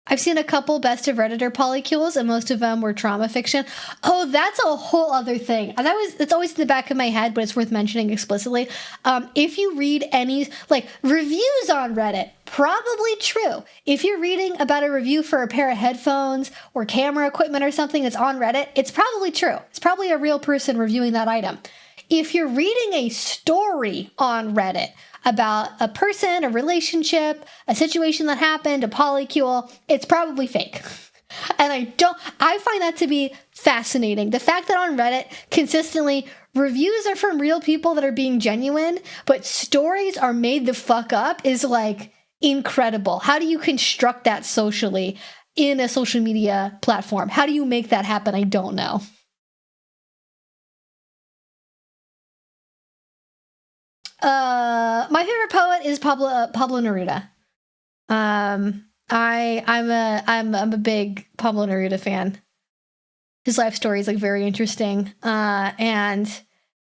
I've seen a couple Bestofredditor polycules, and most of them were trauma fiction. Oh, that's a whole other thing. It's always in the back of my head, but it's worth mentioning explicitly. If you read any reviews on Reddit, probably true. If you're reading about a review for a pair of headphones or camera equipment or something that's on Reddit, it's probably true. It's probably a real person reviewing that item. If you're reading a story on Reddit about a person, a relationship, a situation that happened, a polycule, it's probably fake. And I find that to be fascinating. The fact that on Reddit, consistently, reviews are from real people that are being genuine, but stories are made the fuck up is incredible. How do you construct that socially in a social media platform? How do you make that happen? I don't know. My favorite poet is Pablo Neruda. I'm a big Pablo Neruda fan. His life story is like very interesting, and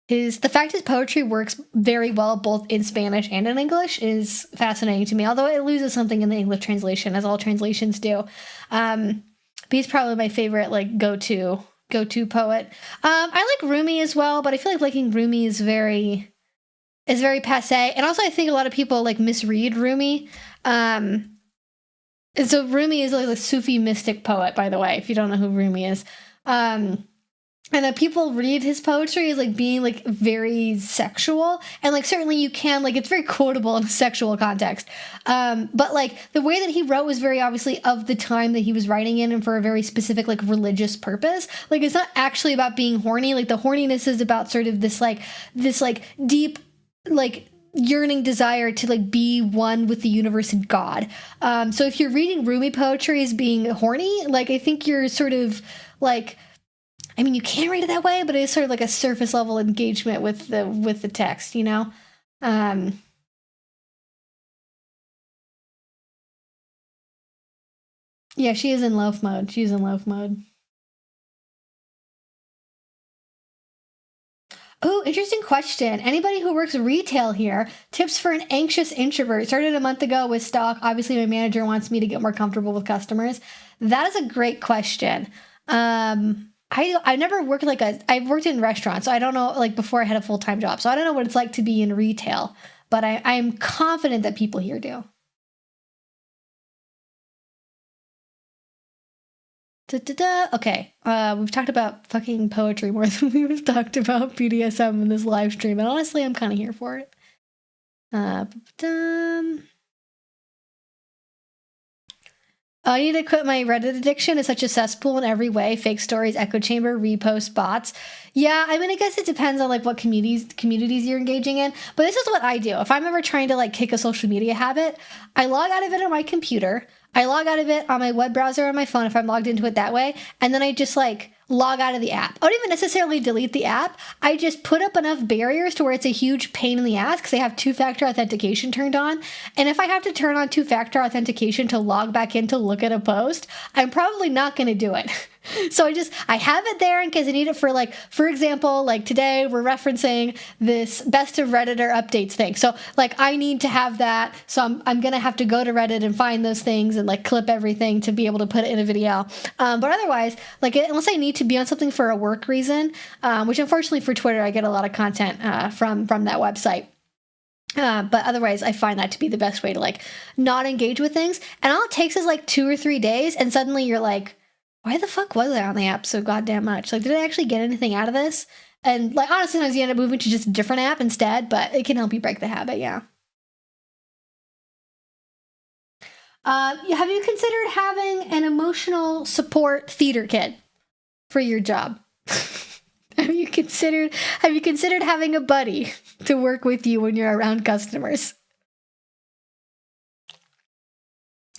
the fact his poetry works very well both in Spanish and in English is fascinating to me. Although it loses something in the English translation, as all translations do. But he's probably my favorite like go-to poet. I like Rumi as well, but I feel like liking Rumi is very passé. And also I think a lot of people like misread Rumi. And so Rumi is like a Sufi mystic poet, by the way, if you don't know who Rumi is. And that people read his poetry as like being like very sexual, and like certainly you can, like, it's very quotable in a sexual context. But like the way that he wrote was very obviously of the time that he was writing in and for a very specific like religious purpose. Like it's not actually about being horny. Like the horniness is about sort of this deep like yearning desire to like be one with the universe and God. So if you're reading Rumi poetry as being horny, like I think you're sort of like, I mean, you can read it that way, but it's sort of like a surface level engagement with the text, you know? Yeah, she is in love mode. She's in love mode. Oh, interesting question. Anybody who works retail here, tips for an anxious introvert. Started a month ago with stock. Obviously, my manager wants me to get more comfortable with customers. That is a great question. I never worked I've worked in restaurants, so I don't know, like before I had a full-time job. So I don't know what it's like to be in retail, but I'm confident that people here do. Okay, we've talked about fucking poetry more than we've talked about BDSM in this live stream, and honestly, I'm kind of here for it. I need to quit my Reddit addiction. It's such a cesspool in every way. Fake stories, echo chamber, repost, bots. Yeah, I mean, I guess it depends on like what communities you're engaging in. But this is what I do. If I'm ever trying to like kick a social media habit, I log out of it on my computer. I log out of it on my web browser on my phone if I'm logged into it that way. And then I just like log out of the app. I don't even necessarily delete the app. I just put up enough barriers to where it's a huge pain in the ass because they have two-factor authentication turned on. And if I have to turn on two-factor authentication to log back in to look at a post, I'm probably not going to do it. So I have it there in case I need it for like, for example, like today we're referencing this Bestofredditor updates thing. So like I need to have that. So I'm going to have to go to Reddit and find those things and like clip everything to be able to put it in a video. But otherwise, like unless I need to be on something for a work reason, which unfortunately for Twitter, I get a lot of content from that website. But otherwise, I find that to be the best way to like not engage with things. And all it takes is like 2 or 3 days, and suddenly you're like, why the fuck was I on the app so goddamn much? Like, did I actually get anything out of this? And like, honestly, sometimes you end up moving to just a different app instead, but it can help you break the habit, yeah. Have you considered having an emotional support theater kit for your job? Have you considered having a buddy to work with you when you're around customers?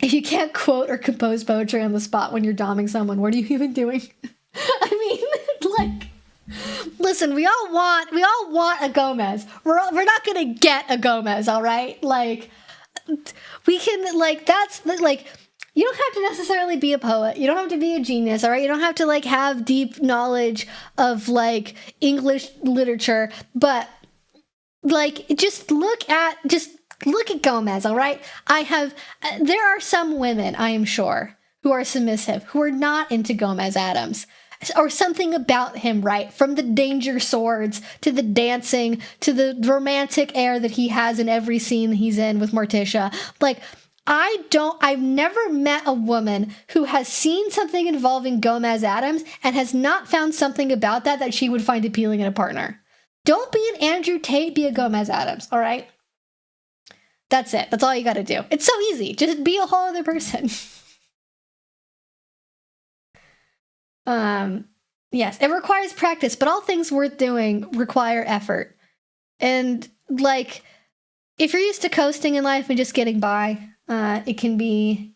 If you can't quote or compose poetry on the spot when you're doming someone, what are you even doing? I mean, like, listen, we all want a Gomez. We're not gonna get a Gomez, all right? Like, we can, like, that's like, you don't have to necessarily be a poet. You don't have to be a genius, all right? You don't have to like have deep knowledge of like English literature, but like just look at Gomez, all right? There are some women, I am sure, who are submissive, who are not into Gomez Adams, or something about him, right? From the danger swords, to the dancing, to the romantic air that he has in every scene he's in with Morticia. Like, I've never met a woman who has seen something involving Gomez Adams and has not found something about that she would find appealing in a partner. Don't be an Andrew Tate, be a Gomez Adams, all right? That's it. That's all you got to do. It's so easy. Just be a whole other person. Yes, it requires practice, but all things worth doing require effort. And like, if you're used to coasting in life and just getting by, it can be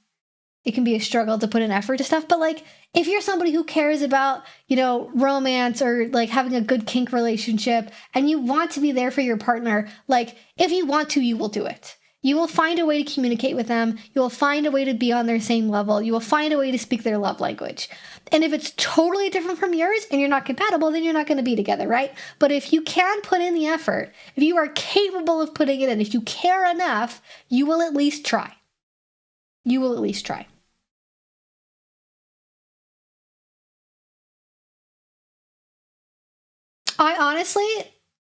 it can be a struggle to put in effort to stuff. But like, if you're somebody who cares about, you know, romance or like having a good kink relationship and you want to be there for your partner, like if you want to, you will do it. You will find a way to communicate with them. You will find a way to be on their same level. You will find a way to speak their love language. And if it's totally different from yours and you're not compatible, then you're not going to be together, right? But if you can put in the effort, if you are capable of putting it in, if you care enough, you will at least try. You will at least try. I honestly,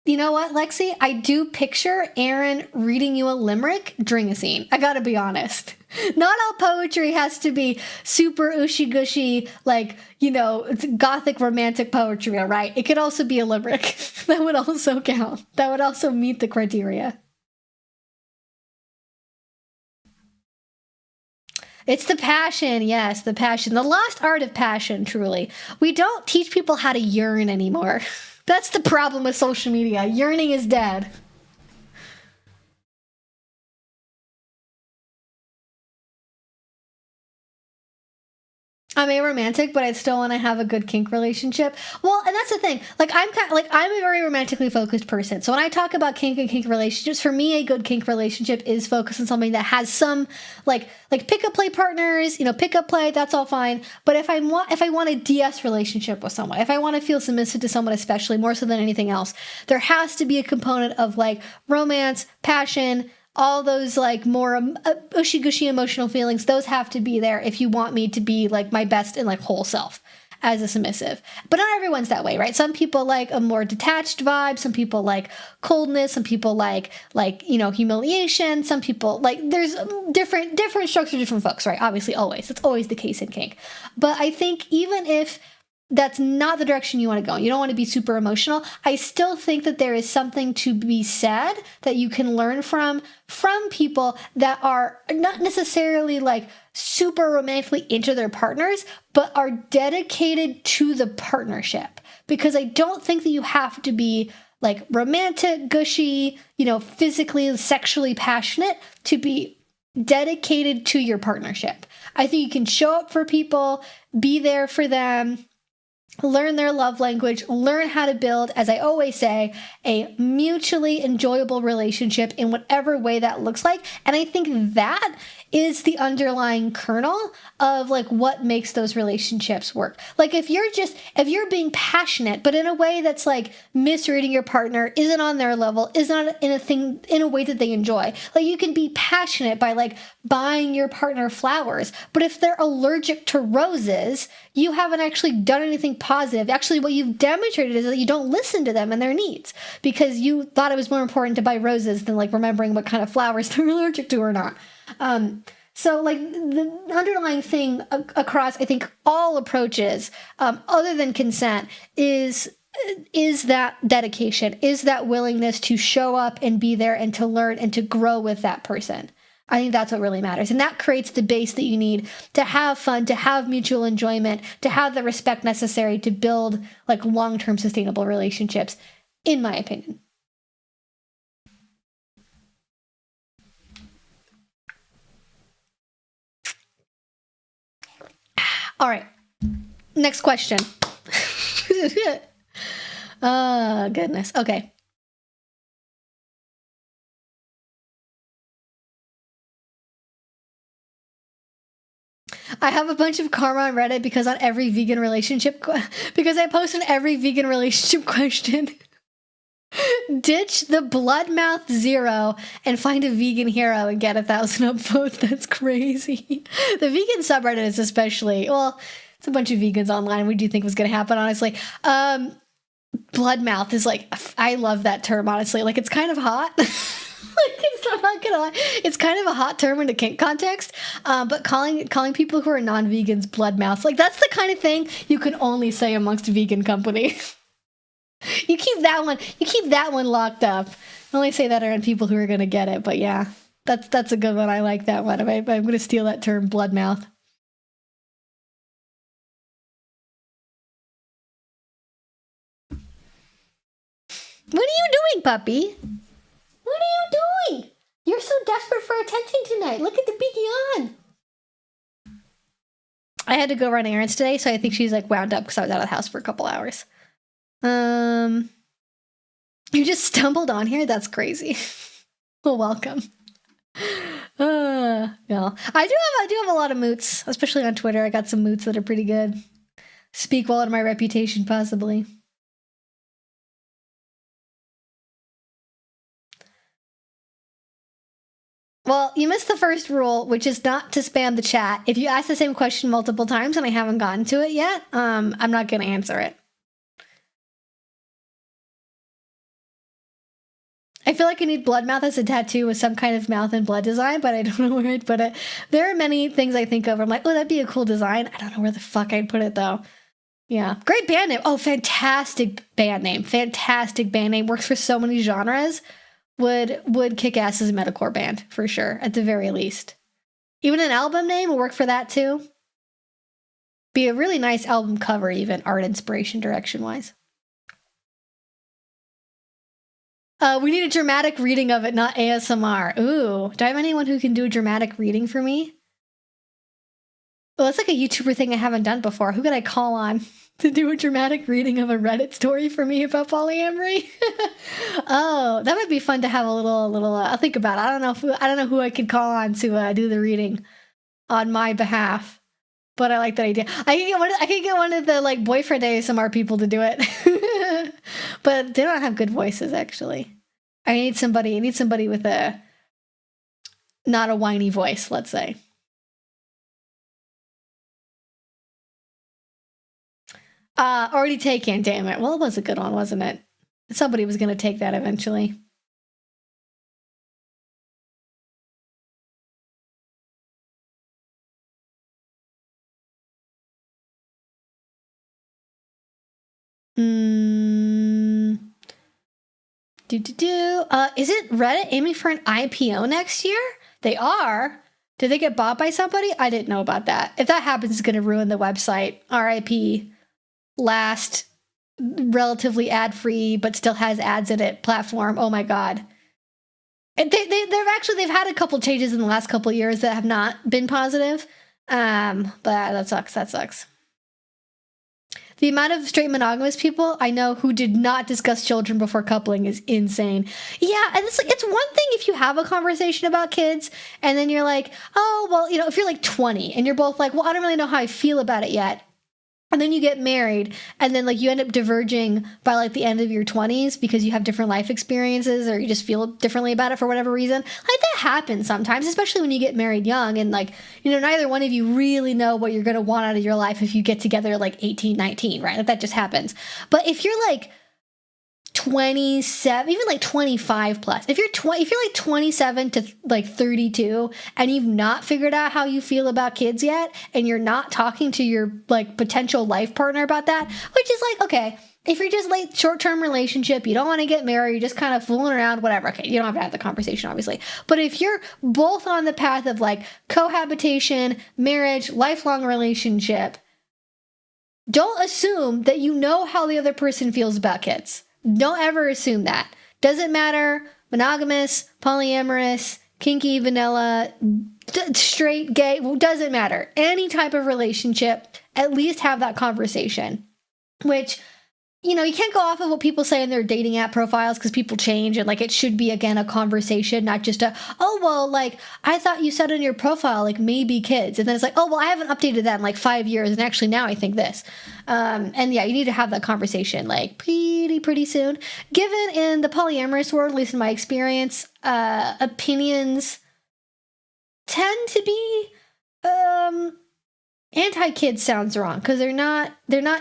you know what, Lexi? I do picture Aaron reading you a limerick during a scene. I gotta be honest. Not all poetry has to be super ushy-gushy, like, you know, gothic romantic poetry, all right? It could also be a limerick. That would also count. That would also meet the criteria. It's the passion, yes, the passion. The lost art of passion, truly. We don't teach people how to yearn anymore. That's the problem with social media. Yearning is dead. I'm aromantic, but I still want to have a good kink relationship. Well, and that's the thing. Like I'm a very romantically focused person. So when I talk about kink and kink relationships, for me, a good kink relationship is focused on something that has some like pick up play partners. You know, pick up play. That's all fine. But if I want a DS relationship with someone, if I want to feel submissive to someone, especially more so than anything else, there has to be a component of like romance, passion, all those like more ushy-gushy emotional feelings. Those have to be there if you want me to be like my best and like whole self as a submissive. But not everyone's that way, right? Some people like a more detached vibe. Some people like coldness. Some people like you know, humiliation. Some people like there's different strokes for different folks, right? Obviously, always. That's always the case in kink. But I think even if that's not the direction you want to go, you don't want to be super emotional, I still think that there is something to be said that you can learn from people that are not necessarily like super romantically into their partners, but are dedicated to the partnership. Because I don't think that you have to be like romantic, gushy, you know, physically, sexually passionate to be dedicated to your partnership. I think you can show up for people, be there for them, learn their love language, learn how to build, as I always say, a mutually enjoyable relationship in whatever way that looks like. And I think that is the underlying kernel of like what makes those relationships work. Like if you're being passionate, but in a way that's like misreading your partner, isn't on their level, isn't in a way that they enjoy. Like you can be passionate by like buying your partner flowers, but if they're allergic to roses, you haven't actually done anything positive. Actually, what you've demonstrated is that you don't listen to them and their needs because you thought it was more important to buy roses than like remembering what kind of flowers they're allergic to or not. So like the underlying thing across, I think, all approaches, other than consent, is that dedication, is that willingness to show up and be there and to learn and to grow with that person. I think that's what really matters. And that creates the base that you need to have fun, to have mutual enjoyment, to have the respect necessary to build like long-term sustainable relationships, in my opinion. All right. Next question. Oh, goodness. Okay. I have a bunch of karma on Reddit because on every vegan relationship, because I post on every vegan relationship question. Ditch the bloodmouth zero and find a vegan hero and get 1,000 upvotes. That's crazy. The vegan subreddit is especially, well, it's a bunch of vegans online. What do you think was going to happen, honestly? Bloodmouth is like, I love that term, honestly. Like, it's kind of hot. I'm not gonna lie. It's kind of a hot term in a kink context, but calling people who are non-vegans bloodmouths, like that's the kind of thing you can only say amongst a vegan company. You keep that one locked up. I only say that around people who are gonna get it, but yeah, that's a good one. I like that one. I'm gonna steal that term, bloodmouth. What are you doing, puppy? What are you doing? You're so desperate for attention tonight. Look at the beaky on. I had to go run errands today, so I think she's like wound up because I was out of the house for a couple hours. You just stumbled on here? That's crazy. Well, welcome. No. I do have a lot of moots, especially on Twitter. I got some moots that are pretty good. Speak well to my reputation, possibly. Well, you missed the first rule, which is not to spam the chat. If you ask the same question multiple times and I haven't gotten to it yet, I'm not going to answer it. I feel like I need blood mouth as a tattoo with some kind of mouth and blood design, but I don't know where I'd put it. There are many things I think of. I'm like, oh, that'd be a cool design. I don't know where the fuck I'd put it, though. Yeah. Great band name. Oh, fantastic band name. Fantastic band name. Works for so many genres. Would kick ass as a metalcore band, for sure, at the very least. Even an album name will work for that, too. Be a really nice album cover, even art inspiration direction-wise. We need a dramatic reading of it, not ASMR. Ooh, do I have anyone who can do a dramatic reading for me? Well, that's like a YouTuber thing I haven't done before. Who could I call on to do a dramatic reading of a Reddit story for me about polyamory? Oh, that might be fun to have a little. I'll think about it. I don't know who I could call on to do the reading on my behalf. But I like that idea. I could get one of the like boyfriend ASMR people to do it. But they don't have good voices, actually. I need somebody with a not a whiny voice, let's say. Already taken, damn it. Well, it was a good one, wasn't it? Somebody was going to take that eventually. Is it Reddit aiming for an IPO next year? They are. Did they get bought by somebody? I didn't know about that. If that happens, it's going to ruin the website. RIP. Last relatively ad-free, but still has ads in it platform. Oh my god. And they've had a couple changes in the last couple of years that have not been positive. But that sucks. The amount of straight monogamous people I know who did not discuss children before coupling is insane. Yeah, and it's one thing if you have a conversation about kids and then you're like, oh, well, if you're like 20 and you're both like, well, I don't really know how I feel about it yet. And then you get married and then like you end up diverging by like the end of your 20s because you have different life experiences or you just feel differently about it for whatever reason. Like that happens sometimes, especially when you get married young and like, neither one of you really know what you're going to want out of your life if you get together at like 18, 19, right? Like that just happens. But if you're like 27, even like 25 plus, if you're like 27 to like 32 and you've not figured out how you feel about kids yet and you're not talking to your like potential life partner about that, which is like, okay, if you're just like short-term relationship, you don't want to get married, you're just kind of fooling around, whatever, okay, you don't have to have the conversation obviously. But if you're both on the path of like cohabitation, marriage, lifelong relationship, don't assume that you know how the other person feels about kids. Don't ever assume that. Doesn't matter, monogamous, polyamorous, kinky, vanilla, straight, gay, doesn't matter. Any type of relationship, at least have that conversation. Which, you can't go off of what people say in their dating app profiles because people change and like it should be, again, a conversation, not just oh, well, like I thought you said in your profile, like maybe kids. And then it's like, oh, well, I haven't updated that in like 5 years. And actually now I think this. And yeah, you need to have that conversation like pretty soon. Given in the polyamorous world, at least in my experience, opinions tend to be anti-kids sounds wrong because they're not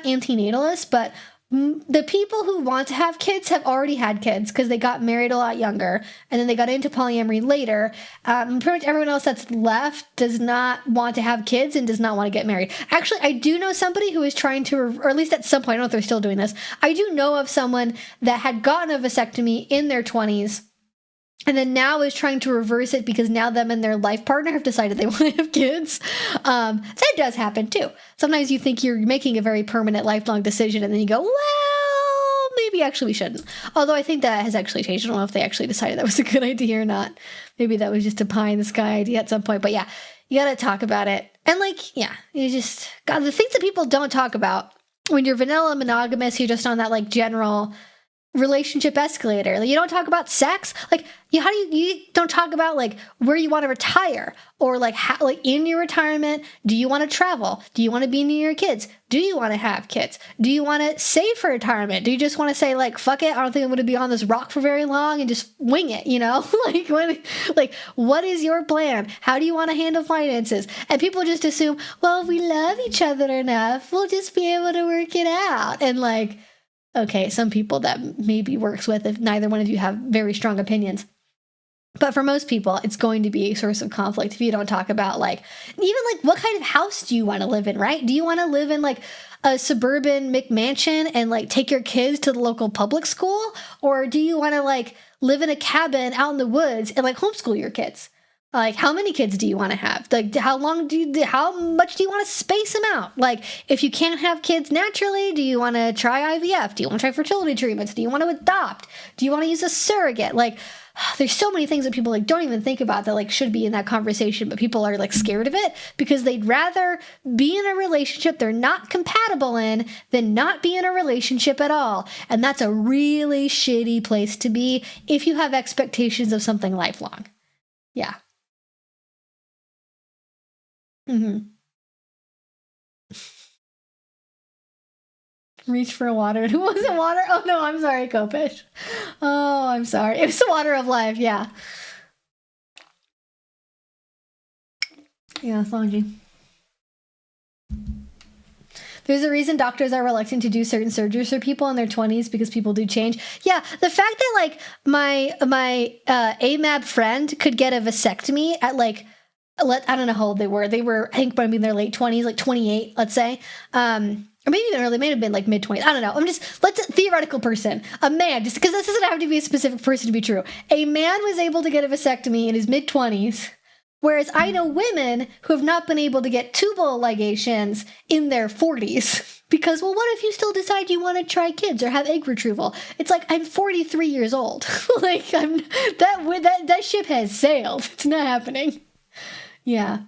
anti-natalist, but the people who want to have kids have already had kids because they got married a lot younger and then they got into polyamory later. Pretty much everyone else that's left does not want to have kids and does not want to get married. Actually, I do know somebody who is trying to, or at least at some point, I don't know if they're still doing this. I do know of someone that had gotten a vasectomy in their 20s and then now is trying to reverse it because now them and their life partner have decided they want to have kids. That does happen too. Sometimes you think you're making a very permanent, lifelong decision, and then you go, well, maybe actually we shouldn't. Although I think that has actually changed. I don't know if they actually decided that was a good idea or not. Maybe that was just a pie in the sky idea at some point. But yeah, you got to talk about it. And like, yeah, you just, God, the things that people don't talk about when you're vanilla monogamous, you're just on that like general relationship escalator. Like, you don't talk about sex. Like, you don't talk about like where you want to retire, or like how, like in your retirement, do you want to travel? Do you want to be near your kids? Do you want to have kids? Do you want to save for retirement? Do you just want to say like, fuck it, I don't think I'm going to be on this rock for very long and just wing it, you know? like what is your plan? How do you want to handle finances? And people just assume, well, if we love each other enough, we'll just be able to work it out. And like, okay, some people that maybe works with if neither one of you have very strong opinions. But for most people, it's going to be a source of conflict if you don't talk about like, even like what kind of house do you want to live in, right? Do you want to live in like a suburban McMansion and like take your kids to the local public school? Or do you want to like live in a cabin out in the woods and like homeschool your kids? Like, how many kids do you want to have? Like, how much do you want to space them out? Like, if you can't have kids naturally, do you want to try IVF? Do you want to try fertility treatments? Do you want to adopt? Do you want to use a surrogate? Like, there's so many things that people like don't even think about that like should be in that conversation, but people are like scared of it because they'd rather be in a relationship they're not compatible in than not be in a relationship at all. And that's a really shitty place to be if you have expectations of something lifelong. Yeah. Mm-hmm. Reach for water. Who was it? Water? Oh no, I'm sorry, Kopish. Oh, I'm sorry. It was the water of life. Yeah. Yeah, Sonji. There's a reason doctors are reluctant to do certain surgeries for people in their 20s because people do change. Yeah, the fact that like my AMAB friend could get a vasectomy at like, I don't know how old they were. They were, I think, maybe in their late 20s, like 28, let's say. Or maybe even early, may have been like mid-20s. I don't know. Let's a theoretical person. A man, just because this doesn't have to be a specific person to be true. A man was able to get a vasectomy in his mid-20s, whereas I know women who have not been able to get tubal ligations in their 40s. Because, well, what if you still decide you want to try kids or have egg retrieval? It's like, I'm 43 years old. Like, that ship has sailed. It's not happening. Yeah.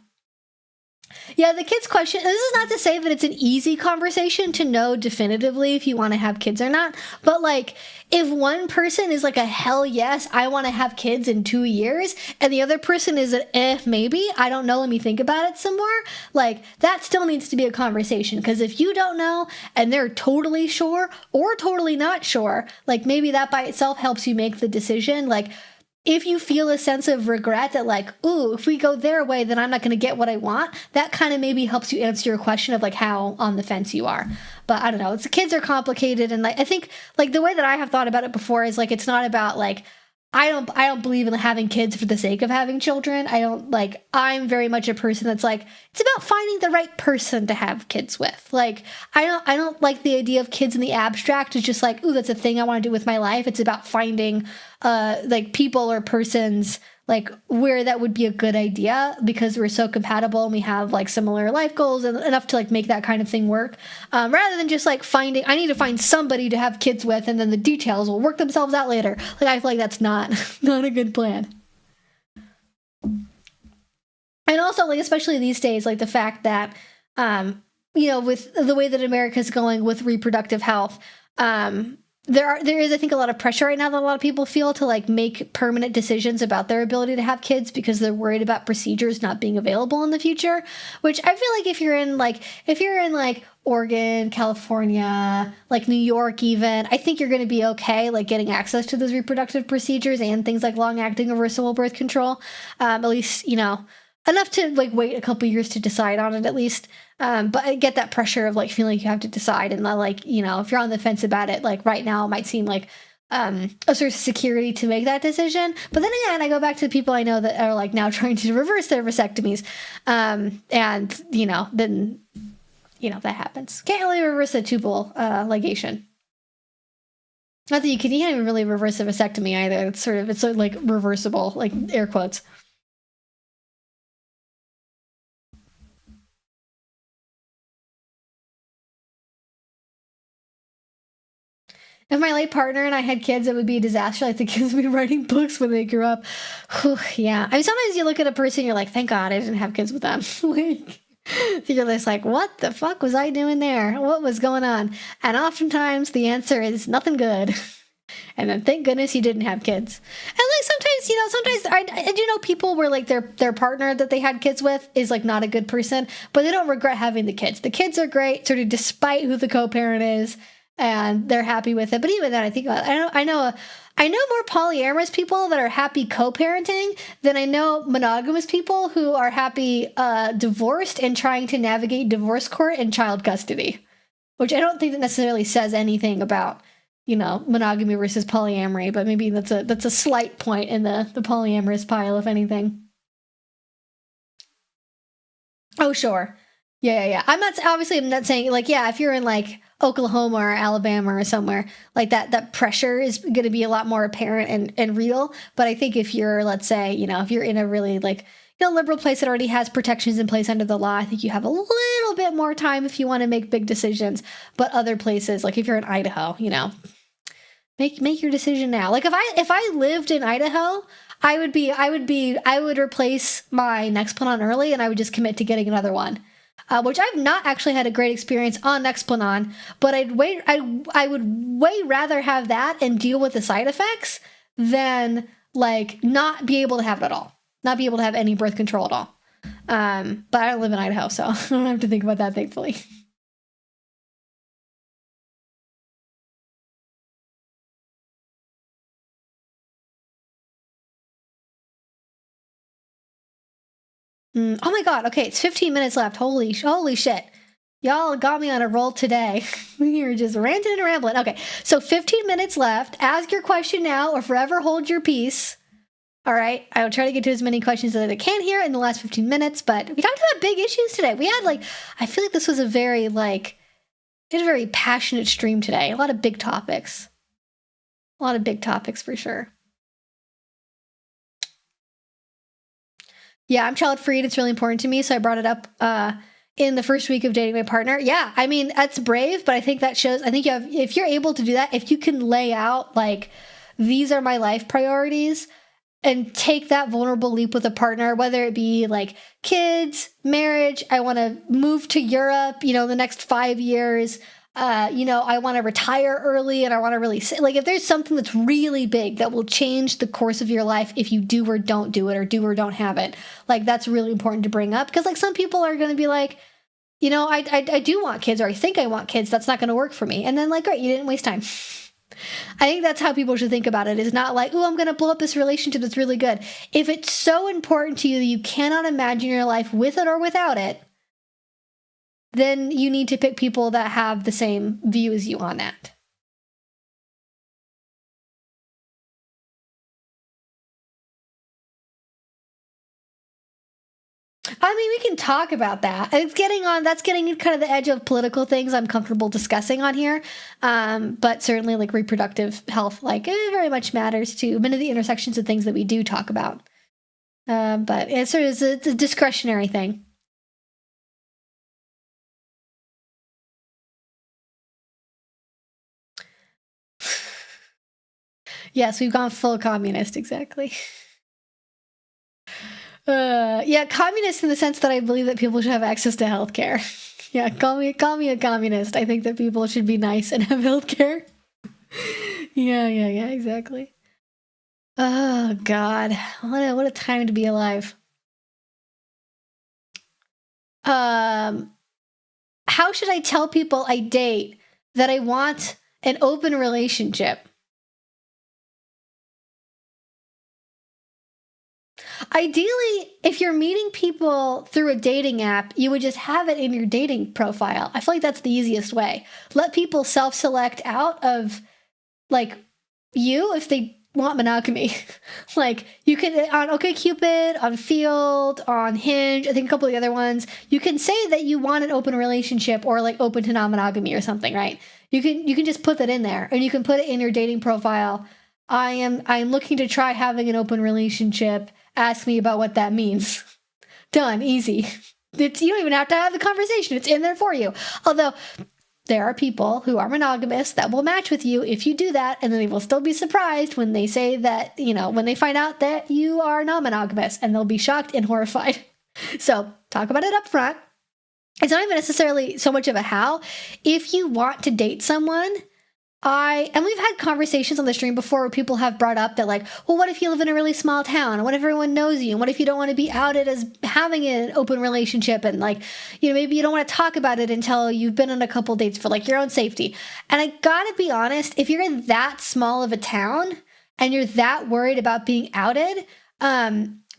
Yeah, the kids question, this is not to say that it's an easy conversation to know definitively if you want to have kids or not, but like, if one person is like a hell yes, I want to have kids in 2 years, and the other person is an maybe, I don't know, let me think about it some more, like, that still needs to be a conversation, because if you don't know, and they're totally sure, or totally not sure, like, maybe that by itself helps you make the decision, like, if you feel a sense of regret that like, ooh, if we go their way, then I'm not going to get what I want, that kind of maybe helps you answer your question of like how on the fence you are. But I don't know, the kids are complicated. And like, I think like the way that I have thought about it before is like, it's not about like, I don't believe in having kids for the sake of having children. I'm very much a person that's like, it's about finding the right person to have kids with. Like, I don't like the idea of kids in the abstract. It's just like, ooh, that's a thing I want to do with my life. It's about finding like people or persons like where that would be a good idea because we're so compatible and we have like similar life goals and enough to like make that kind of thing work, rather than just like I need to find somebody to have kids with and then the details will work themselves out later. Like, I feel like that's not a good plan. And also, like, especially these days, like the fact that with the way that America's going with reproductive health, there is, I think, a lot of pressure right now that a lot of people feel to like make permanent decisions about their ability to have kids because they're worried about procedures not being available in the future, which I feel like if you're in Oregon, California, like New York even, I think you're going to be okay like getting access to those reproductive procedures and things like long-acting reversible birth control, at least, enough to like wait a couple years to decide on it at least. But I get that pressure of like feeling like you have to decide, and like, if you're on the fence about it, like right now it might seem like a source of security to make that decision. But then again, I go back to the people I know that are like now trying to reverse their vasectomies. And then that happens. Can't really reverse a tubal ligation. Not that you can't even really reverse a vasectomy either. It's sort of like reversible, like air quotes. If my late partner and I had kids, it would be a disaster. Like the kids would be writing books when they grew up. Whew, yeah. I mean, sometimes you look at a person, you're like, thank God I didn't have kids with them. Like, You're just like, what the fuck was I doing there? What was going on? And oftentimes the answer is nothing good. And then thank goodness you didn't have kids. And like sometimes I do know people where like their partner that they had kids with is like not a good person, but they don't regret having the kids. The kids are great, sort of despite who the co-parent is, and they're happy with it. But even then, I think I know more polyamorous people that are happy co-parenting than I know monogamous people who are happy divorced and trying to navigate divorce court and child custody, which I don't think that necessarily says anything about, monogamy versus polyamory, but maybe that's a slight point in the polyamorous pile, if anything. Oh, sure. Yeah. I'm not saying, like, yeah, if you're in, like, Oklahoma or Alabama or somewhere, like, that pressure is going to be a lot more apparent and real. But I think if you're, let's say, if you're in a really, like, liberal place that already has protections in place under the law, I think you have a little bit more time if you want to make big decisions. But other places, like if you're in Idaho, make your decision now. Like if I lived in Idaho, I would replace my Nexplanon early, and I would just commit to getting another one. Which I've not actually had a great experience on Nexplanon, but I would way rather have that and deal with the side effects than like not be able to have it at all. Not be able to have any birth control at all. But I don't live in Idaho, so I don't have to think about that, thankfully. Oh my god, okay, it's 15 minutes left. Holy shit. Y'all got me on a roll today. We were just ranting and rambling. Okay, so 15 minutes left. Ask your question now or forever hold your peace. All right, I will try to get to as many questions as I can here in the last 15 minutes, but we talked about big issues today. We had I feel like this was a very passionate stream today. A lot of big topics. A lot of big topics for sure. Yeah, I'm child-free and it's really important to me, so I brought it up in the first week of dating my partner. Yeah, I mean, that's brave, but I think that shows, if you're able to do that, if you can lay out, like, these are my life priorities, and take that vulnerable leap with a partner, whether it be like kids, marriage, I want to move to Europe, the next 5 years, I want to retire early and I want to really like, if there's something that's really big that will change the course of your life if you do or don't do it or do or don't have it, like, that's really important to bring up. Because like some people are going to be like, I do want kids, or I think I want kids. That's not going to work for me. And then like, great, you didn't waste time. I think that's how people should think about it. It's not like, oh, I'm going to blow up this relationship that's really good. If it's so important to you that you cannot imagine your life with it or without it, then you need to pick people that have the same view as you on that. I mean, we can talk about that. That's getting kind of the edge of political things I'm comfortable discussing on here. But certainly like reproductive health, like, it very much matters to many of the intersections of things that we do talk about. But it's a discretionary thing. Yes, we've gone full communist, exactly. Yeah, communist in the sense that I believe that people should have access to healthcare. Yeah, call me a communist. I think that people should be nice and have healthcare. Yeah, exactly. Oh God, what a time to be alive. How should I tell people I date that I want an open relationship? Ideally, if you're meeting people through a dating app, you would just have it in your dating profile. I feel like that's the easiest way. Let people self-select out of, like, you if they want monogamy. Like, you can, on OkCupid, on Field, on Hinge, I think a couple of the other ones, you can say that you want an open relationship or, like, open to non-monogamy or something, right? You can just put that in there, and you can put it in your dating profile. I'm looking to try having an open relationship. Ask me about what that means. Done. Easy. You don't even have to have the conversation. It's in there for you. Although there are people who are monogamous that will match with you if you do that, and then they will still be surprised when they say that, when they find out that you are non-monogamous, and they'll be shocked and horrified. So talk about it up front. it's not even necessarily so much of a how. If you want to date someone, and we've had conversations on the stream before where people have brought up that, like, well, what if you live in a really small town? And what if everyone knows you? And what if you don't want to be outed as having an open relationship? And, like, you know, maybe you don't want to talk about it until you've been on a couple dates for, like, your own safety. And I gotta be honest, if you're in that small of a town and you're that worried about being outed,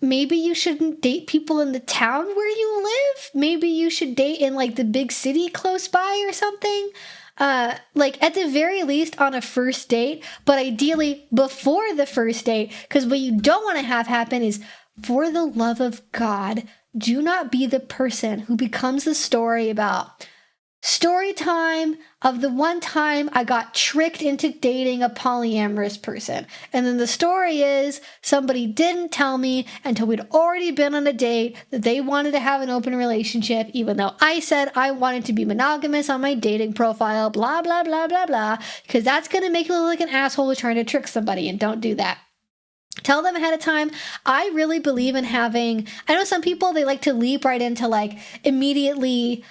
maybe you shouldn't date people in the town where you live. Maybe you should date in, like, the big city close by or something. Like, at the very least on a first date, but ideally before the first date, because what you don't want to have happen is, for the love of God, do not be the person who becomes the story about story time of the one time I got tricked into dating a polyamorous person. And then the story is somebody didn't tell me until we'd already been on a date that they wanted to have an open relationship, even though I said I wanted to be monogamous on my dating profile, blah, blah, blah, blah, blah, because that's going to make you look like an asshole trying to trick somebody, and don't do that. Tell them ahead of time. I really believe in having, I know some people, they like to leap right into, like, immediately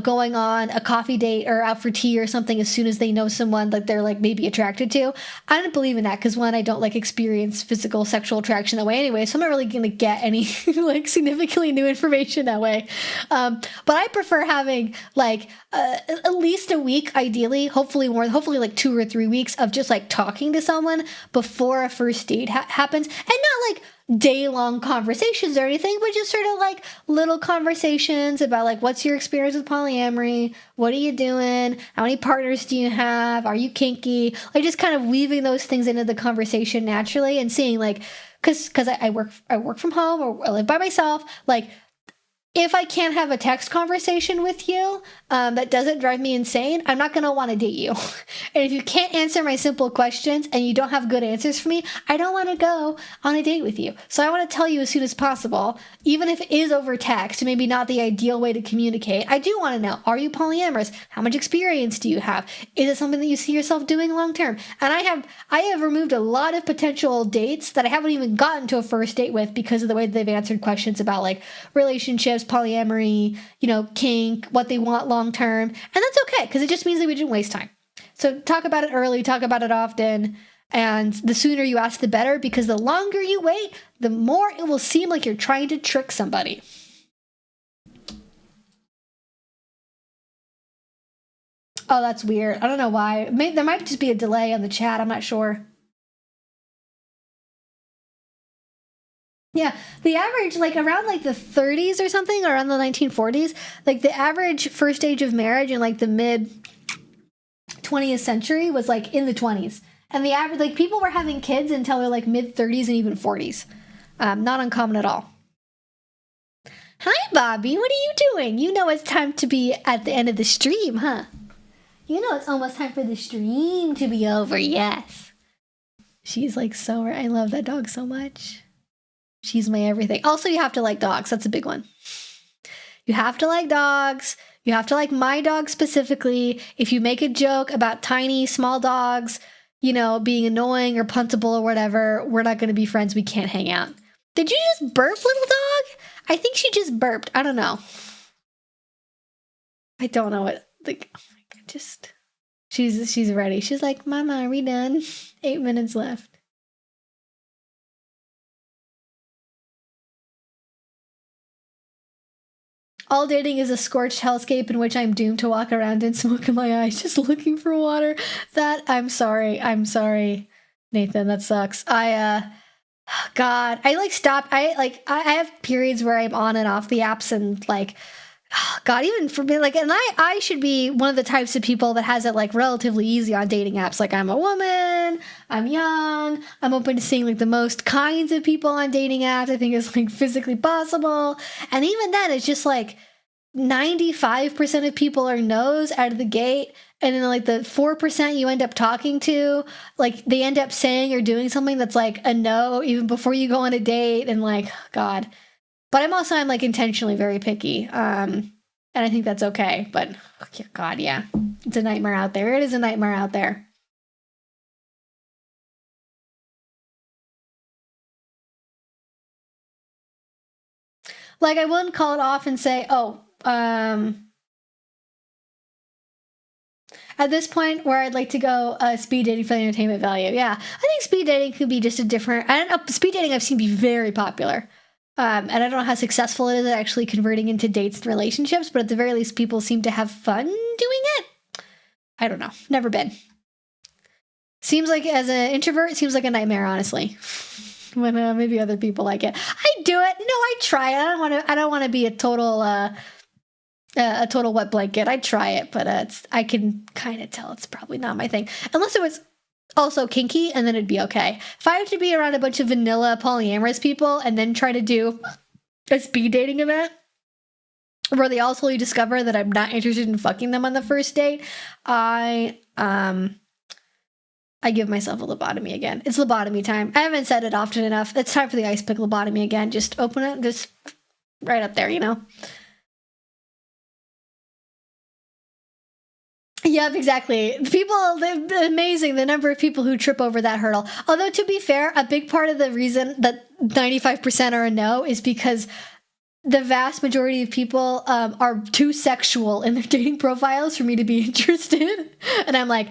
going on a coffee date or out for tea or something as soon as they know someone that they're, like, maybe attracted to. I don't believe in that because, one, I don't, like, experience physical sexual attraction that way anyway, so I'm not really going to get any like significantly new information that way. But I prefer having, like, at least a week, ideally, hopefully more, hopefully like 2 or 3 weeks of just, like, talking to someone before a first date happens, and not like day-long conversations or anything, but just sort of like little conversations about, like, what's your experience with polyamory? What are you doing? How many partners do you have? Are you kinky? Like, just kind of weaving those things into the conversation naturally and seeing, like, because I work from home or I live by myself, like, if I can't have a text conversation with you that doesn't drive me insane, I'm not going to want to date you. And if you can't answer my simple questions and you don't have good answers for me, I don't want to go on a date with you. So I want to tell you as soon as possible, even if it is over text, maybe not the ideal way to communicate. I do want to know, are you polyamorous? How much experience do you have? Is it something that you see yourself doing long term? And I have removed a lot of potential dates that I haven't even gotten to a first date with because of the way that they've answered questions about, like, relationships, polyamory, kink, what they want long term. And that's okay, because it just means that we didn't waste time. So talk about it early, talk about it often, and the sooner you ask, the better, because the longer you wait, the more it will seem like you're trying to trick somebody. Oh, that's weird. I don't know why. There might just be a delay on the chat. I'm not sure. Yeah, the average, like, around, like, the 30s or something, or around the 1940s, like, the average first age of marriage in, like, the mid 20th century was, like, in the 20s. And the average, like, people were having kids until they're, like, mid 30s and even 40s. Not uncommon at all. Hi, Bobby. What are you doing? You know it's time to be at the end of the stream, huh? You know it's almost time for the stream to be over, yes. She's, like, so, I love that dog so much. She's my everything. Also, you have to like dogs. That's a big one. You have to like dogs. You have to like my dog specifically. If you make a joke about tiny, small dogs, being annoying or puntable or whatever, we're not going to be friends. We can't hang out. Did you just burp, little dog? I think she just burped. I don't know. I don't know what. Like, oh my God, just. She's ready. She's like, Mama, are we done? 8 minutes left. All dating is a scorched hellscape in which I'm doomed to walk around and smoke in my eyes just looking for water. I'm sorry, Nathan, that sucks. God, I stopped. I have periods where I'm on and off the apps, and God, even for me, and I should be one of the types of people that has it relatively easy on dating apps. I'm a woman, I'm young, I'm open to seeing the most kinds of people on dating apps. I think it's physically possible. And even then, it's just 95% of people are no's out of the gate. And then the 4% you end up talking to, they end up saying or doing something that's a no even before you go on a date. And God. But I'm intentionally very picky. And I think that's okay. But God, yeah. It's a nightmare out there. It is a nightmare out there. I wouldn't call it off and say, oh, at this point where I'd like to go speed dating for the entertainment value. Yeah, I think speed dating could be just a different... I don't know, speed dating I've seen be very popular. And I don't know how successful it is at actually converting into dates and relationships, but at the very least, people seem to have fun doing it. I don't know. Never been. Seems like, as an introvert, it seems like a nightmare, honestly. When maybe other people like it. I do it. No, I try it. I don't want to be a total wet blanket. I try it, but I can kind of tell it's probably not my thing. Unless it was also kinky, and then it'd be okay. If I have to be around a bunch of vanilla polyamorous people and then try to do a speed dating event where they all slowly discover that I'm not interested in fucking them on the first date, I give myself a lobotomy again. It's lobotomy time. I haven't said it often enough. It's time for the ice pick lobotomy again. Just open it, just right up there, you know? Yep, exactly. They're amazing, the number of people who trip over that hurdle. Although, to be fair, a big part of the reason that 95% are a no is because the vast majority of people are too sexual in their dating profiles for me to be interested. And I'm like,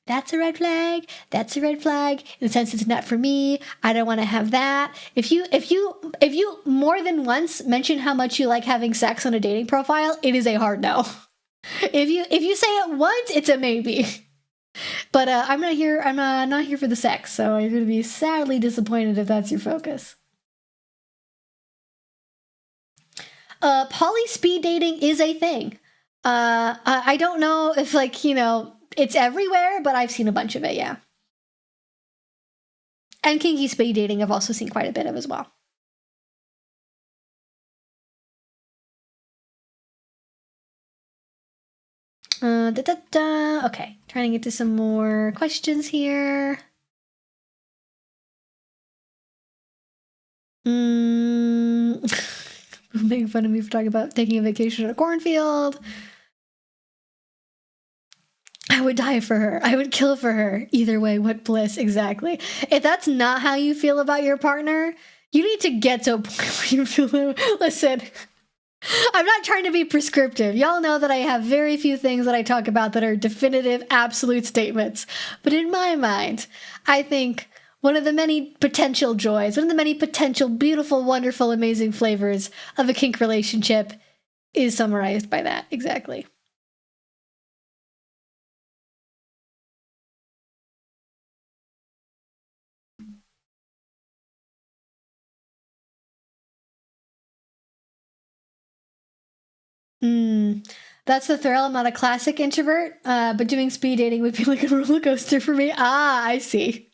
that's a red flag. That's a red flag. In the sense it's not for me. I don't want to have that. If you more than once mention how much you like having sex on a dating profile, it is a hard no. If you say it once, it's a maybe. But I'm not here. I'm not here for the sex. So you're going to be sadly disappointed if that's your focus. Poly speed dating is a thing. I don't know if it's everywhere, but I've seen a bunch of it. Yeah. And kinky speed dating, I've also seen quite a bit of as well. Okay, trying to get to some more questions here. Making fun of me for talking about taking a vacation in a cornfield. I would die for her. I would kill for her. Either way, what bliss, exactly. If that's not how you feel about your partner, you need to get to a point where you feel... Listen... I'm not trying to be prescriptive. Y'all know that I have very few things that I talk about that are definitive, absolute statements. But in my mind, I think one of the many potential joys, one of the many potential beautiful, wonderful, amazing flavors of a kink relationship is summarized by that. Exactly. That's the thrill. I'm not a classic introvert, but doing speed dating would be like a roller coaster for me. I see.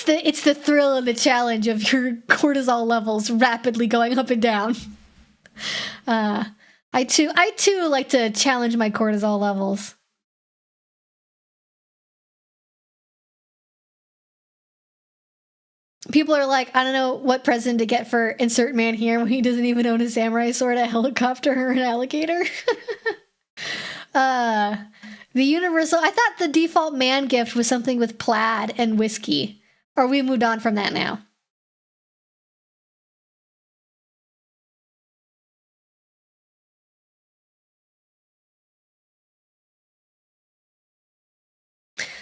It's the thrill and the challenge of your cortisol levels rapidly going up and down. I too like to challenge my cortisol levels. People are like, I don't know what present to get for insert man here when he doesn't even own a samurai sword, a helicopter, or an alligator. The universal... I thought the default man gift was something with plaid and whiskey. Or we moved on from that now.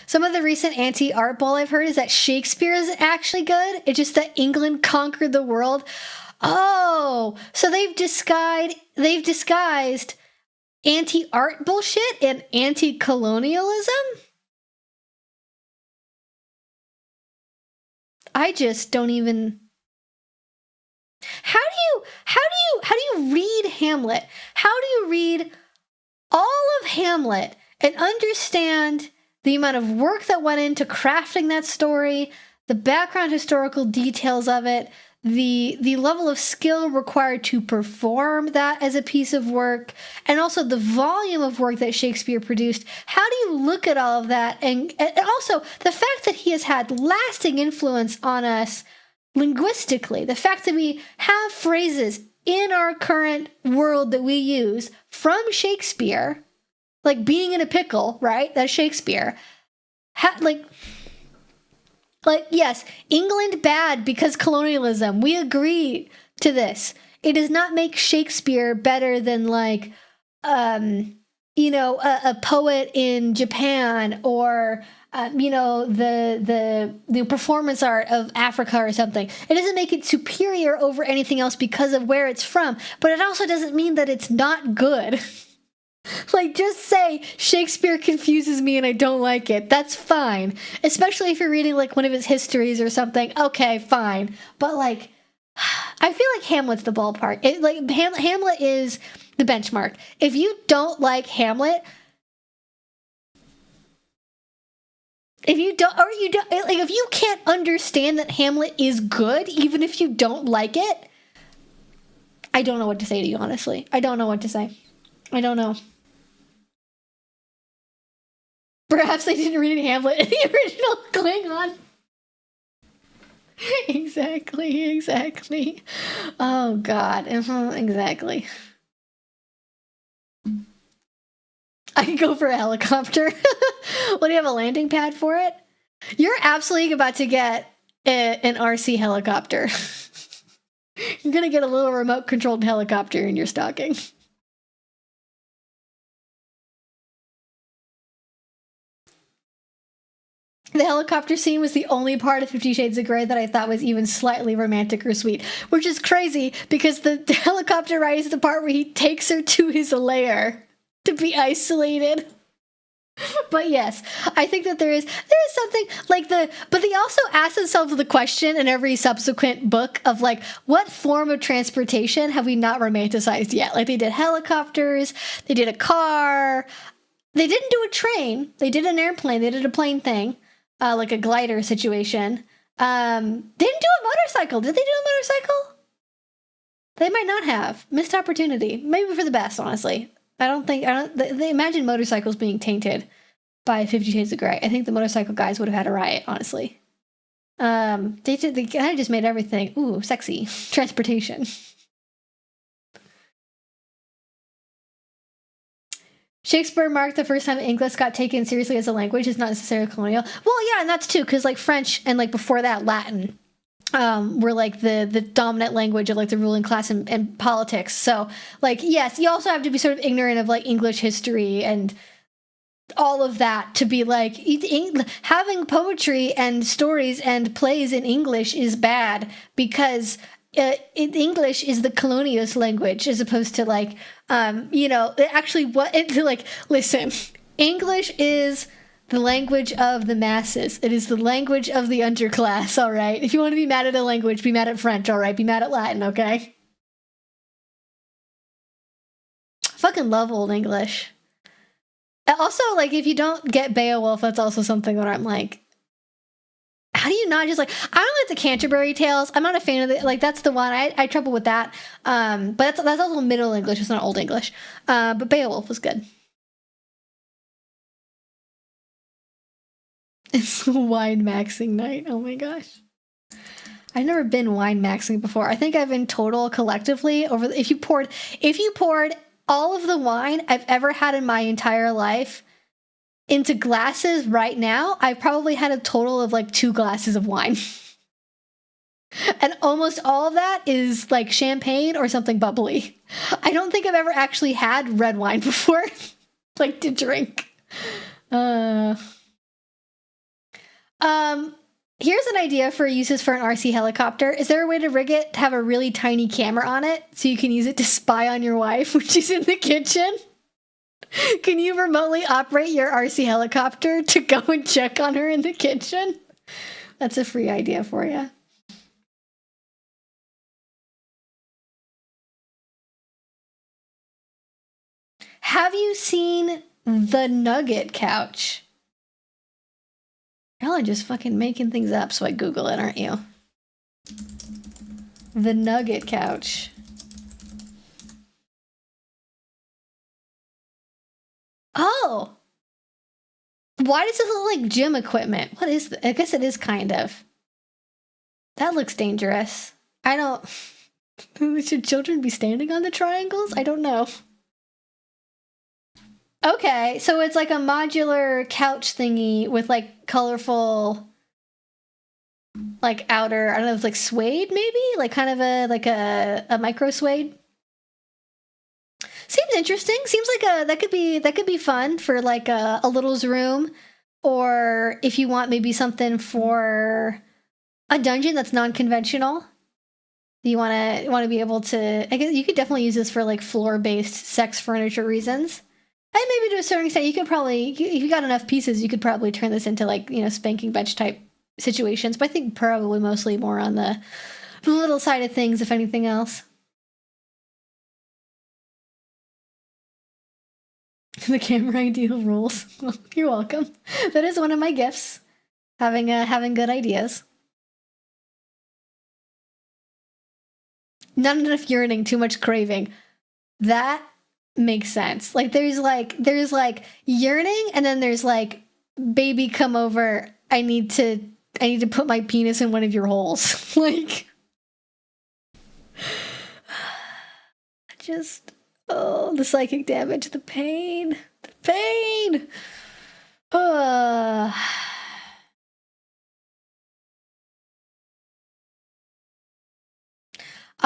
Some of the recent anti-art bowl I've heard is that Shakespeare is actually good. It's just that England conquered the world. Oh, so they've disguised anti-art bullshit and anti-colonialism? I just don't even... How do you read Hamlet? How do you read all of Hamlet and understand the amount of work that went into crafting that story, the background historical details of it, the level of skill required to perform that as a piece of work, and also the volume of work that Shakespeare produced? How do you look at all of that? And also the fact that he has had lasting influence on us linguistically, the fact that we have phrases in our current world that we use from Shakespeare, like being in a pickle, right? That's Shakespeare. Like, yes, England bad because colonialism. We agree to this. It does not make Shakespeare better than, like, you know, a poet in Japan, or you know, the performance art of Africa or something. It doesn't make it superior over anything else because of where it's from, but it also doesn't mean that it's not good. Like, just say Shakespeare confuses me and I don't like it. That's fine. Especially if you're reading like one of his histories or something. Okay, fine. But like, I feel like Hamlet's the ballpark. Hamlet is the benchmark. If you don't like Hamlet, if you can't understand that Hamlet is good, even if you don't like it, I don't know what to say to you, honestly. I don't know what to say. I don't know. Perhaps they didn't read Hamlet in the original Klingon. Exactly. Oh, God. Exactly. I can go for a helicopter. What, do you have a landing pad for it? You're absolutely about to get an RC helicopter. You're going to get a little remote-controlled helicopter in your stocking. The helicopter scene was the only part of 50 Shades of Grey that I thought was even slightly romantic or sweet, which is crazy because the helicopter ride is the part where he takes her to his lair to be isolated. But yes, I think that there is something like but they also ask themselves the question in every subsequent book of like, what form of transportation have we not romanticized yet? Like, they did helicopters, they did a car, they didn't do a train, they did an airplane, they did a plane thing. Like a glider situation. They didn't do a motorcycle. Did they do a motorcycle? They might not have. Missed opportunity. Maybe for the best, honestly. They imagine motorcycles being tainted by 50 Shades of Grey. I think the motorcycle guys would have had a riot, honestly. They kind of just made everything, ooh, sexy. Transportation. Shakespeare marked the first time English got taken seriously as a language is not necessarily colonial. Well, yeah, and that's too, because like French and like before that Latin were like the dominant language of like the ruling class and politics. So like, yes, you also have to be sort of ignorant of like English history and all of that to be like, having poetry and stories and plays in English is bad because English is the colonialist language as opposed to like, you know, actually listen, English is the language of the masses. It is the language of the underclass, all right? If you want to be mad at a language, be mad at French, all right? Be mad at Latin, okay? I fucking love Old English. Also, like, if you don't get Beowulf, that's also something that I'm like, how do you not just like, I don't like the Canterbury Tales. I'm not a fan of it. Like, that's the one. I had trouble with that. But that's also Middle English. It's not Old English. But Beowulf was good. It's wine maxing night. Oh my gosh. I've never been wine maxing before. I think I've in total collectively if you poured all of the wine I've ever had in my entire life into glasses right now, I've probably had a total of like 2 glasses of wine. And almost all of that is like champagne or something bubbly. I don't think I've ever actually had red wine before, like to drink. Here's an idea for uses for an RC helicopter. Is there a way to rig it to have a really tiny camera on it so you can use it to spy on your wife when she's in the kitchen? Can you remotely operate your RC helicopter to go and check on her in the kitchen? That's a free idea for you. Have you seen The Nugget Couch? Y'all are just fucking making things up so I Google it, aren't you? The Nugget Couch. Oh! Why does this look like gym equipment? What is this? I guess it is kind of. That looks dangerous. I don't... Should children be standing on the triangles? I don't know. Okay, so it's like a modular couch thingy with like colorful, like outer, I don't know, it's like suede maybe? Like kind of a micro suede? Seems seems interesting. Seems like that could be fun for like a little's room, or if you want maybe something for a dungeon that's non-conventional. You want to be able to. I guess you could definitely use this for like floor-based sex furniture reasons. And maybe to a certain extent, you could probably, if you got enough pieces, you could probably turn this into like, spanking bench type situations. But I think probably mostly more on the little side of things, if anything else. The camera ideal rules. Well, you're welcome. That is one of my gifts. Having good ideas. Not enough yearning, too much craving. That makes sense. Like there's yearning, and then there's like, baby, come over. I need to put my penis in one of your holes. Like, just, the psychic damage, the pain.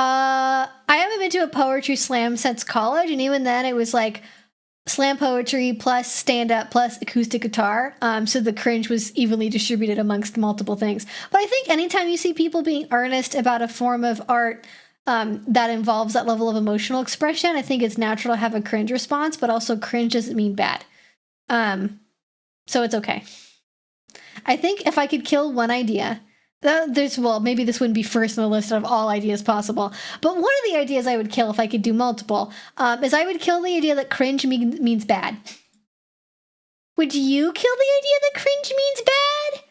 I haven't been to a poetry slam since college, and even then it was like slam poetry plus stand-up plus acoustic guitar, so the cringe was evenly distributed amongst multiple things. But I think anytime you see people being earnest about a form of art that involves that level of emotional expression, I think it's natural to have a cringe response, but also cringe doesn't mean bad. So it's okay. I think if I could kill one idea, maybe this wouldn't be first on the list of all ideas possible, but one of the ideas I would kill if I could do multiple is I would kill the idea that cringe means bad. Would you kill the idea that cringe means bad?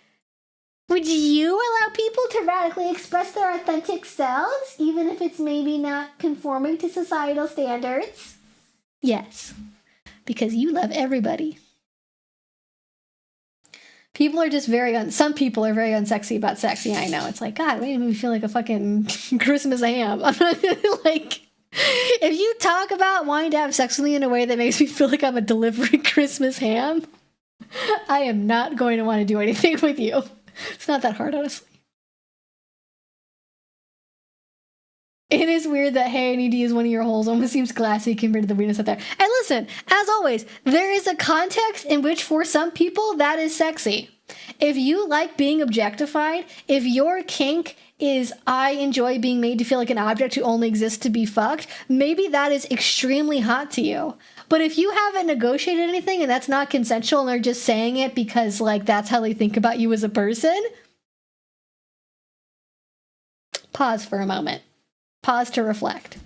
Would you allow people to radically express their authentic selves, even if it's maybe not conforming to societal standards? Yes, because you love everybody. Some people are very unsexy about sex. Yeah, I know. It's like, God, wait, it made me feel like a fucking Christmas ham. I'm not like, if you talk about wanting to have sex with me in a way that makes me feel like I'm a delivery Christmas ham, I am not going to want to do anything with you. It's not that hard, honestly. It is weird that, hey, I need to use one of your holes almost seems classy compared to the weirdness out there. And listen, as always, there is a context in which for some people that is sexy. If you like being objectified, if your kink is I enjoy being made to feel like an object who only exists to be fucked, maybe that is extremely hot to you. But if you haven't negotiated anything and that's not consensual and they're just saying it because like that's how they think about you as a person, pause for a moment. Pause to reflect.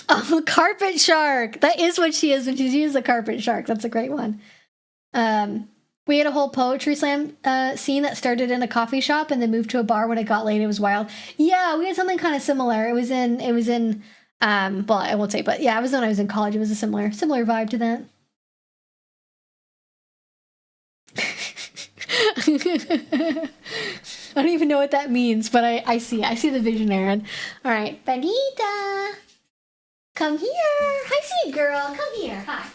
Oh, carpet shark. That is what she is when she is a carpet shark. That's a great one. We had a whole poetry slam scene that started in a coffee shop and then moved to a bar when it got late. It was wild. Yeah, we had something kind of similar. It was in well, I won't say, but yeah, it was when I was in college. It was a similar vibe to that. I don't even know what that means, but I see the vision, Aaron. All right, Bandita, come here. Hi, sweet girl. Come here. Hi.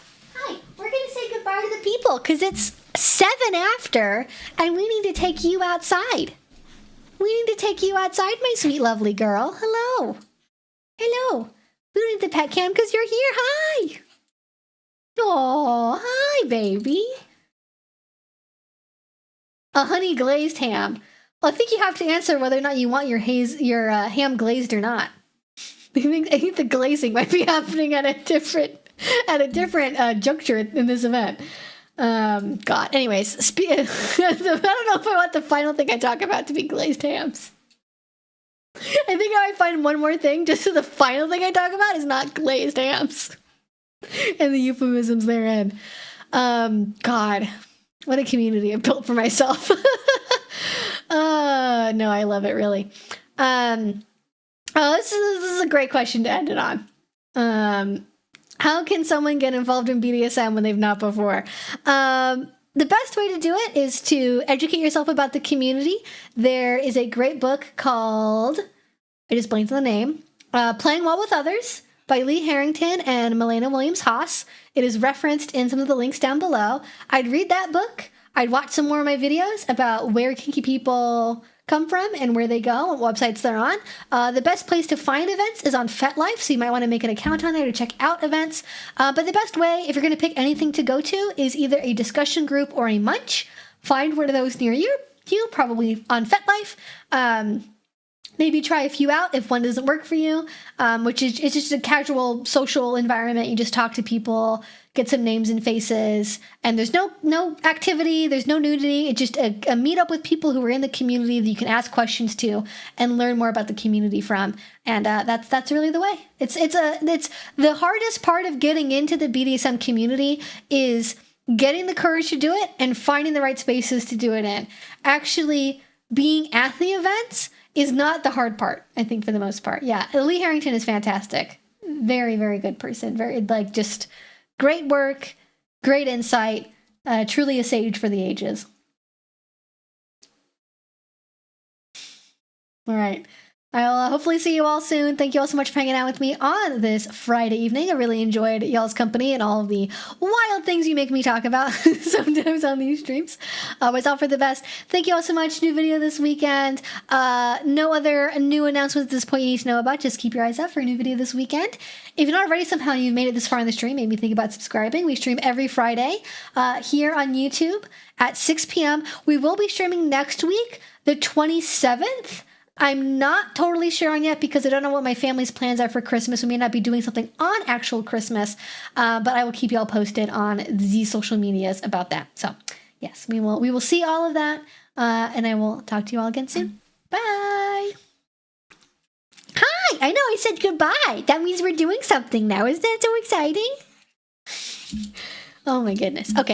We're gonna say goodbye to the people because it's 7 after, and we need to take you outside. We need to take you outside, my sweet, lovely girl. Hello. We don't need the pet cam because you're here. Hi. Oh, hi, baby. A honey glazed ham. Well, I think you have to answer whether or not you want your ham glazed or not. I think the glazing might be happening at a different juncture in this event. God. Anyways, I don't know if I want the final thing I talk about to be glazed hams. I think I might find one more thing just so the final thing I talk about is not glazed hams and the euphemisms therein. God. What a community I've built for myself. No, I love it, really. This is a great question to end it on. How can someone get involved in BDSM when they've not before? The best way to do it is to educate yourself about the community. There is a great book called, I just blanked on the name, Playing Well with Others by Lee Harrington and Milena Williams-Haas. It is referenced in some of the links down below. I'd read that book. I'd watch some more of my videos about where kinky people come from and where they go and what websites they're on. The best place to find events is on FetLife, so you might want to make an account on there to check out events. But the best way, if you're going to pick anything to go to, is either a discussion group or a munch. Find one of those near you probably on FetLife. Maybe try a few out if one doesn't work for you, which is it's just a casual social environment. You just talk to people, get some names and faces, and there's no activity, there's no nudity. It's just a meetup with people who are in the community that you can ask questions to and learn more about the community from. And that's really the way. It's the hardest part of getting into the BDSM community is getting the courage to do it and finding the right spaces to do it in. Actually, being at the events is not the hard part, I think, for the most part. Yeah, Lee Harrington is fantastic. Very, very good person. Very, just great work, great insight, truly a sage for the ages. All right. I'll hopefully see you all soon. Thank you all so much for hanging out with me on this Friday evening. I really enjoyed y'all's company and all of the wild things you make me talk about sometimes on these streams. It's all for the best. Thank you all so much. New video this weekend. No other new announcements at this point you need to know about. Just keep your eyes out for a new video this weekend. If you're not already, somehow you've made it this far in the stream, maybe think about subscribing. We stream every Friday here on YouTube at 6 p.m. We will be streaming next week, the 27th. I'm not totally sure on yet because I don't know what my family's plans are for Christmas. We may not be doing something on actual Christmas, but I will keep you all posted on the social medias about that. So, yes, we will see all of that, and I will talk to you all again soon. Bye! Hi! I know I said goodbye. That means we're doing something now. Isn't that so exciting? Oh my goodness. Okay.